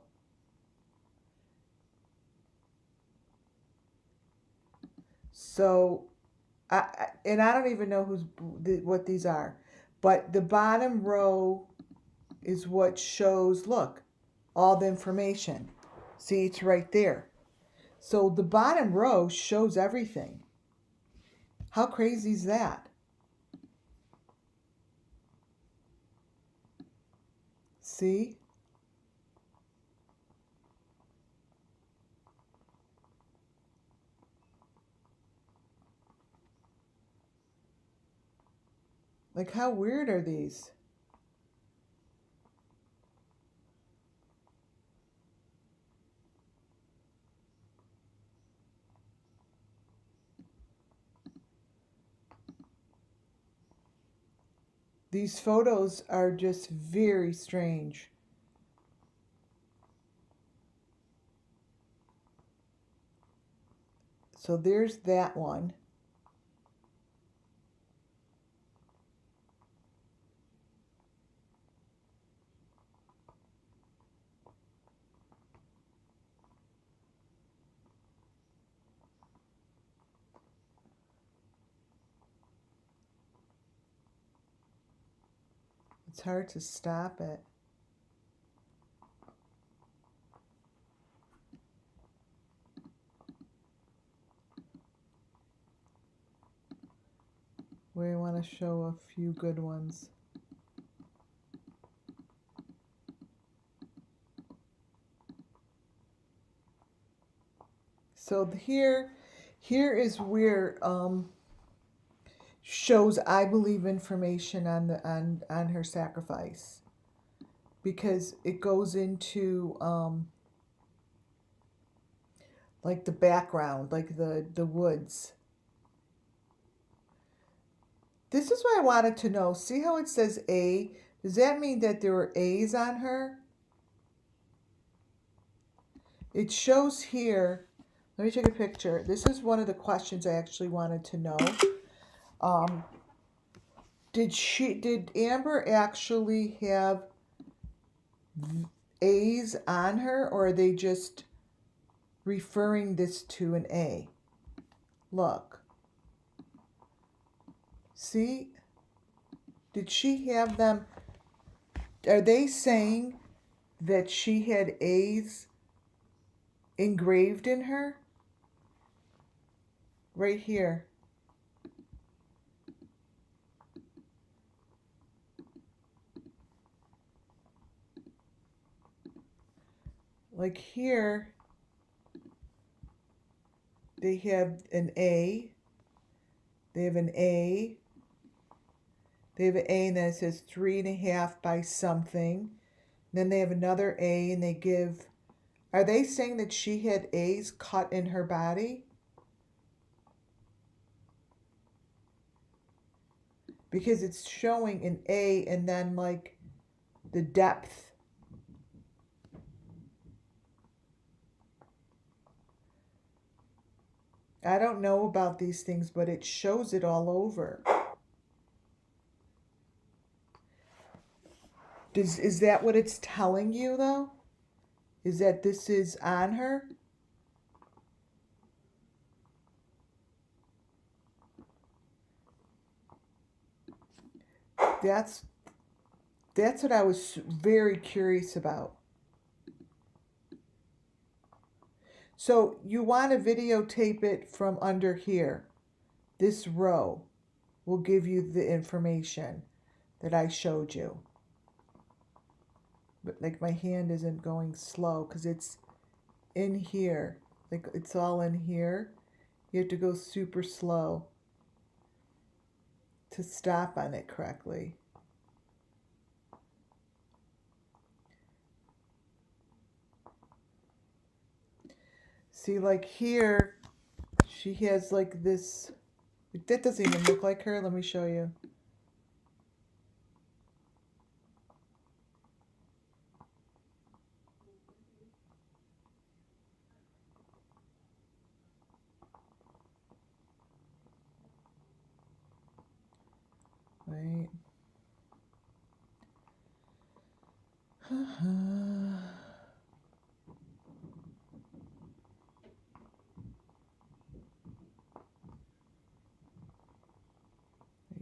So, and I don't even know what these are, but the bottom row is what shows, look, all the information. See, it's right there. So the bottom row shows everything. How crazy is that? See? Like, how weird are these? These photos are just very strange. So there's that one. It's hard to stop it. We want to show a few good ones. So here is where shows I believe information on her sacrifice, because it goes into like the background, like the woods. This is what I wanted to know. See how it says A? Does that mean that there were A's on her? It shows here. Let me take a picture. This is one of the questions I actually wanted to know. Did Amber actually have A's on her, or are they just referring this to an A? Look. See? Did she have them? Are they saying that she had A's engraved in her? Right here. Like here, they have an A. They have an A. They have an A, and then it says 3.5 by something. Then they have another A, and they give... Are they saying that she had A's cut in her body? Because it's showing an A and then like the depth. I don't know about these things, but it shows it all over. Is that what it's telling you, though? Is that this is on her? That's what I was very curious about. So you want to videotape it from under here. This row will give you the information that I showed you. But like my hand isn't going slow because it's in here. Like it's all in here. You have to go super slow to stop on it correctly. See, like here, she has like this. That doesn't even look like her. Let me show you. Wait.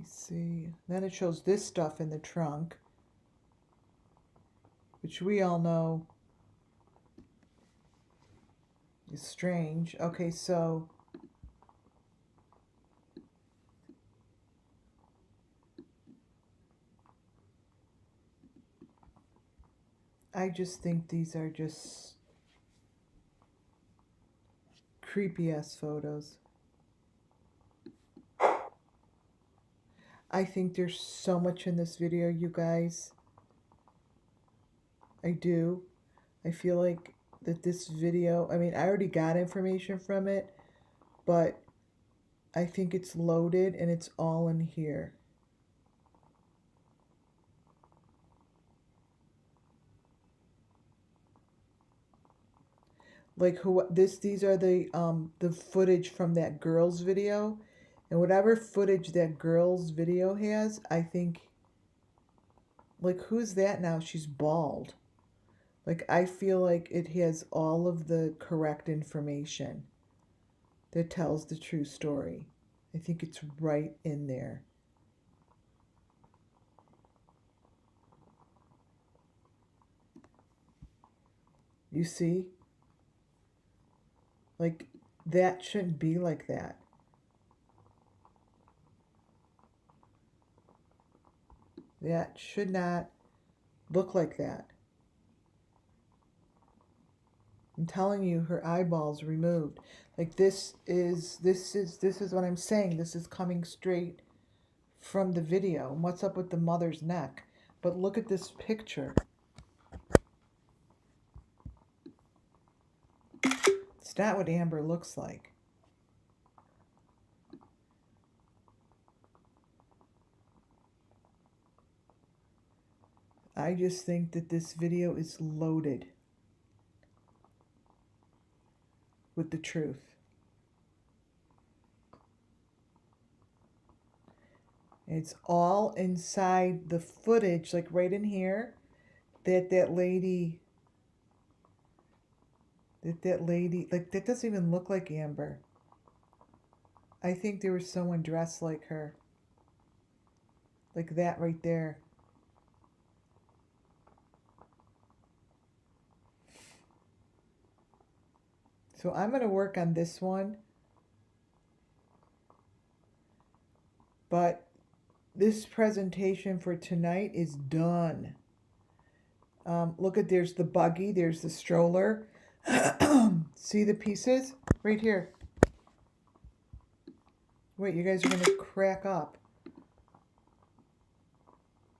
See, then it shows this stuff in the trunk, which we all know is strange. Okay, so I just think these are just creepy ass photos. I think there's so much in this video, you guys. I do. I feel like that this video, I mean, I already got information from it, but I think it's loaded and it's all in here. Like these are the footage from that girl's video, and whatever footage that girl's video has, I think, like, who's that now? She's bald. Like, I feel like it has all of the correct information that tells the true story. I think it's right in there. You see? Like, that shouldn't be like that. That should not look like that. I'm telling you, her eyeballs removed. Like, this is what I'm saying. This is coming straight from the video. And what's up with the mother's neck? But look at this picture. It's not what Amber looks like. I just think that this video is loaded with the truth. It's all inside the footage, like right in here, that lady, like, that doesn't even look like Amber. I think there was someone dressed like her. Like that right there. So I'm going to work on this one. But this presentation for tonight is done. Look at, there's the buggy, there's the stroller. See the pieces? Right here. Wait, you guys are going to crack up.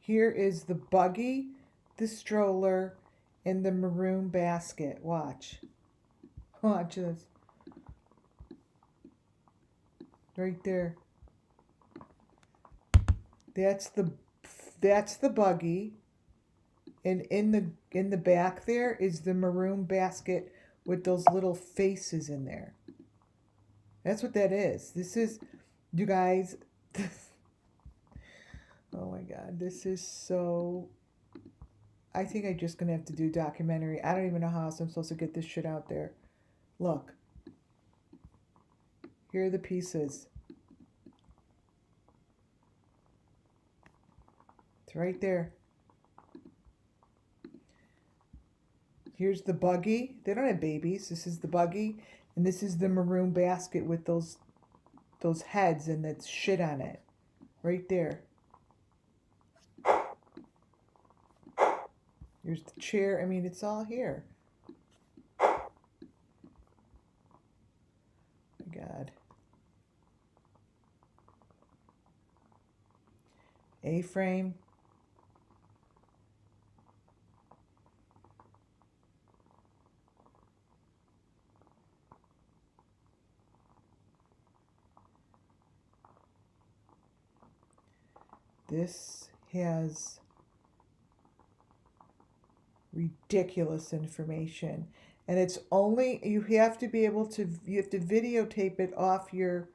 Here is the buggy, the stroller, and the maroon basket. Watch. Watch this. Right there. That's the buggy. And in the back there is the maroon basket with those little faces in there. That's what that is. This is, you guys, oh my God, this is so, I think I'm just going to have to do a documentary. I don't even know how else I'm supposed to get this shit out there. Look. Here are the pieces. It's right there. Here's the buggy. They don't have babies. This is the buggy. And this is the maroon basket with those heads and that shit on it. Right there. Here's the chair. I mean, it's all here. Oh my God. A-frame. This has ridiculous information. And it's only, you have to be able to, you have to videotape it off your,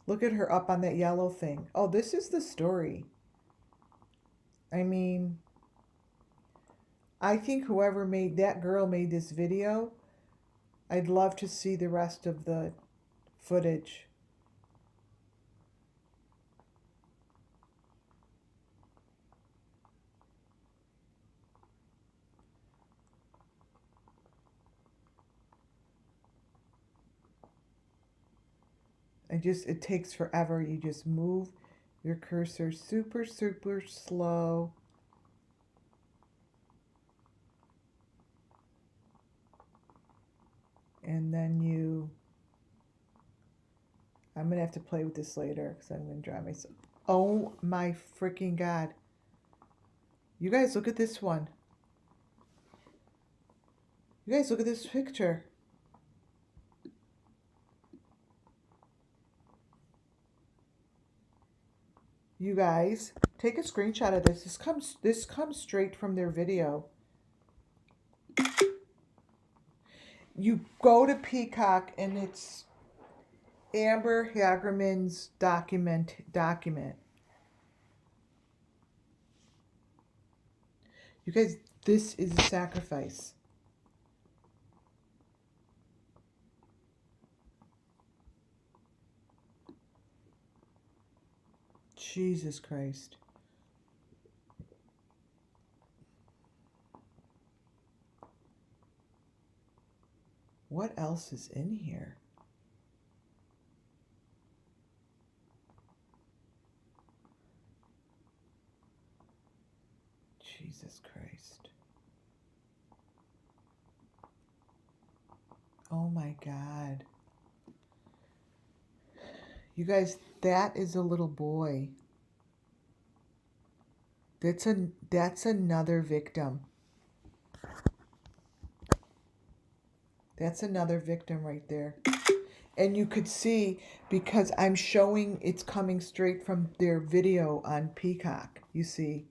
look at her up on that yellow thing. Oh, this is the story. I mean, I think whoever made, that girl made this video. I'd love to see the rest of the footage. It takes forever. You just move your cursor super, super slow. And then I'm going to have to play with this later because I'm going to drive myself. Oh my freaking God. You guys, look at this one. You guys, look at this picture. You guys, take a screenshot of this. This comes straight from their video. You go to Peacock and it's Amber Hagerman's document. You guys, this is a sacrifice. Jesus Christ. What else is in here? Jesus Christ. Oh my God. You guys, that is a little boy. That's another victim. That's another victim right there. And you could see, because I'm showing, it's coming straight from their video on Peacock, you see.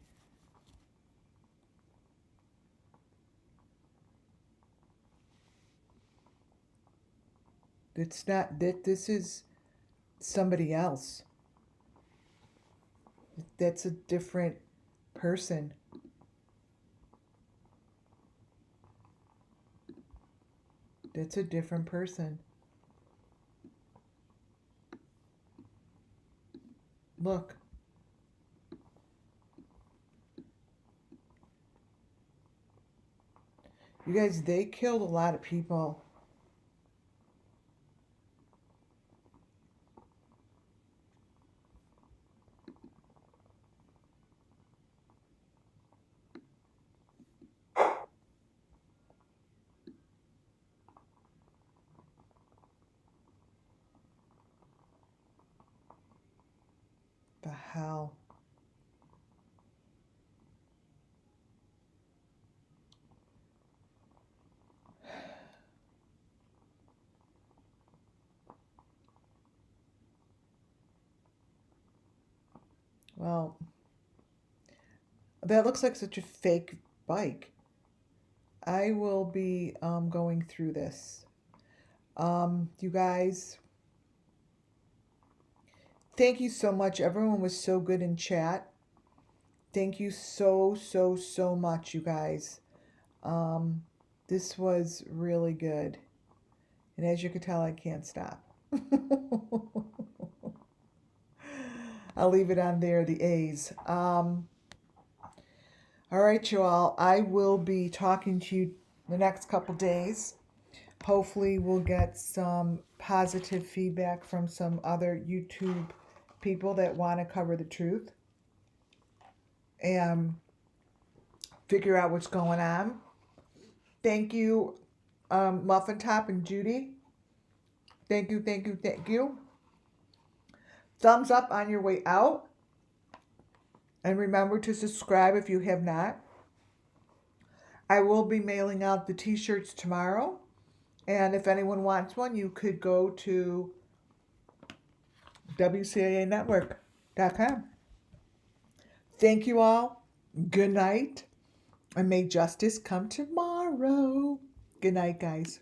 It's not, this is somebody else. That's a different person. That's a different person. Look. You guys, they killed a lot of people. The hell? Well, that looks like such a fake bike. I will be going through this. You guys, thank you so much. Everyone was so good in chat. Thank you so, so, so much, you guys. This was really good. And as you can tell, I can't stop. I'll leave it on there, the A's. All right, you all. I will be talking to you the next couple days. Hopefully we'll get some positive feedback from some other YouTube people that want to cover the truth and figure out what's going on. Thank you, Muffin Top and Judy. Thank you, thank you, thank you. Thumbs up on your way out. And remember to subscribe if you have not. I will be mailing out the t-shirts tomorrow. And if anyone wants one, you could go to WCIAnetwork.com. Thank you all. Good night. And may justice come tomorrow. Good night, guys.